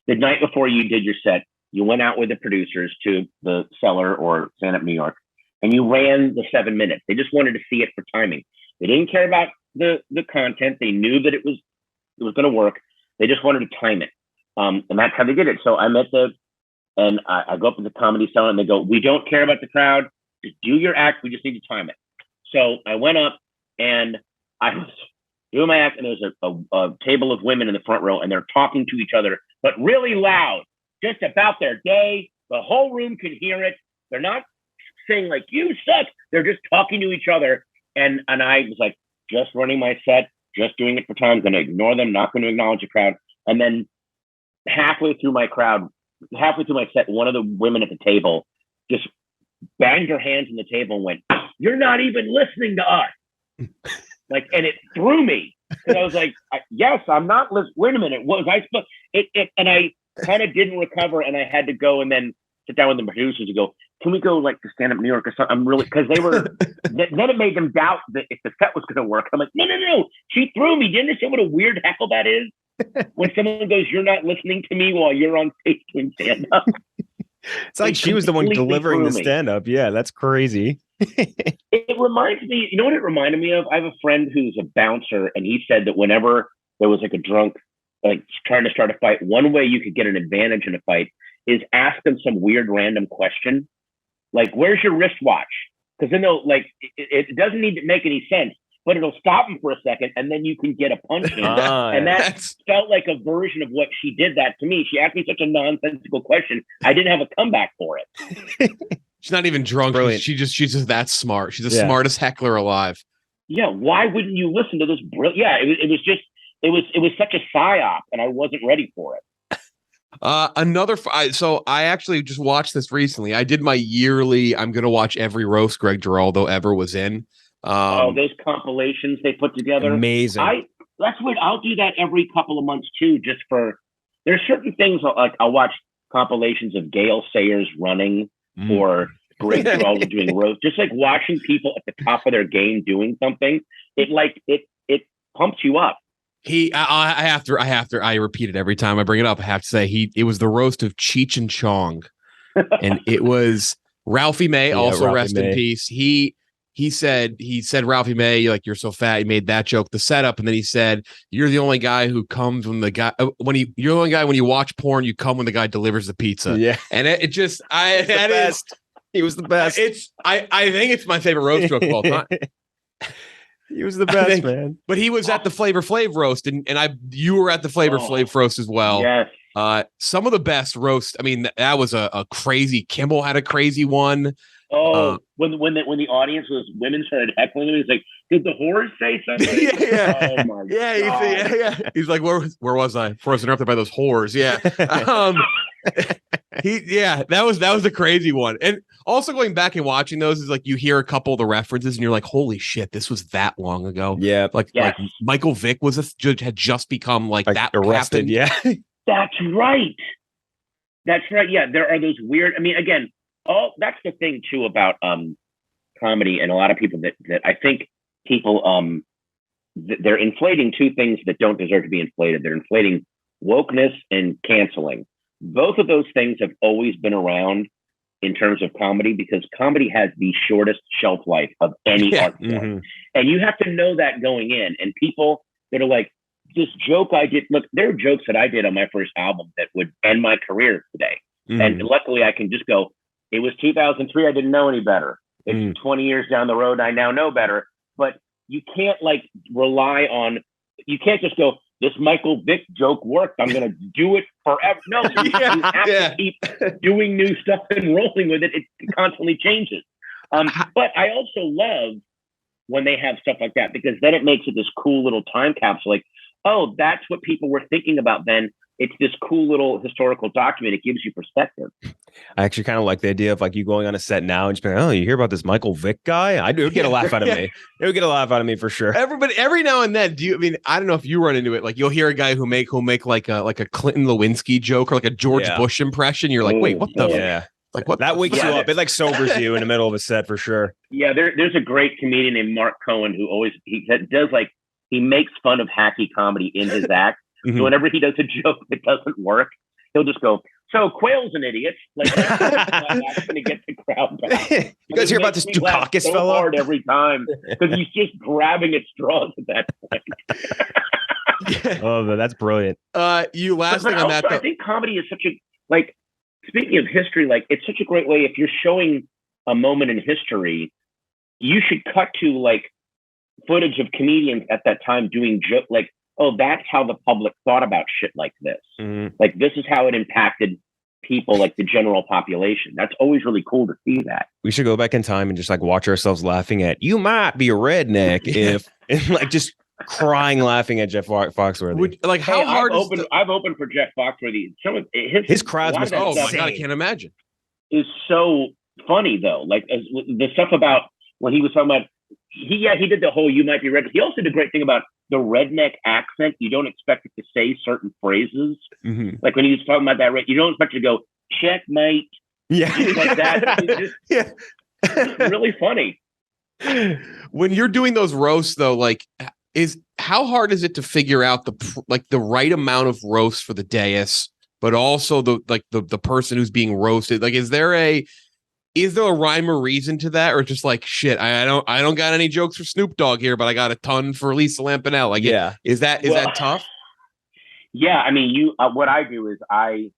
the night before you did your set, you went out with the producers to the Cellar or Stand Up New York, and you ran the 7 minutes. They just wanted to see it for timing. They didn't care about the content. They knew that it was going to work. They just wanted to time it, and that's how they did it. So I go up to the Comedy Cellar, and they go, "We don't care about the crowd. Just do your act. We just need to time it." So I went up, and I was doing my act, and there was a table of women in the front row, and they're talking to each other, but really loud, just about their day. The whole room can hear it. They're not saying like, you suck. They're just talking to each other. And I was like, just running my set, just doing it for time. I'm going to ignore them, not going to acknowledge the crowd. And then halfway through my set, one of the women at the table just banged her hands on the table and went, "You're not even listening to us." And it threw me because I was like, "Yes, I'm not listening." Wait a minute, what was I supposed? And I kind of didn't recover, and I had to go and then sit down with the producers and go, "Can we go to Stand Up New York or something?" I'm really, because they were. Then it made them doubt that if the set was going to work. I'm like, no, she threw me. Do you understand what a weird heckle that is? When someone goes, "You're not listening to me" while you're on stage doing stand up. It's like she was the one delivering the stand-up. Yeah, that's crazy. It reminds me, you know what it reminded me of? I have a friend who's a bouncer, and he said that whenever there was a drunk trying to start a fight, one way you could get an advantage in a fight is ask them some weird random question. Like, "Where's your wristwatch?" Because then they'll it doesn't need to make any sense. but it'll stop him for a second, and then you can get a punch in. And that felt like a version of what she did that to me. She asked me such a nonsensical question. I didn't have a comeback for it. She's not even drunk. She's just that smart. She's the smartest heckler alive. Yeah. Why wouldn't you listen to this? It was such a psyop, and I wasn't ready for it. So I actually just watched this recently. I did my yearly, I'm going to watch every roast Greg Giraldo ever was in. Those compilations they put together. Amazing. That's what I'll do that every couple of months too, just for, there's certain things like I'll watch compilations of Gale Sayers running or Greg Giraldo doing roast, just like watching people at the top of their game doing something. It pumps you up. I repeat it every time I bring it up. I have to say it was the roast of Cheech and Chong, and it was Ralphie May, also Ralphie rest May. In peace. He said Ralphie May, like, you're so fat. He made that joke, the setup, and then he said, you're the only guy who comes when the guy you're the only guy when you watch porn, you come when the guy delivers the pizza. Yeah, and he was the best. I think it's my favorite roast joke of all time. He was the best, man. But he was at the Flavor Flav roast, and you were at the Flavor Flav roast as well. Yes. Some of the best roast. I mean, that was a crazy. Kimmel had a crazy one. When the audience was women started heckling him, he's like, "Did the whores say something?" Yeah. Oh my God. Yeah. He's like, "Where was I? Before I was interrupted by those whores." Yeah. That was a crazy one. And also going back and watching those is like you hear a couple of the references and you're like, holy shit, this was that long ago. Yeah. Like Michael Vick had just become like that arrested. Happened. Yeah. That's right. Yeah. There are those weird, I mean, again, that's the thing too about comedy, and a lot of people that I think people they're inflating two things that don't deserve to be inflated. They're inflating wokeness and canceling. Both of those things have always been around in terms of comedy, because comedy has the shortest shelf life of any art form. Mm-hmm. And you have to know that going in. And people that are like, this joke I did, look, there are jokes that I did on my first album that would end my career today. Mm-hmm. And luckily I can just go, it was 2003. I didn't know any better. It's 20 years down the road. I now know better. But you can't rely on, you can't just go, this Michael Vick joke worked, I'm going to do it forever. No, you have to keep doing new stuff and rolling with it. It constantly changes. But I also love when they have stuff like that, because then it makes it this cool little time capsule. Like, oh, that's what people were thinking about then. It's this cool little historical document. It gives you perspective. I actually kind of like the idea of you going on a set now and just being, oh, you hear about this Michael Vick guy? I do get a laugh out of me. It would get a laugh out of me for sure. Everybody, every now and then, I don't know if you run into it. Like, you'll hear a guy who'll make like a Clinton Lewinsky joke or like a George Bush impression. You're like, wait, what the? Yeah. Like, what? That wakes you up. It sobers you in the middle of a set for sure. Yeah, there's a great comedian named Mark Cohen who always he makes fun of hacky comedy in his act. Mm-hmm. So whenever he does a joke that doesn't work, he'll just go, so Quayle's an idiot. Like, that's going to get the crowd back. You guys hear about this Dukakis so fella? Hard every time, because he's just grabbing at straws at that point. Oh, that's brilliant. You last thing on that. I think comedy is such a, speaking of history, it's such a great way. If you're showing a moment in history, you should cut to footage of comedians at that time doing joke oh, that's how the public thought about shit like this. Mm-hmm. This is how it impacted people, the general population. That's always really cool to see that. We should go back in time and just watch ourselves laughing at, you might be a redneck if, and just crying laughing at Jeff Foxworthy. How hard I've opened for Jeff Foxworthy. Some of his crowds must. Oh my God, I can't imagine. Is so funny though. The stuff about when he was talking about, he did the whole "you might be redneck." He also did a great thing about the redneck accent. You don't expect it to say certain phrases. Mm-hmm. Like when he was talking about that, you don't expect it to go checkmate. Yeah, like that. It's really funny. When you're doing those roasts, though, how hard is it to figure out the right amount of roast for the dais, but also the person who's being roasted? Is there a rhyme or reason to that, or just shit? I don't got any jokes for Snoop Dogg here, but I got a ton for Lisa Lampanelle. Is that tough? Yeah, I mean, what I do is I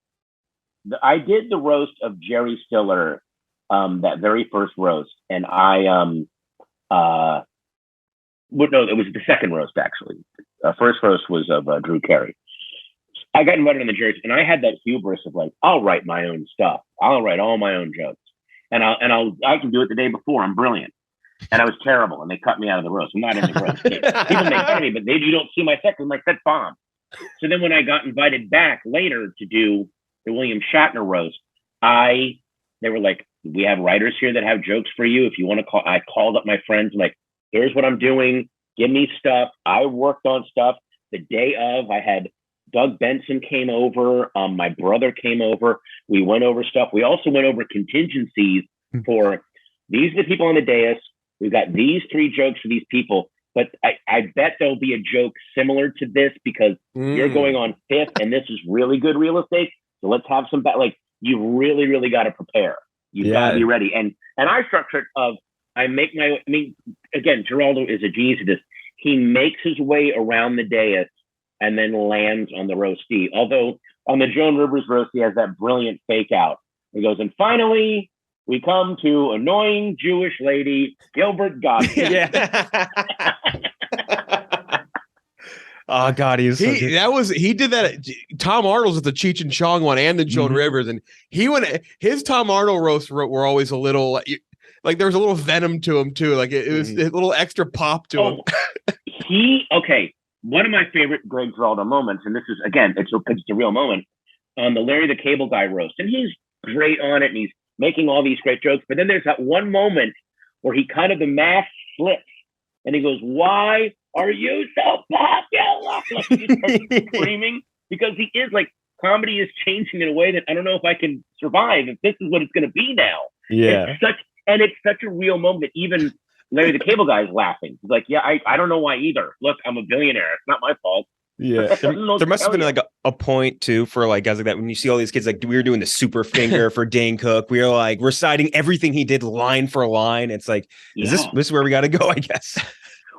did the roast of Jerry Stiller, that very first roast, and I no, it was the second roast actually. First roast was of Drew Carey. I got invited on the jury, and I had that hubris of like, I'll write my own stuff. I'll write all my own jokes, and I can do it the day before. I'm brilliant, and I was terrible, and they cut me out of the roast. I'm not in the roast. People make fun of me, but you don't see my set. I'm like, that bomb. So then when I got invited back later to do the William Shatner roast, they were like, we have writers here that have jokes for you. If you want to call, I called up my friends, like, here's what I'm doing. Give me stuff. I worked on stuff. The day of, I had Doug Benson came over. My brother came over. We went over stuff. We also went over contingencies for these are the people on the dais. We've got these 3 jokes for these people. But I bet there'll be a joke similar to this because you're going on 5th and this is really good real estate. So let's have some, like, you really, really got to prepare. You've got to be ready. And I structured again, Geraldo is a genius at this. He makes his way around the dais and then lands on the roastee. Although on the Joan Rivers roast, he has that brilliant fake out. He goes, and finally, we come to annoying Jewish lady, Gilbert Gottfried. Oh God, he did that. Tom Arnold's at the Cheech and Chong one and the Joan Rivers, and his Tom Arnold roasts were always a little like there was a little venom to him too. Like it was a little extra pop to him. One of my favorite Greg Giraldo moments, and this is again, it's a real moment on the Larry the Cable Guy roast, and he's great on it, and he's making all these great jokes. But then there's that one moment where he kind of the mask flips, and he goes, "Why are you so popular?" Like he starts screaming because he is like comedy is changing in a way that I don't know if I can survive if this is what it's going to be now. Yeah, it's such a real moment that even Larry the Cable Guy is laughing. He's like, "Yeah, I don't know why either. Look, I'm a billionaire. It's not my fault." Yeah, there must have been like a point too for like guys like that when you see all these kids like we were doing the super finger for Dane Cook. We were like reciting everything he did line for line. It's like, is this where we got to go? I guess.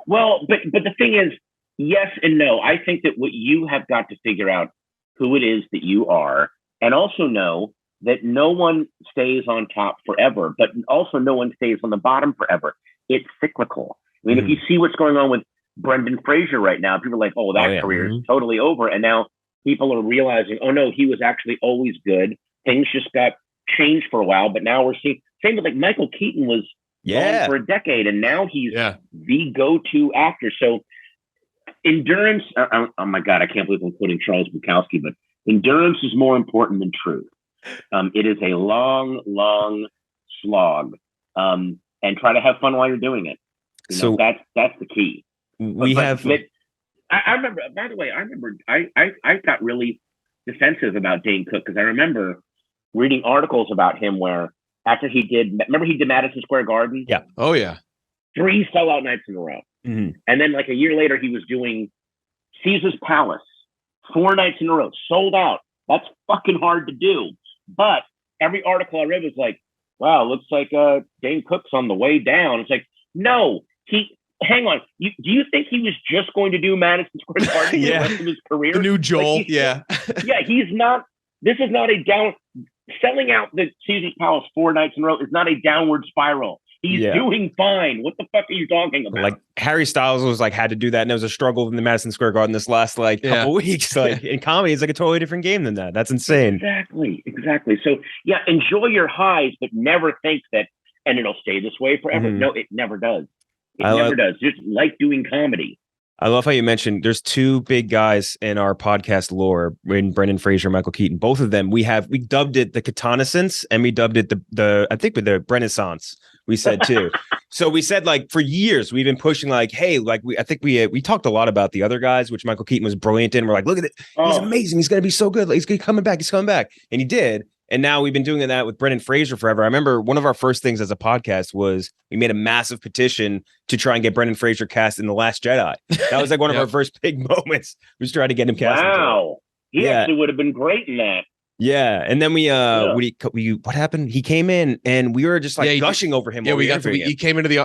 Well, but the thing is, yes and no. I think that what you have got to figure out who it is that you are, and also know that no one stays on top forever, but also no one stays on the bottom forever. It's cyclical. I mean, if you see what's going on with Brendan Fraser right now, people are like, oh, that career is totally over. And now people are realizing, oh no, he was actually always good. Things just got changed for a while, but now we're seeing, same with like Michael Keaton was gone for a decade, and now he's the go-to actor. So endurance, oh my God, I can't believe I'm quoting Charles Bukowski, but endurance is more important than truth. It is a long, long slog, and try to have fun while you're doing it. You know, that's the key. I remember, by the way, I got really defensive about Dane Cook because I remember reading articles about him where after he did Madison Square Garden? Yeah. Oh, yeah. 3 sellout nights in a row. And then like a year later, he was doing Caesar's Palace, 4 nights in a row, sold out. That's fucking hard to do. But every article I read was like, wow, looks like Dane Cook's on the way down. It's like, no, hang on. Do you think he was just going to do Madison Square Garden for the rest of his career? The new Joel, he's not. This is not a down. Selling out the Caesar's Palace 4 nights in a row is not a downward spiral. He's doing fine. What the fuck are you talking about? Like Harry Styles was like had to do that, and it was a struggle in the Madison Square Garden this last like couple weeks. Like in comedy, it's like a totally different game than that. That's insane. Exactly. So enjoy your highs, but never think that, and it'll stay this way forever. No, it never does. It never does. Just like doing comedy. I love how you mentioned there's 2 big guys in our podcast lore, in Brendan Fraser, Michael Keaton. Both of them, we dubbed it the Katanescence, and we dubbed it the Renaissance. We said too. So we said like for years we've been pushing like, hey, like we talked a lot about the other guys, which Michael Keaton was brilliant in. We're like, look at it, he's amazing. He's gonna be so good. Like, he's coming back. He's coming back, and he did. And now we've been doing that with Brendan Fraser forever. I remember one of our first things as a podcast was we made a massive petition to try and get Brendan Fraser cast in The Last Jedi. That was like one of our first big moments. We just tried to get him cast. Wow. He actually would have been great in that. Yeah. And then what happened? He came in and we were just like gushing over him. Yeah, he came into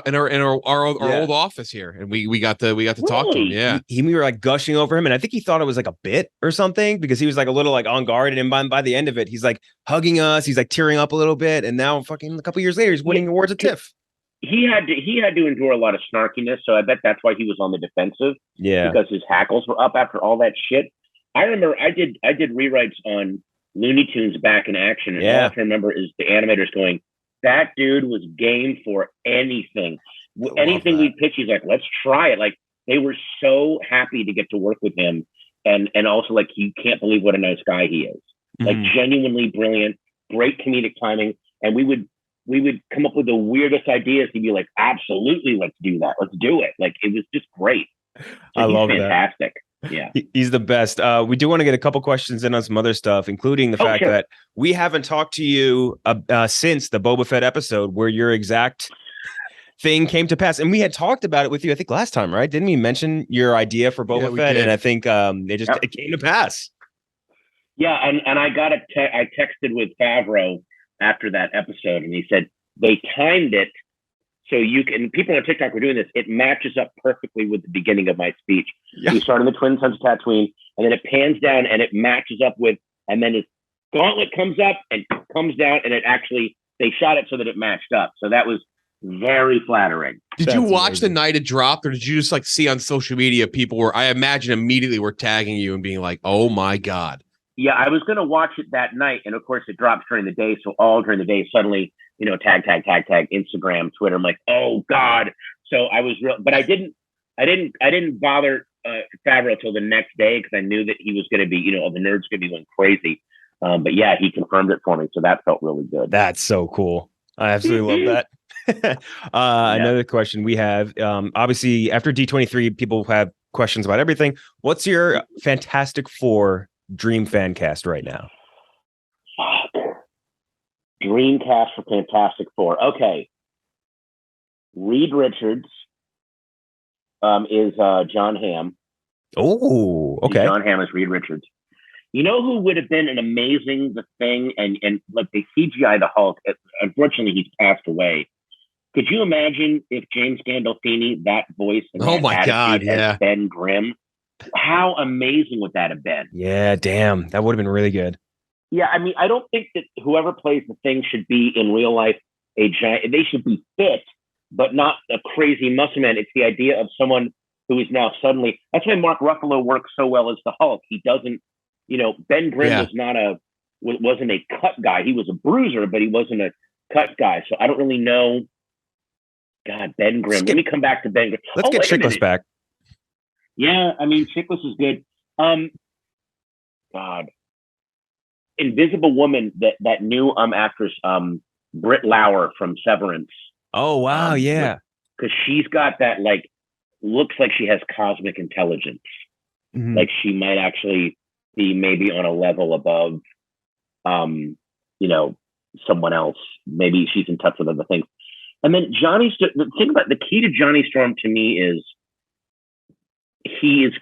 our old office here, and we got to talk to him. Yeah. We were like gushing over him, and I think he thought it was like a bit or something because he was like a little like on guard, and by the end of it, he's like hugging us, he's like tearing up a little bit, and now fucking a couple years later, he's winning awards at TIFF. he had to endure a lot of snarkiness, so I bet that's why he was on the defensive. Yeah. Because his hackles were up after all that shit. I remember I did rewrites on Looney Tunes Back in Action, and all I can remember is the animators going, "That dude was game for anything. Anything we pitch, he's like, let's try it." Like, they were so happy to get to work with him, and also like, you can't believe what a nice guy he is. Like, genuinely brilliant, great comedic timing, and we would come up with the weirdest ideas. He'd be like, "Absolutely, let's do that. Let's do it." Like, it was just great. I love fantastic. Yeah, he's the best. We do want to get a couple questions in on some other stuff, including the fact that we haven't talked to you since the Boba Fett episode where your exact thing came to pass, and we had talked about it with you, I think, last time, right? Didn't we mention your idea for Boba Fett? And I think it came to pass. Yeah, and I got I texted with Favreau after that episode, and he said they timed it so you can. People on TikTok were doing this. It matches up perfectly with the beginning of my speech. Yeah. We start in the Twin Sons of Tatooine, and then it pans down, and it matches up with, and then his gauntlet comes up and comes down, and it actually they shot it so that it matched up. So that was very flattering. Did you watch the night it dropped, or did you just like see on social media people were? I imagine immediately were tagging you and being like, "Oh my god." Yeah, I was going to watch it that night, and of course it drops during the day. So all during the day, suddenly, tag, Instagram, Twitter. I'm like, oh god. So I was real, but I didn't bother Favreau till the next day because I knew that he was going to be, all the nerds going to be going crazy. But yeah, he confirmed it for me, so that felt really good. That's so cool. I absolutely love that. Another question we have, obviously after D23, people have questions about everything. What's your Fantastic Four dream fan cast right now? Dream cast for Fantastic Four. Okay. Reed Richards is John Hamm. Oh, okay. John Hamm is Reed Richards. You know who would have been an amazing thing, and like they CGI the Hulk. Unfortunately, he's passed away. Could you imagine if James Gandolfini, that voice, and oh my god, yeah, Ben Grimm? How amazing would that have been? Yeah, damn, that would have been really good. Yeah, I mean, I don't think that whoever plays the Thing should be in real life a giant. They should be fit, but not a crazy muscle man. It's the idea of someone who is now suddenly. That's why Mark Ruffalo works so well as the Hulk. He doesn't. Ben Grimm wasn't a cut guy. He was a bruiser, but he wasn't a cut guy. So I don't really know. God, Ben Grimm. Let me come back to Ben Grimm. Let's get Chiklis back. Yeah, I mean, Chiklis is good. God. Invisible Woman, that new actress, Britt Lauer from Severance. Oh, wow, yeah. Because she's got that, like, looks like she has cosmic intelligence. Mm-hmm. Like, she might actually be maybe on a level above, someone else. Maybe she's in touch with other things. And then the thing about the key to Johnny Storm to me is he's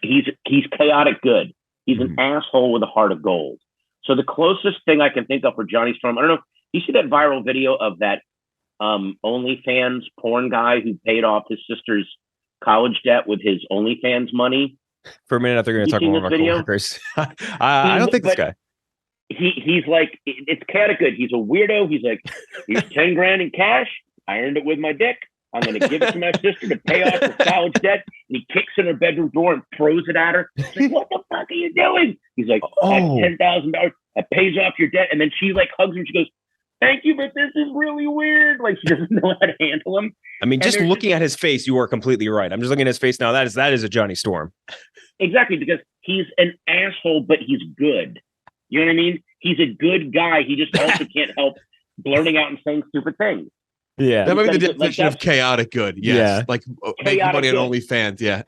chaotic good. He's an asshole with a heart of gold. So the closest thing I can think of for Johnny Storm, I don't know, you see that viral video of that OnlyFans porn guy who paid off his sister's college debt with his OnlyFans money? For a minute, I thought you were going to talk more about coworkers. I don't think this guy. He's like, it's chaotic good. He's a weirdo. He's like, here's $10,000 in cash. I earned it with my dick. I'm going to give it to my sister to pay off her college debt. And he kicks in her bedroom door and throws it at her. She's like, what the fuck are you doing? He's like, that's $10,000. That pays off your debt. And then she like hugs him. She goes, thank you, but this is really weird. Like, she doesn't know how to handle him. I mean, just looking at his face, you are completely right. I'm just looking at his face now. That is a Johnny Storm. Exactly, because he's an asshole, but he's good. You know what I mean? He's a good guy. He just also can't help blurting out and saying stupid things. Yeah, that might be the definition of chaotic good. Yes. Yeah, like making money on OnlyFans. Yeah,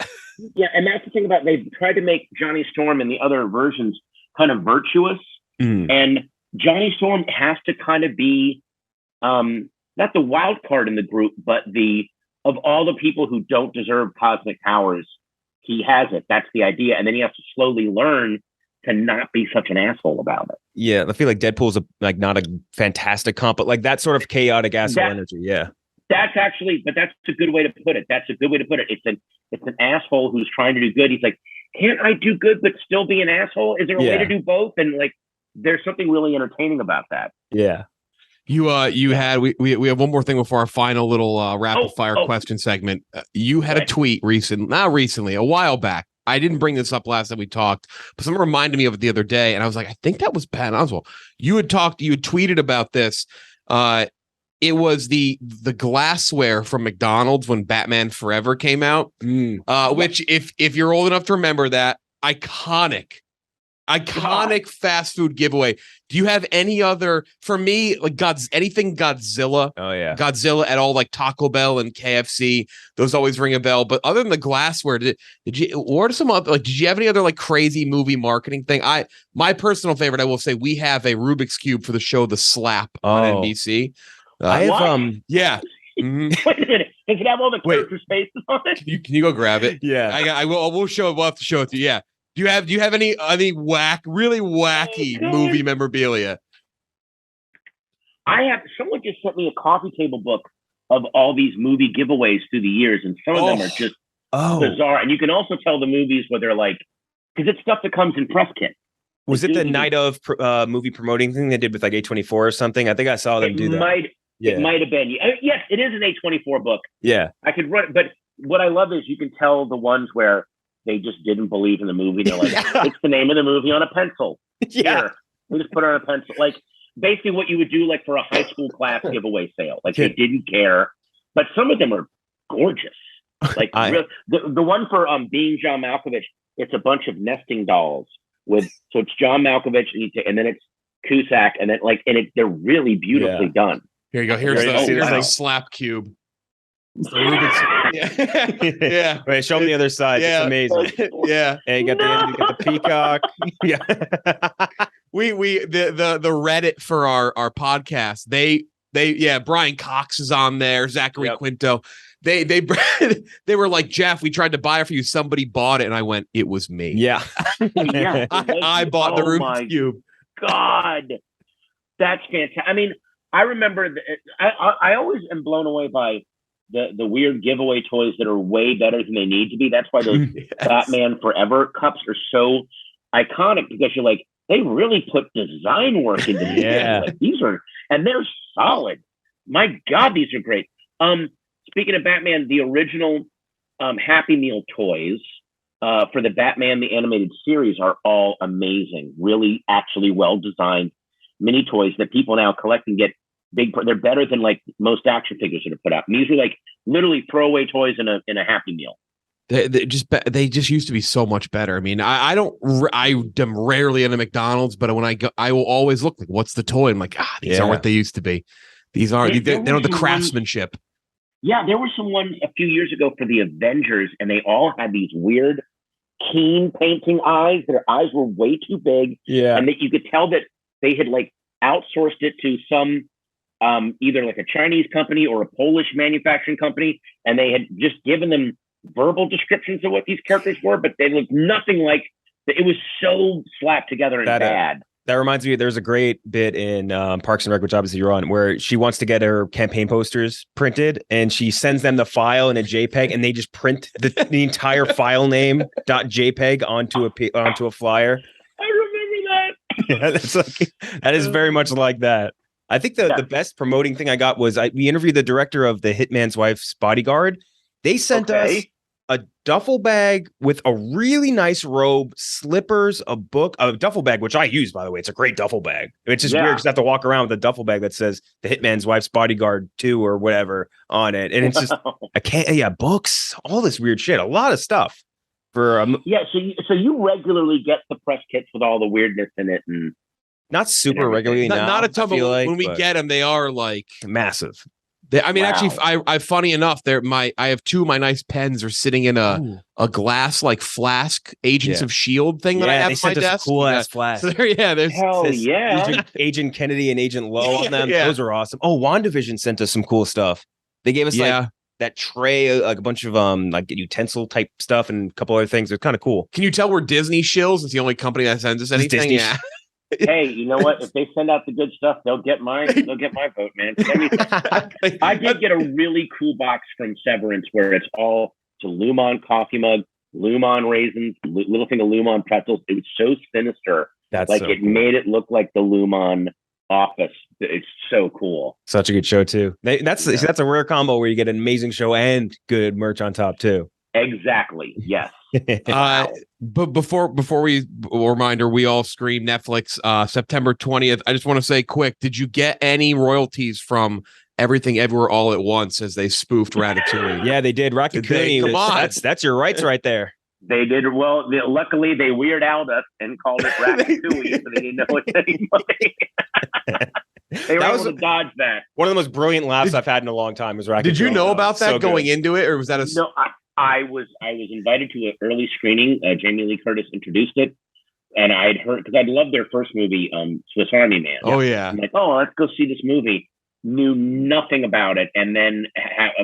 yeah, and that's the thing about they've tried to make Johnny Storm and the other versions kind of virtuous, and Johnny Storm has to kind of be not the wild card in the group, but of all the people who don't deserve cosmic powers, he has it. That's the idea, and then he has to slowly learn to not be such an asshole about it. Yeah, I feel like Deadpool's not a fantastic comp, but like that sort of chaotic asshole energy. Yeah, that's a good way to put it. That's a good way to put it. It's an asshole who's trying to do good. He's like, can't I do good but still be an asshole? Is there a way to do both? And like, there's something really entertaining about that. Yeah. You had we have one more thing before our final little rapid fire question segment. You had a tweet a while back. I didn't bring this up last time we talked, but someone reminded me of it the other day, and I was like, I think that was Patton Oswalt. You had tweeted about this. It was the glassware from McDonald's when Batman Forever came out. Which if you're old enough to remember that, iconic fast food giveaway. Do you have any other, for me, like anything Godzilla? Oh yeah, Godzilla at all, like Taco Bell and KFC. Those always ring a bell. But other than the glassware, did you? What are some other, like? Did you have any other like crazy movie marketing thing? My personal favorite, I will say, we have a Rubik's Cube for the show The Slap on NBC. I have yeah. Wait a minute. Does it have all the character spaces on it? Can you go grab it? Yeah, I will. We'll have to show it to you. Yeah. Do you have any really wacky movie memorabilia? I have. Someone just sent me a coffee table book of all these movie giveaways through the years, and some of them are just bizarre. And you can also tell the movies where they're like, because it's stuff that comes in press kit. Was it the night of movie promoting thing they did with like A24 or something? I think I saw them do that. It might have been. Yes, it is an A24 book. Yeah, I could run it, but what I love is you can tell the ones where they just didn't believe in the movie. They're like, it's the name of the movie on a pencil. Yeah. Here, we just put it on a pencil. Like basically what you would do like for a high school class giveaway sale. Like they didn't care. But some of them are gorgeous. Like the one for Being John Malkovich, it's a bunch of nesting dolls so it's John Malkovich and then it's Cusack and then they're really beautifully done. Here you go. Here's the slap cube. Yeah. Wait, show them the other side. Yeah. It's amazing. Yeah. And you got the peacock. Yeah. The Reddit for our podcast. They Brian Cox is on there. Zachary Quinto. They were like, Jeff, we tried to buy it for you. Somebody bought it, and I went, it was me. Yeah. I bought the Rubik's Cube. God, that's fantastic. I mean, I remember I always am blown away by the weird giveaway toys that are way better than they need to be. That's why those Batman Forever cups are so iconic, because you're like, they really put design work into these. Like, they're solid. My God, these are great. Speaking of Batman, the original Happy Meal toys for the Batman the Animated Series are all amazing. Really, actually well-designed mini toys that people now collect and get big. They're better than like most action figures that are put out. And these are like literally throwaway toys in a Happy Meal. They just used to be so much better. I mean, I am rarely in a McDonald's, but when I go, I will always look like, what's the toy? I'm like, these aren't what they used to be. These aren't. They don't have the craftsmanship. There were some ones a few years ago for the Avengers, and they all had these weird, keen painting eyes. Their eyes were way too big. Yeah, and that you could tell that they had like outsourced it to some either like a Chinese company or a Polish manufacturing company, and they had just given them verbal descriptions of what these characters were, but they looked nothing like. It was so slapped together and bad. That reminds me, there's a great bit in Parks and Rec, which obviously you're on, where she wants to get her campaign posters printed, and she sends them the file in a JPEG, and they just print the entire file name .jpeg onto a flyer. I remember that. Yeah, that is very much like that. I think the best promoting thing I got was we interviewed the director of The Hitman's Wife's Bodyguard. They sent us a duffel bag with a really nice robe, slippers, a book, a duffel bag, which I use, by the way. It's a great duffel bag. It's just weird because I have to walk around with a duffel bag that says The Hitman's Wife's Bodyguard 2 or whatever on it. And it's just, books, all this weird shit, a lot of stuff. For so you regularly get the press kits with all the weirdness in it, and not super regularly. Not a ton, but when we get them, they are like massive. Actually, I funny enough, I have two of my nice pens are sitting in a glass like flask Agents of S.H.I.E.L.D. thing that I have on my desk. Cool ass flask. So there's Agent Kennedy and Agent Lowe on them. Those are awesome. Oh, WandaVision sent us some cool stuff. They gave us like that tray, like a bunch of like utensil type stuff and a couple other things. It's kind of cool. Can you tell we're Disney shills? It's the only company that sends us anything. Disney hey, you know what? If they send out the good stuff, they'll get mine. They'll get my vote, man. I did get a really cool box from Severance where it's a Lumon coffee mug, Lumon raisins, little thing of Lumon pretzels. It was so sinister. It made it look like the Lumon Office. It's so cool. Such a good show too. That's a rare combo where you get an amazing show and good merch on top too. Exactly. Yes. But before we reminder, we all scream Netflix September 20th. I just want to say quick, did you get any royalties from Everything Everywhere All at Once as they spoofed Ratatouille? Yeah, they did. Rocky Cooney. Come on. That's your rights right there. They did well. Luckily, they Weird Al'd us and called it Ratatouille, so they didn't know it's anybody. They were able to dodge that. One of the most brilliant laughs I've had in a long time was Ratatouille. Did you know about that so going good. into it, or was that a? No, I was invited to an early screening. Jamie Lee Curtis introduced it, and I'd heard because I'd loved their first movie, Swiss Army Man. Oh yeah. I'm like, oh, let's go see this movie. Knew nothing about it, and then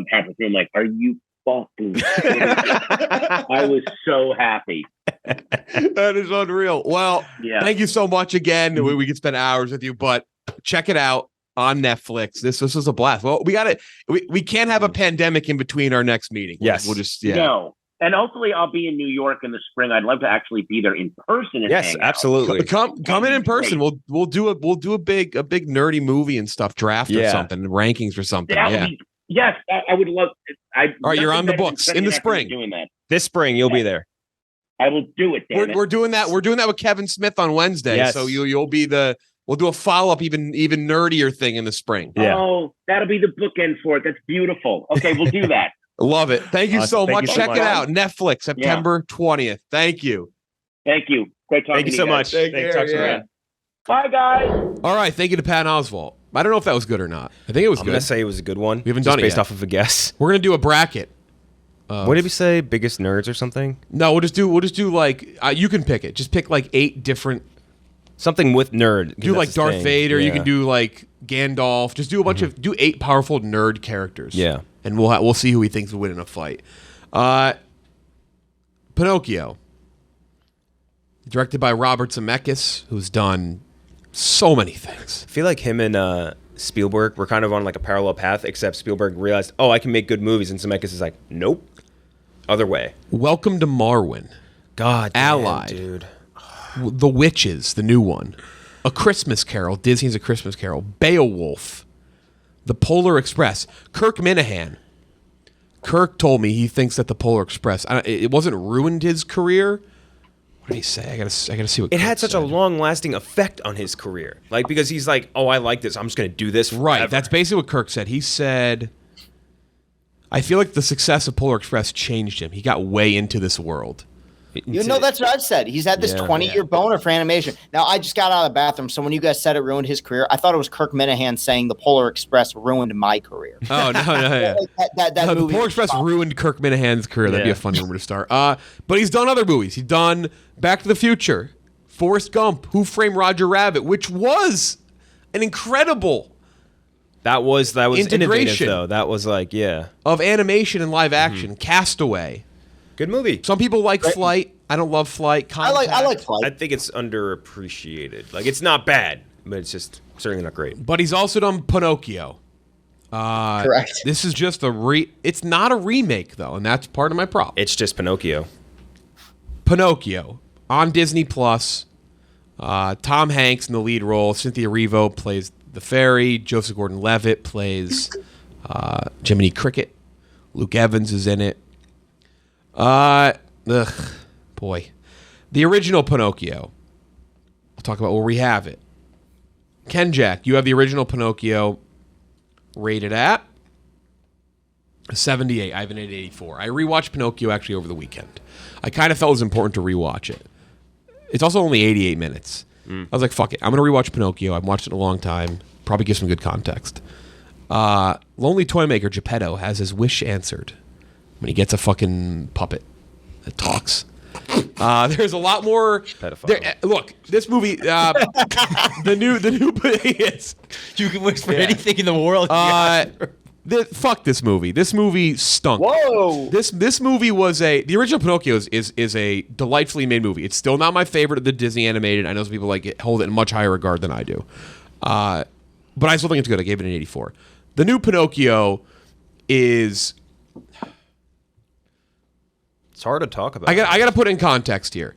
halfway through, I'm like, are you fucking kidding me? I was so happy. That is unreal. Well, thank you so much again. We could spend hours with you, but check it out on Netflix. This was a blast. Well, we can't have a pandemic in between our next meeting. Yes. We'll just No. And hopefully I'll be in New York in the spring. I'd love to actually be there in person. And yes, hang absolutely. Come in person. We'll do a big nerdy movie and stuff, draft or something, rankings or something. Yes, I would love. All right, you're on the books in the spring. Doing that this spring, you'll be there. I will do it. We're doing that. We're doing that with Kevin Smith on Wednesday. Yes. So you'll be the. We'll do a follow-up, even nerdier thing in the spring. Yeah. Oh, that'll be the bookend for it. That's beautiful. Okay, we'll do that. Love it. Thank you so much. Check it out. Netflix, September 20th. Thank you. Thank you. Great talking to you so much. Thanks. Bye, guys. All right. Thank you to Patton Oswalt. I don't know if that was good or not. I think it was I'm good. going to say it was a good one. We haven't done it based yet. off of a guess. We're going to do a bracket. What did we say? Biggest nerds or something? No, we'll just do like, you can pick it. Just pick like 8 different. Something with nerd. Do like Darth Vader. You can do like Gandalf. Just do a bunch of, do 8 powerful nerd characters. Yeah. And we'll see who he thinks will win in a fight. Pinocchio. Directed by Robert Zemeckis, who's done so many things. I feel like him and Spielberg were kind of on like a parallel path, except Spielberg realized, oh, I can make good movies, and Zemeckis is like, nope, other way. Welcome to Marwen. God damn, Allied. dude. The Witches, the new one. A Christmas Carol. Disney's A Christmas Carol. Beowulf. The Polar Express. Kirk Minahan. Kirk told me he thinks that the Polar Express, it wasn't ruined his career. What did he say? I gotta see what it Kirk had such said. a long-lasting effect on his career, like because he's like, oh, I like this, I'm just gonna do this forever. Right. That's basically what Kirk said. He said, I feel like the success of Polar Express changed him. He got way into this world. You know, that's what I've said. He's had this 20-year boner for animation. Now, I just got out of the bathroom, so when you guys said it ruined his career, I thought it was Kirk Minahan saying the Polar Express ruined my career. Oh, no. The Polar Express ruined Kirk Minahan's career. That'd be a funny rumor to start. But he's done other movies. He's done Back to the Future, Forrest Gump, Who Framed Roger Rabbit, which was an incredible That was integration innovative, though. That was like, of animation and live action. Castaway. good movie. Some people like Flight. I don't love Flight. Contact. I like Flight. I think it's underappreciated. Like, it's not bad, but it's just certainly not great. But he's also done Pinocchio. Correct. This is just it's not a remake, though, and that's part of my problem. It's just Pinocchio. Pinocchio on Disney Plus. Tom Hanks in the lead role. Cynthia Erivo plays the fairy. Joseph Gordon-Levitt plays Jiminy Cricket. Luke Evans is in it. Boy. The original Pinocchio. We'll talk about where we have it. Ken Jack, you have the original Pinocchio rated at 78. I have an 84. I rewatched Pinocchio actually over the weekend. I kind of felt it was important to rewatch it. It's also only 88 minutes. I was like, fuck it. I'm going to rewatch Pinocchio. I've watched it in a long time. Probably give some good context. Lonely Toymaker Geppetto has his wish answered when he gets a fucking puppet that talks. There's a lot more. Look, this movie, the new yes. You can wish for anything in the world. Fuck this movie. This movie stunk. Whoa. This movie was the original Pinocchio is a delightfully made movie. It's still not my favorite of the Disney animated. I know some people hold it in much higher regard than I do. But I still think it's good. I gave it an 84. The new Pinocchio is. It's hard to talk about. I got to put in context here.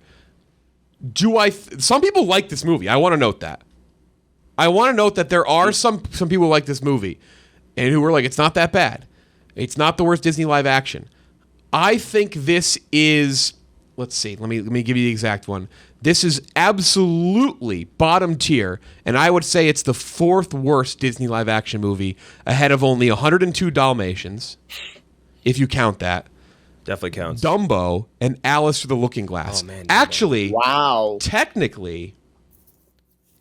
Some people like this movie. I want to note that. I want to note that there are some people who like this movie and who are like, it's not that bad. It's not the worst Disney live action. I think this is, let's see, let me give you the exact one. This is absolutely bottom tier, and I would say it's the 4th worst Disney live action movie, ahead of only 102 Dalmatians, if you count that. Definitely counts. Dumbo and Alice Through the Looking Glass. Oh, man, Dumbo. Actually, Wow. technically,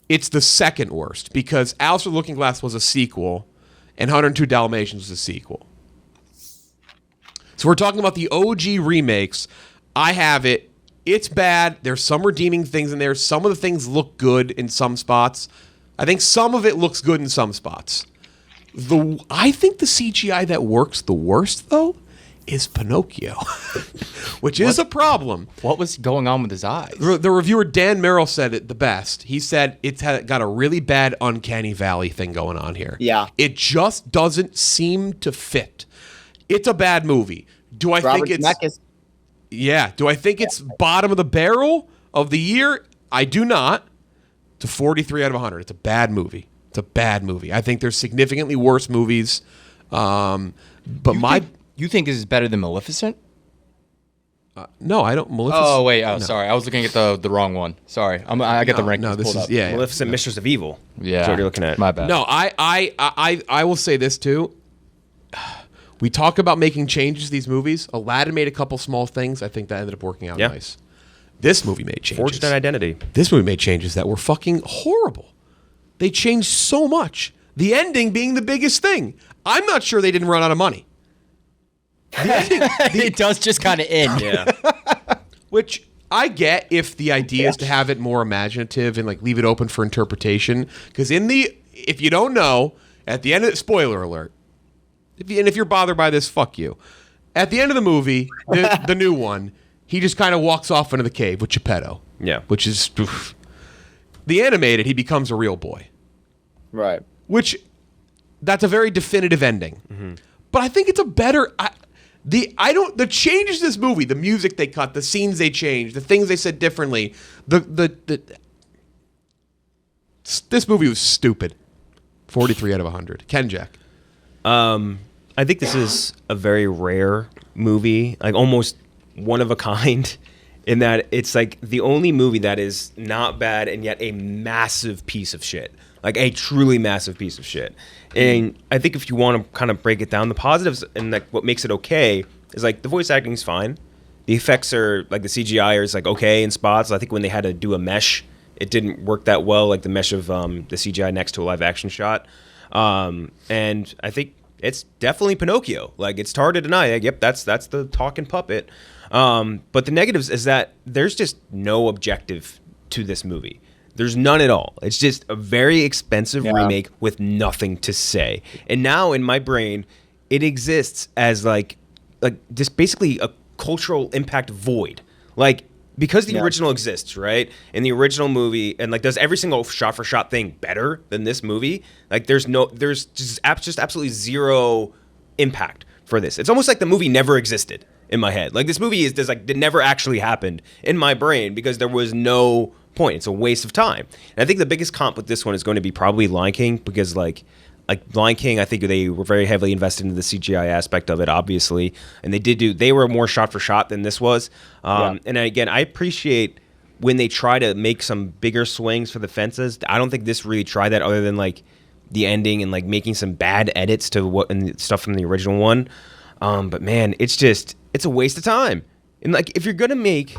it's the 2nd worst because Alice Through the Looking Glass was a sequel and 102 Dalmatians was a sequel. So we're talking about the OG remakes. I have it. It's bad. There's some redeeming things in there. Some of the things look good in some spots. I think some of it looks good in some spots. I think the CGI that works the worst, though, is Pinocchio, which is a problem. What was going on with his eyes? The reviewer Dan Merrill said it the best. He said it's got a really bad uncanny valley thing going on here. Yeah. It just doesn't seem to fit. It's a bad movie. Do I think it's... Zemeckis. Yeah. Do I think it's bottom of the barrel of the year? I do not. It's a 43 out of 100. It's a bad movie. It's a bad movie. I think there's significantly worse movies. But You think this is better than Maleficent? No, I don't. Maleficent. Oh wait, sorry, I was looking at the wrong one. Sorry, I got the rankings. No, this pulled is up. yeah. Maleficent, Mistress of Evil. Yeah, That's what you're looking at. My bad. No, I will say this too. We talk about making changes to these movies. Aladdin made a couple small things. I think that ended up working out nice. This movie made changes. Forged an identity. This movie made changes that were fucking horrible. They changed so much. The ending being the biggest thing. I'm not sure they didn't run out of money. The ending, It does just kind of end. Yeah. which I get if the idea is to have it more imaginative and like leave it open for interpretation. Because if you don't know, at the end of spoiler alert, if you're bothered by this, fuck you. At the end of the movie, the new one, he just kind of walks off into the cave with Geppetto. Yeah. Which is the animated. He becomes a real boy. Right. Which that's a very definitive ending. Mm-hmm. But I think it's a better. The changes to this movie, the music they cut, the scenes they changed, the things they said differently. This movie was stupid. 43 out of 100. Ken Jack. I think this is a very rare movie, like almost one of a kind, in that it's like the only movie that is not bad and yet a massive piece of shit. Like a truly massive piece of shit. And I think if you want to kind of break it down, the positives and like what makes it okay is like the voice acting is fine. The effects are like the CGI is like okay in spots. I think when they had to do a mesh, it didn't work that well, like the mesh of the CGI next to a live action shot. And I think it's definitely Pinocchio. Like it's hard to deny. Like, yep, that's the talking puppet. But the negatives is that there's just no objective to this movie. There's none at all. It's just a very expensive remake with nothing to say. And now in my brain, it exists as like just basically a cultural impact void. Like because the original exists, right? In the original movie, and like does every single shot for shot thing better than this movie? Like there's just absolutely zero impact for this. It's almost like the movie never existed in my head. Like this movie it never actually happened in my brain because there was no point. It's a waste of time. And I think the biggest comp with this one is going to be probably Lion King because like Lion King, I think they were very heavily invested into the CGI aspect of it, obviously, and they were more shot for shot than this was. And again, I appreciate when they try to make some bigger swings for the fences. I don't think this really tried that, other than like the ending and like making some bad edits to what and stuff from the original one. But man, it's a waste of time. And like if you're gonna make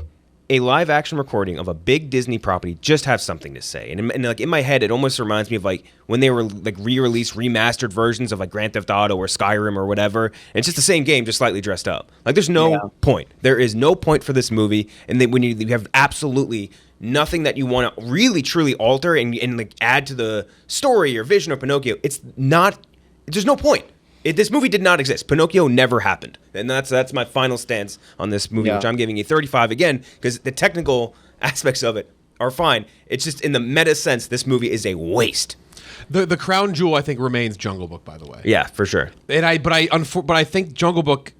a live action recording of a big Disney property, just have something to say. And like in my head, it almost reminds me of like when they were like re-released remastered versions of like Grand Theft Auto or Skyrim or whatever. And it's just the same game, just slightly dressed up. Like there's no point. There is no point for this movie. And then when you have absolutely nothing that you want to really truly alter and like add to the story or vision of Pinocchio, there's no point. This movie did not exist. Pinocchio never happened. And that's my final stance on this movie, which I'm giving a 35 again, because the technical aspects of it are fine. It's just in the meta sense, this movie is a waste. The crown jewel, I think, remains Jungle Book, by the way. Yeah, for sure. And I think Jungle Book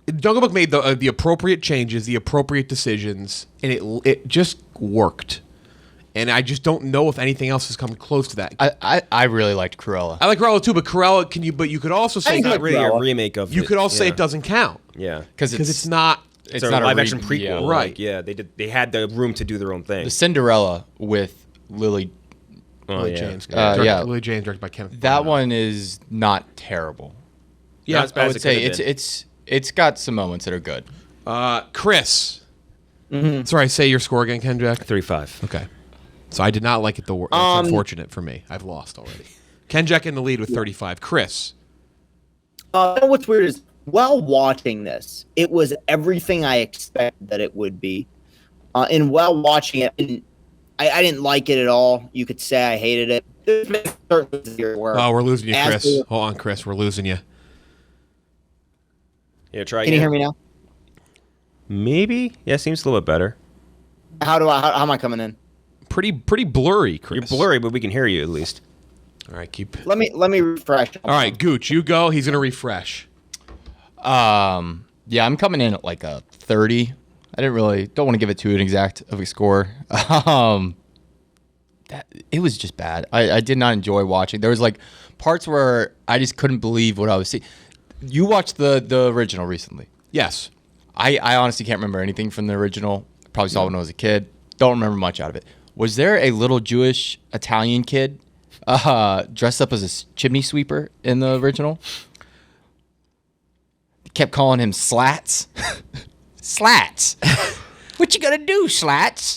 made the appropriate changes, the appropriate decisions, and it just worked. And I just don't know if anything else has come close to that. I really liked Cruella. I like Cruella too, but Cruella, but you could also say It's not really a remake of You it. could also say Yeah. it doesn't count. Yeah. Because it's not. It's a not live a action prequel. yeah. Right. Like, yeah, they had the room to do their own thing. The Cinderella with Lily. Lily yeah. James. Yeah. Lily James, directed by Kenneth That Branagh. one is not terrible. Yeah, as bad I as would it say could've been. it's got some moments that are good. Chris. Sorry, say your score again, Ken Jack. 3-5. Okay. So I did not like it. That's unfortunate for me. I've lost already. Ken Jack in the lead with 35. Chris. What's weird is while watching this, it was everything I expected that it would be. And while watching it, I didn't like it at all. You could say I hated it. There's been certain things here where Oh, we're losing you, as Chris. the- Hold on, Chris. We're losing you. Yeah, try Can you again. hear me now? Maybe. Yeah, seems a little bit better. How am I coming in? Pretty blurry, Chris. You're blurry, but we can hear you at least. All right, keep. Let me refresh. All right, Gooch, you go. He's gonna refresh. Yeah, I'm coming in at like a 30. I don't want to give it too an exact of a score. It was just bad. I did not enjoy watching. There was like parts where I just couldn't believe what I was seeing. You watched the original recently. Yes. I honestly can't remember anything from the original. Probably saw it when I was a kid. Don't remember much out of it. Was there a little Jewish Italian kid dressed up as a chimney sweeper in the original? Kept calling him Slats. Slats. What you gonna do, Slats?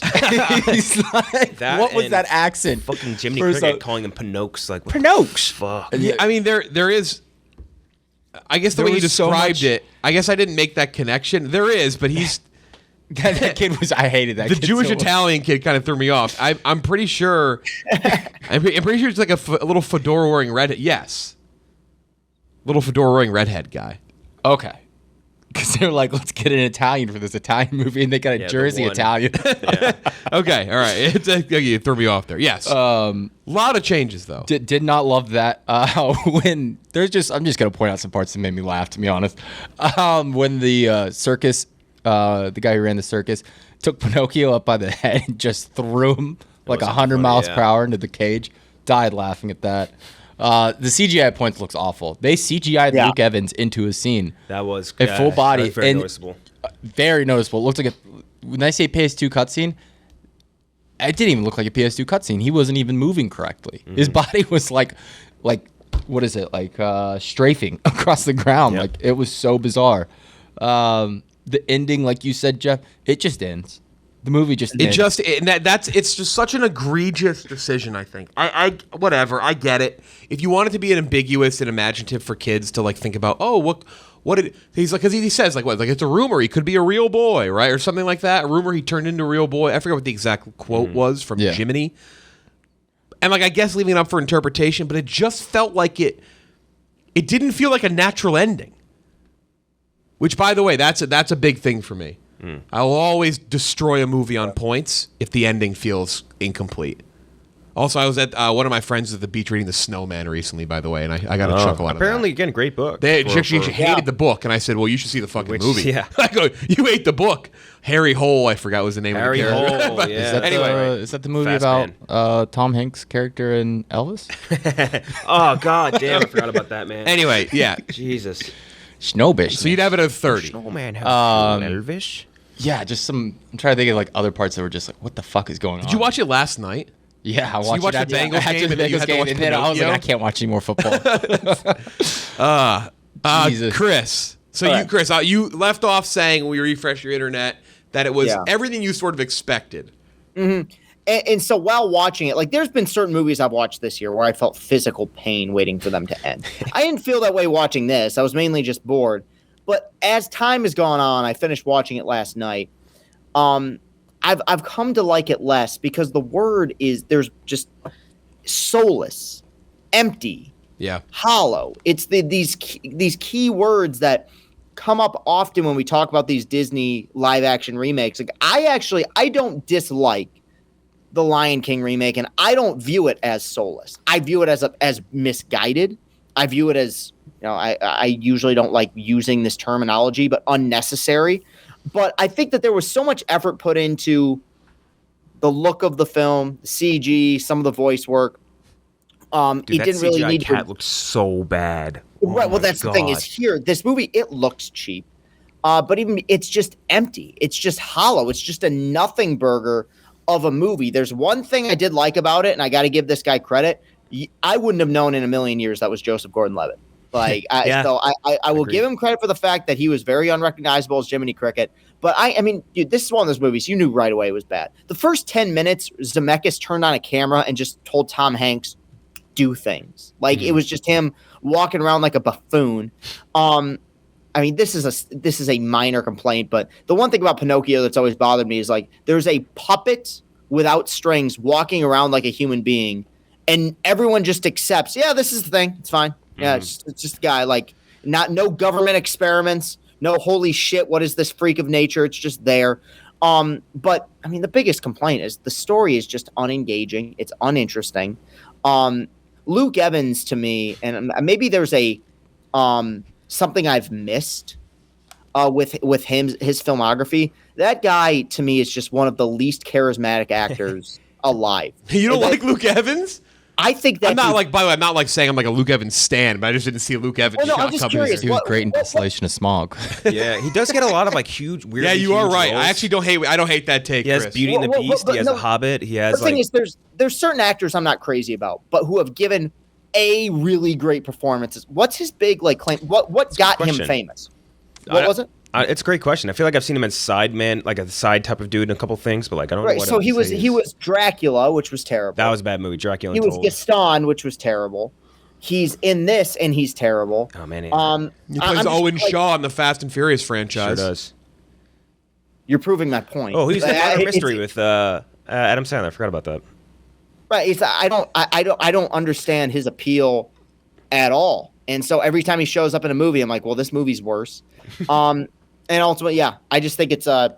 He's like, That what was and that accent? Fucking Jiminy For Cricket some- calling him Pinocchio. Like, what Pinocchio. Fuck. Yeah, I mean, there is. I guess the There way you was so described much- it, I guess I didn't make that connection. There is, but he's That kid was. I hated that. the kid Jewish so much. Italian kid. Kind of threw me off. I'm pretty sure. I'm pretty sure it's like a little fedora wearing redhead. Yes, little fedora wearing redhead guy. Okay. Because they're like, let's get an Italian for this Italian movie, and they got a Yeah, the Jersey one. Italian. Yeah. Okay, all right. You threw me off there. Yes, a lot of changes though. Did not love that. When I'm just gonna point out some parts that made me laugh. To be honest, when the circus, the guy who ran the circus, took Pinocchio up by the head and just threw him like was 100 funny, miles yeah. per hour into the cage. Died laughing at that. The CGI at points looks awful. They CGI'd Yeah. Luke Evans into a scene. That was A full body, that was very and- noticeable. Very noticeable. It looks like when I say PS2 cutscene, it didn't even look like a PS2 cutscene. He wasn't even moving correctly. His body was like what is it? Like strafing across the ground. Yep. Like it was so bizarre. The ending, like you said, Jeff, it just ends. The movie just ends. It's just such an egregious decision. I think I whatever, I get it. If you want it to be an ambiguous and imaginative for kids to like think about, oh, what did he's like? Because he says like what, like it's a rumor he could be a real boy, right, or something like that. A rumor he turned into a real boy. I forget what the exact quote was from Yeah. Jiminy. And like I guess leaving it up for interpretation, but it just felt like it didn't feel like a natural ending. Which, by the way, that's a big thing for me. I'll always destroy a movie on points if the ending feels incomplete. Also, I was at one of my friends at the beach reading The Snowman recently, by the way, and I got a chuckle out of that. Apparently, again, great book. She hated the book, and I said, well, you should see the fucking movie. Yeah. I go, you ate the book. Harry Hole, I forgot was the name Harry of the character. Hole, But yeah. Is that anyway, is that the movie Fast about Tom Hanks' character in Elvis? Oh, god damn, I forgot about that, man. anyway, yeah. Jesus. Snowbish. So you'd have it at 30. Snowman has Elvish? Yeah, just some. I'm trying to think of like other parts that were just like, what the fuck is going on? Did you watch it last night? Yeah, I watched you watched it the after- Bengals after game the and then you Bengals had to game, watch and then I was like, Pinocchio? I can't watch any more football. Jesus. Chris. So All you, right. Chris, you left off saying when we refresh your internet that it was Yeah. everything you sort of expected. And so while watching it, like there's been certain movies I've watched this year where I felt physical pain waiting for them to end. I didn't feel that way watching this. I was mainly just bored. But as time has gone on, I finished watching it last night. I've come to like it less because the word is there's just soulless, empty, Yeah. hollow. It's these key words that come up often when we talk about these Disney live action remakes. Like I don't dislike the Lion King remake, and I don't view it as soulless. I view it as misguided. I view it as, you know, I usually don't like using this terminology, but unnecessary. But I think that there was so much effort put into the look of the film, the CG, some of the voice work. Dude, it didn't really need cat looked so bad. Right. Oh Well, my that's the thing is here, this movie, it looks cheap. But even it's just empty. It's just hollow. It's just a nothing burger of a movie. There's one thing I did like about it, and I got to give this guy credit. I wouldn't have known in a million years that was Joseph Gordon-Levitt. Like, so I will give him credit for the fact that he was very unrecognizable as Jiminy Cricket. But I mean, dude, this is one of those movies you knew right away it was bad. The first 10 minutes, Zemeckis turned on a camera and just told Tom Hanks, do things. Like, it was just him walking around like a buffoon. I mean, this is a minor complaint, but the one thing about Pinocchio that's always bothered me is like there's a puppet without strings walking around like a human being, and everyone just accepts. Yeah, this is the thing. It's fine. Yeah, it's just a guy. Like, no government experiments. No holy shit. What is this freak of nature? It's just there. But I mean, the biggest complaint is the story is just unengaging. It's uninteresting. Luke Evans to me, and maybe there's a something I've missed with him, his filmography. That guy to me is just one of the least charismatic actors alive. You don't like Luke Evans? I think that I'm not like. By the way, I'm not like saying I'm like a Luke Evans stan, but I just didn't see a Luke Evans Well, no, I'm shot just coming. curious. Dude, great in Distillation of Smog. Yeah, he does get a lot of like huge, weird. Yeah, you are right. Roles. I actually don't hate. I don't hate that take. He has Chris. Beauty and the Well, Beast. but He has no, The Hobbit. He has The thing like. is, there's certain actors I'm not crazy about, but who have given a really great performances. What's his big like claim? What got him question. famous? What was it? It's a great question. I feel like I've seen him as side man, like a side type of dude in a couple things, but like I don't know Right. what. So else he was is. he was Dracula, which was terrible. That was a bad movie. Dracula. He was Untold. Gaston, which was terrible. He's in this, and he's terrible. Oh man. He plays I'm Owen just, like, Shaw in the Fast and Furious Sure franchise. does. You're proving my point. Oh, he's in Like, Murder it's- Mystery with Adam Sandler. I forgot about that. Right. It's I don't understand his appeal at all. And so every time he shows up in a movie, I'm like, well, this movie's worse. And ultimately, yeah, I just think it's a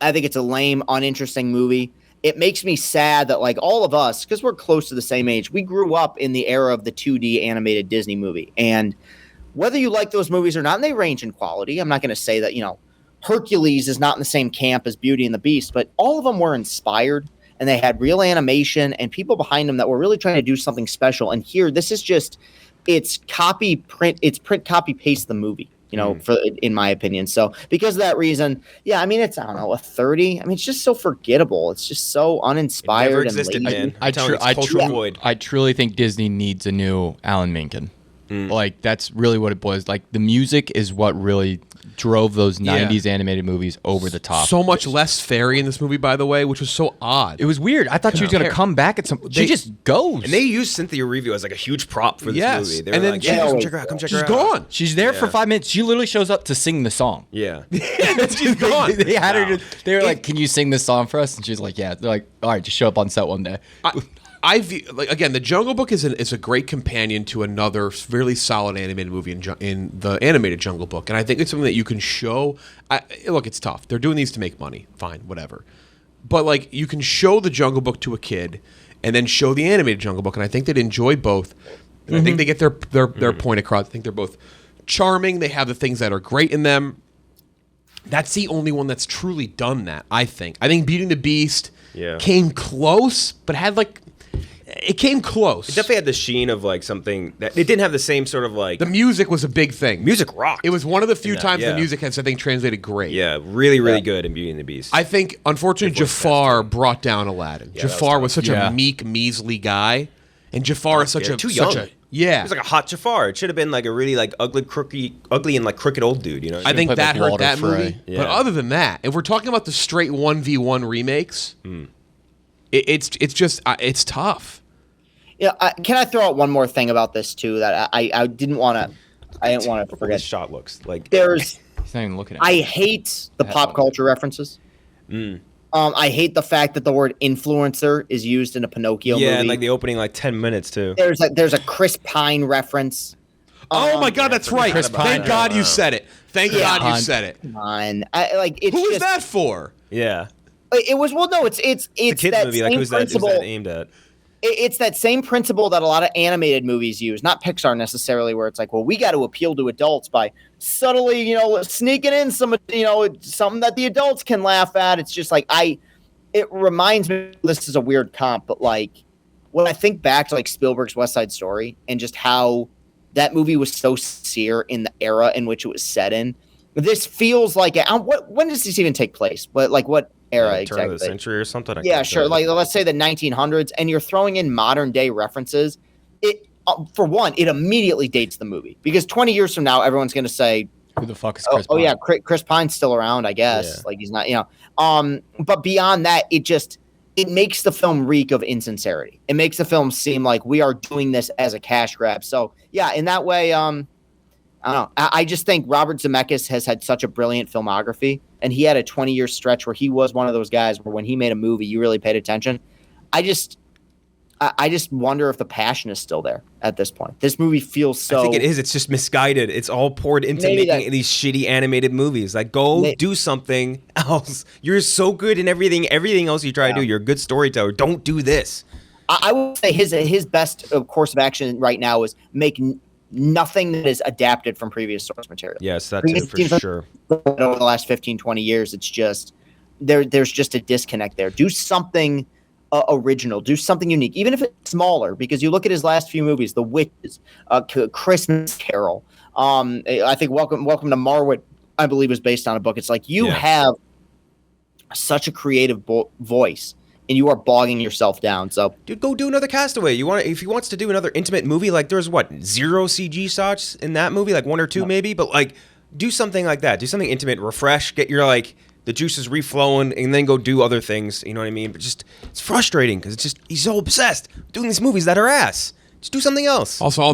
lame, uninteresting movie. It makes me sad that like all of us, because we're close to the same age, we grew up in the era of the 2D animated Disney movie. And whether you like those movies or not, and they range in quality. I'm not going to say that, Hercules is not in the same camp as Beauty and the Beast, but all of them were inspired and they had real animation and people behind them that were really trying to do something special. And here, this is just, it's print, copy, paste the movie. In my opinion. So because of that reason, yeah, I mean, it's, I don't know, a 30. I mean, it's just so forgettable. It's just so uninspired. Never and existed, lazy. man. I'm telling you, it's cultural void. I truly think Disney needs a new Alan Menken. Like, that's really what it boils. Like, the music is what really drove those 90s animated movies over the top. So much less fairy in this movie, by the way, which was so odd. It was weird. I thought she was going to come back at some... She just goes. And they used Cynthia Erivo as like a huge prop for this movie. They were and then like, she yeah, was- come check her out. Come check her she's out. gone. She's there for 5 minutes. She literally shows up to sing the song. Yeah. And then she's gone. They had her. They were like, "Can you sing this song for us?" And she's like, "Yeah." They're like, "All right, just show up on set one day." I view, like, again, the Jungle Book is a great companion to another really solid animated movie in the animated Jungle Book, and I think it's something that you can show. Look, it's tough. They're doing these to make money. Fine, whatever. But like, you can show the Jungle Book to a kid, and then show the animated Jungle Book, and I think they'd enjoy both. And I think they get their point across. I think they're both charming. They have the things that are great in them. That's the only one that's truly done that, I think. I think Beauty and the Beast came close, but had like... It came close. It definitely had the sheen of like something that it didn't have the same sort of like the music was a big thing. Music rocked. It was one of the few times yeah. the music has, I think, translated great. Yeah, really good in Beauty and the Beast. I think, unfortunately, Jafar brought down Aladdin. Yeah, Jafar was such Yeah. a meek, measly guy, and Jafar is such a too young. yeah. It was like a hot Jafar. It should have been like a really like ugly and like crooked old dude. You know. I think played that like hurt Walter that Frey. movie. Yeah. But other than that, if we're talking about the straight 1v1 remakes, it's just it's tough. Yeah, can I throw out one more thing about this too that I didn't want to this forget. shot looks like. There's He's not even looking at I me. hate the pop culture references. I hate the fact that the word influencer is used in a Pinocchio movie. Yeah, and like the opening like 10 minutes too. There's a Chris Pine reference. Oh my God, that's right. Chris Pine. Thank God you said it. Thank Yeah. God you said it. Come on, it's Who was just, that for? Yeah. It was it's The kids that movie, like same who's that principle. aimed at? It's that same principle that a lot of animated movies use, not Pixar necessarily, where it's like, well, we got to appeal to adults by subtly, sneaking in some, something that the adults can laugh at. It's just like it reminds me, this is a weird comp, but like when I think back to like Spielberg's West Side Story and just how that movie was so sincere in the era in which it was set in, this feels like when does this even take place? What era exactly? Turn of the century or something? Yeah, sure. Like let's say the 1900s, and you're throwing in modern day references. It for one, it immediately dates the movie because 20 years from now, everyone's going to say, "Who the fuck is Chris?" Oh yeah, Chris Pine's still around, I guess. Yeah. Like he's not, But beyond that, it makes the film reek of insincerity. It makes the film seem like we are doing this as a cash grab. So yeah, in that way, I don't know. I just think Robert Zemeckis has had such a brilliant filmography, and he had a 20-year stretch where he was one of those guys where when he made a movie, you really paid attention. I just wonder if the passion is still there at this point. This movie feels so... I think it is. It's just misguided. It's all poured into making these shitty animated movies. Like, do something else. You're so good in everything else you try to do. You're a good storyteller. Don't do this. I would say his best course of action right now is make nothing that is adapted from previous source material. Yes, that's it for sure. Over the last 15, 20 years, it's just... There's just a disconnect there. Do something... original, do something unique, even if it's smaller, because you look at his last few movies, The Witches, Christmas Carol, I think Welcome to Marwood, I believe, is based on a book. It's like you have such a creative voice and you are bogging yourself down. So dude, go do another Castaway. If he wants to do another intimate movie, like there's 0 CG shots in that movie, like 1 or 2 maybe, but like do something like that. Do something intimate, refresh, get your the juices reflowing, and then go do other things. You know what I mean? But just, it's frustrating because it's just, he's so obsessed doing these movies that are ass. Just do something else. Also,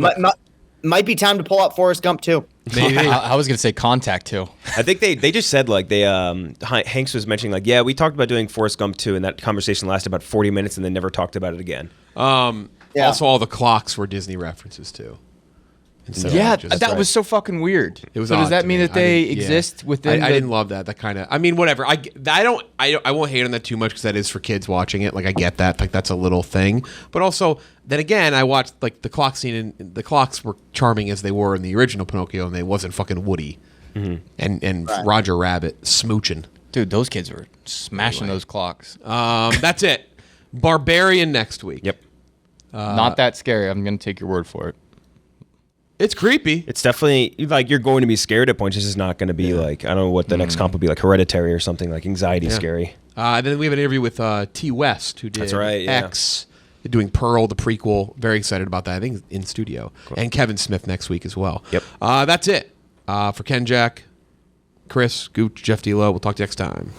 might be time to pull out Forrest Gump too. Maybe. I was gonna say Contact too. I think they just said Hanks was mentioning we talked about doing Forrest Gump 2, and that conversation lasted about 40 minutes, and then never talked about it again. Also, all the clocks were Disney references too. That was so fucking weird. It was. So does that mean that they exist within? I didn't love that. That kind of. I mean, whatever. I won't hate on that too much because that is for kids watching it. Like I get that. Like that's a little thing. But also, then again, I watched the clock scene, and the clocks were charming as they were in the original Pinocchio, and they wasn't fucking Woody and Roger Rabbit smooching. Dude, those kids were smashing those clocks. That's it. Barbarian next week. Yep. Not that scary. I'm gonna take your word for it. It's creepy. It's definitely you're going to be scared at points. This is not going to be I don't know what the next comp will be, like Hereditary or something, like anxiety scary. And then we have an interview with T. West, who did X, doing Pearl, the prequel. Very excited about that. I think in studio. Cool. And Kevin Smith next week as well. Yep. That's it. For Ken Jack, Chris, Gooch, Jeff D'Lo. We'll talk to you next time.